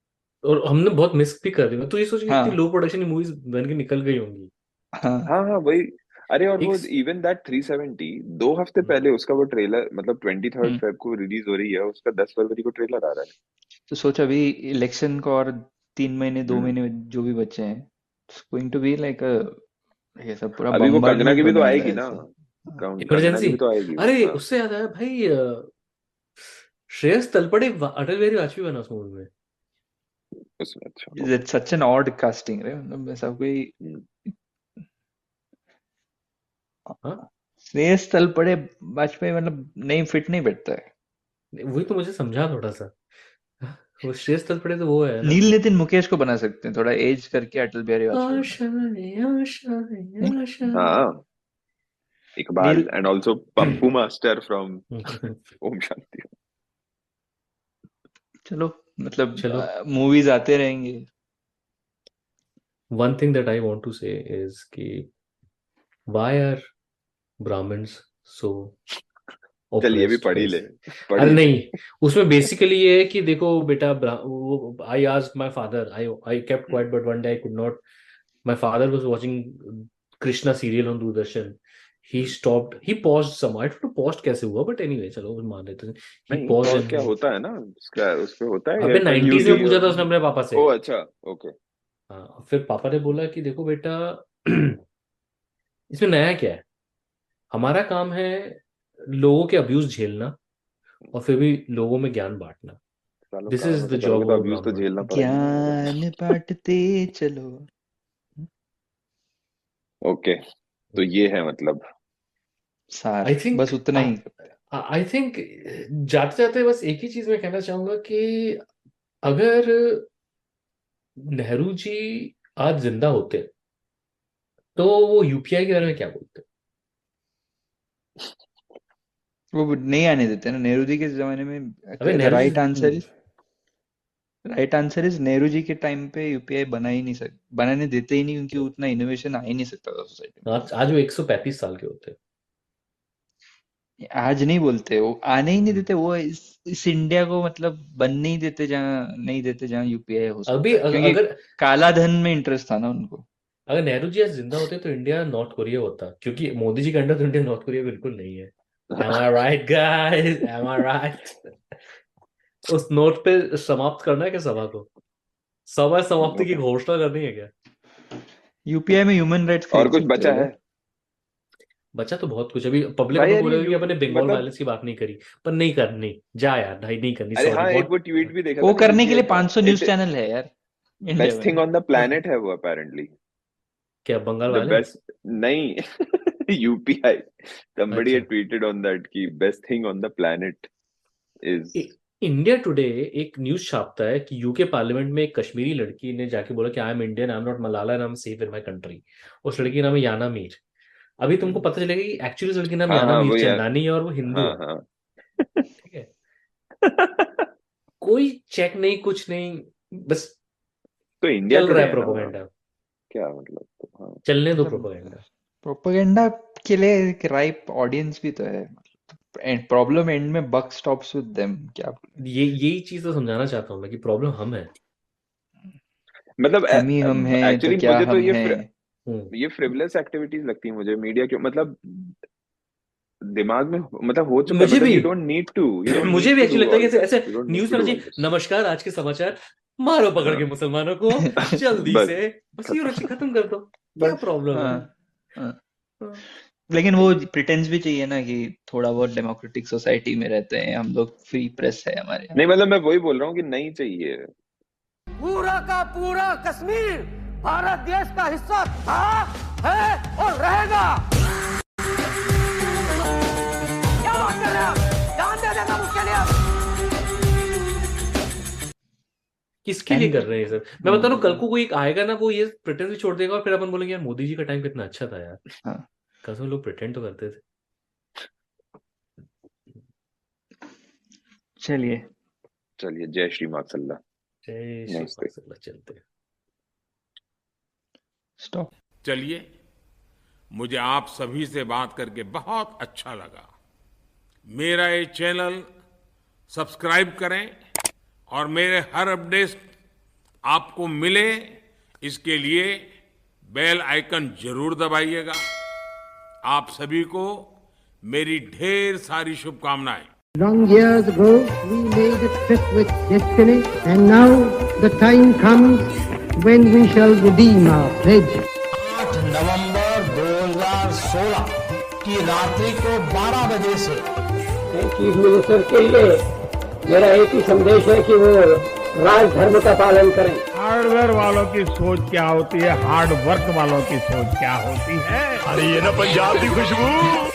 और हमने बहुत मिस भी कर दी। तो ये सोच कि इतनी हाँ लो प्रोडक्शन मूवीज बन के निकल गई होंगी। हाँ हाँ वही। अरे और वो एक इवन दैट 370 2 हफ्ते पहले उसका वो ट्रेलर, मतलब 23 फेब को रिलीज हो रही है, उसका 10 फरवरी को ट्रेलर आ रहा तो सोच अभी इलेक्शन को और 3 महीने 2 महीने है। जो भी बचे हैं, it's going to be like ये सब पूरा अभी वो कंगना की बम्बार्डमेंट भी तो होने वाला आएगी है ना, ऐसे। कंगना की इमरजेंसी। भी तो आएगी। अरे हाँ उससे याद आया भाई, श्रेयस तलपड़े अटल बिहारी वाजपेयी बना उस मूवी में। उसमें। अच्छा it's such an odd casting रे, मतलब ऐसा कोई हम्म। हाँ, श्रेयस तलपड़े वाजपेयी मतलब नहीं फिट नहीं बैठता है। वही तो मुझे समझा थोड़ा सा। वो श्रेयस तलपड़े तो वो है ना। नील नितिन मुकेश को बना सकते हैं, थोड़ा एज करके अटल बिहारी वाजपेयी बना सकते आशाएं आशाएं हैं। आशाएं। हाँ Iqbal Neel and also Pappu master from Om Shanti. चलो मतलब चलो, मूवीज आते रहेंगे। one thing that I want to say is कि why are Brahmins so चल ये भी oppressed? पढ़ी ले, अरे पढ़ी ले। नहीं, उसमें बेसिकली ये है कि देखो बेटा, I asked my father, I kept quiet, but one day I could not. My father was watching Krishna serial on Doordarshan. He stopped. He paused some. I don't know paused कैसे हुआ, but anyway चलो मान लेते हैं. He नहीं paused pause and क्या होता है ना, उसका उस पे होता है अबे एयरटेल 90s में यूटी। पूछा था उसने अपने पापा से। ओ अच्छा ओके। हाँ, फिर पापा ने बोला कि देखो बेटा, इसमें नया क्या है? हमारा काम है लोगों के अब्यूज झेलना और फिर भी लोगों में ज्ञान बांटना। सालों दिस काम इज द ऐसा जॉब करोगे तो ऑफ अब्यूज तो ब्राह्मण। झेलना पड़ेगा ना। ज्ञान बांटते चलो। ओके तो ये है मतलब सार आई थिंक बस उतना ही। आई थिंक जाते जाते बस एक ही चीज मैं कहना चाहूंगा कि अगर नेहरू जी आज जिंदा होते तो वो यूपीआई के बारे में क्या बोलते? वो नहीं आने देते ना नेहरू जी के जमाने में। अबे the Nehru right answer is Nehru ji के टाइम पे यूपीआई बना ही नहीं सकते, बनाने देते ही नहीं, क्योंकि उतना इनोवेशन आ ही नहीं सकता था सोसाइटी में। आज वो 135 साल के होते। आज नहीं बोलते, वो आने ही नहीं देते, वो इस इंडिया को मतलब बनने ही देते जहाँ नहीं देते जहाँ यूपीआई हो सकता अभी है, क्योंकि अगर काला धन में इंटरेस्ट था ना उनको। अगर नेहरू जी आज जिंदा होते तो इंडिया नॉर्थ कोरिया होता, क्योंकि मोदी जी के अंडर तो इंडिया नॉर्थ कोरिया बिल्कुल नहीं है। Am I right, guys? Am I right? उस नोट पे समाप्त करना है क्या सभा को? सभा समाप्ति की घोषणा करनी है क्या? यूपीआई में ह्यूमन राइट्स और खरीद कुछ सकते बचा हो क्या? है बचा तो बहुत कुछ। अभी पब्लिक भाई हमें यार? बोलेगा कि अपने बंगाल मतलब वायलेंस की बात नहीं करी, पर नहीं करनी। जा यार भाई, नहीं करनी, अरे सॉरी हाँ एक बहुत। वो ट्वीट भी देखा वो था ना करने के लिए यूपीआई का। 500 न्यूज इट चैनल है यार इंडिया बेस्ट थिंग में। ऑन द प्लेनेट है वो अपेरेंटली। क्या बंगाल द वायलेंस? बेस्ट नहीं यूपीआई somebody अच्छा, had tweeted on that कि best thing on the planet is India today एक न्यूज छापता है कि यूके पार्लियामेंट में एक कश्मीरी लड़की ने जाके बोला कि आई am Indian, I am not Malala and I am safe in my country. उस लड़की का नाम है याना मीर। अभी तुमको पता चलेगा कि एक्चुअली उस लड़की का नाम हाँ याना हाँ मीर वो यार चंदानी है और वो हिंदू हाँ है। हाँ ठीक है, कोई चेक नहीं, कुछ नहीं, बस तो इंडिया चल रहा टुडे है है ना, प्रोपेगेंडा। क्या मतलब, तो हाँ चलने दो मतलब प्रोपेगेंडा। प्रोपेगेंडा के लिए एक राइप ऑडियंस भी तो है। प्रॉब्लम एंड में बक स्टॉप्स विद देम। क्या यही चीज तो समझाना चाहता हूँ मैं कि प्रॉब्लम हम है। मतलब हम ही हम हैं तो एक्चुअली क्या मुझे तो हम ये हैं। ये फ्रिवलेस एक्टिविटीज लगती है मुझे मीडिया क्यों, मतलब दिमाग में मतलब हो चुका है, मुझे मतलब भी यू डोंट नीड टू मुझे भी एक्चुअली डू लगता है कि ऑल ऐसे दैट, ऐसे you don't need news to में डू जी, ऑल दिस। नमस्कार आज के समाचार, मारो पकड़ के हाँ मुसलमानों को जल्दी बस से, बस ये रची खत्म कर दो। क्या बस प्रॉब्लम है? हाँ, हाँ। हाँ। लेकिन वो प्रिटेंस भी चाहिए ना कि थोड़ा बहुत डेमोक्रेटिक सोसाइटी में रहते हैं हम लोग, फ्री प्रेस है हमारे यहाँ। नहीं मतलब मैं वही बोल रहा हूँ कि नहीं चाहिए। पूरा का पूरा कश्मीर भारत देश का हिस्सा था, है और रहेगा। क्या बात कर रहे हैं आप? जान दे देगा मुझके लिए आप। किसके लिए एंड कर रहे हैं ये सब? मैं बता रहा हूँ, कल को कोई एक आएगा ना, वो ये प्रिटेंड भी छोड़ देगा और फिर अपन बोलेंगे यार मोदी जी का टाइम कितना अच्छा था यार। हाँ, कसम लोग प्रिटेंड तो करते थे। चलिए चलिए, जय श्री मातसल्ला, जय श्री नमस्ते। मातसल्ला, चलते हैं। स्टॉप। चलिए, मुझे आप सभी से बात करके बहुत अच्छा लगा। मेरा ये चैनल सब्सक्राइब करें और मेरे हर अपडेट आपको मिले, इसके लिए बेल आइकन जरूर दबाइएगा। आप सभी को मेरी ढेर सारी शुभकामनाएं। Long years ago, we made a trip with destiny, and now the time comes when we shall redeem our pledge. 8 नवंबर 2016 की रात्रि को 12 बजे से चीफ मिनिस्टर के लिए मेरा एक ही संदेश है कि वो राज धर्म का पालन करें। हार्डवेयर वालों की सोच क्या होती है, हार्ड वर्क वालों की सोच क्या होती है। अरे ये ना पंजाब की खुशबू।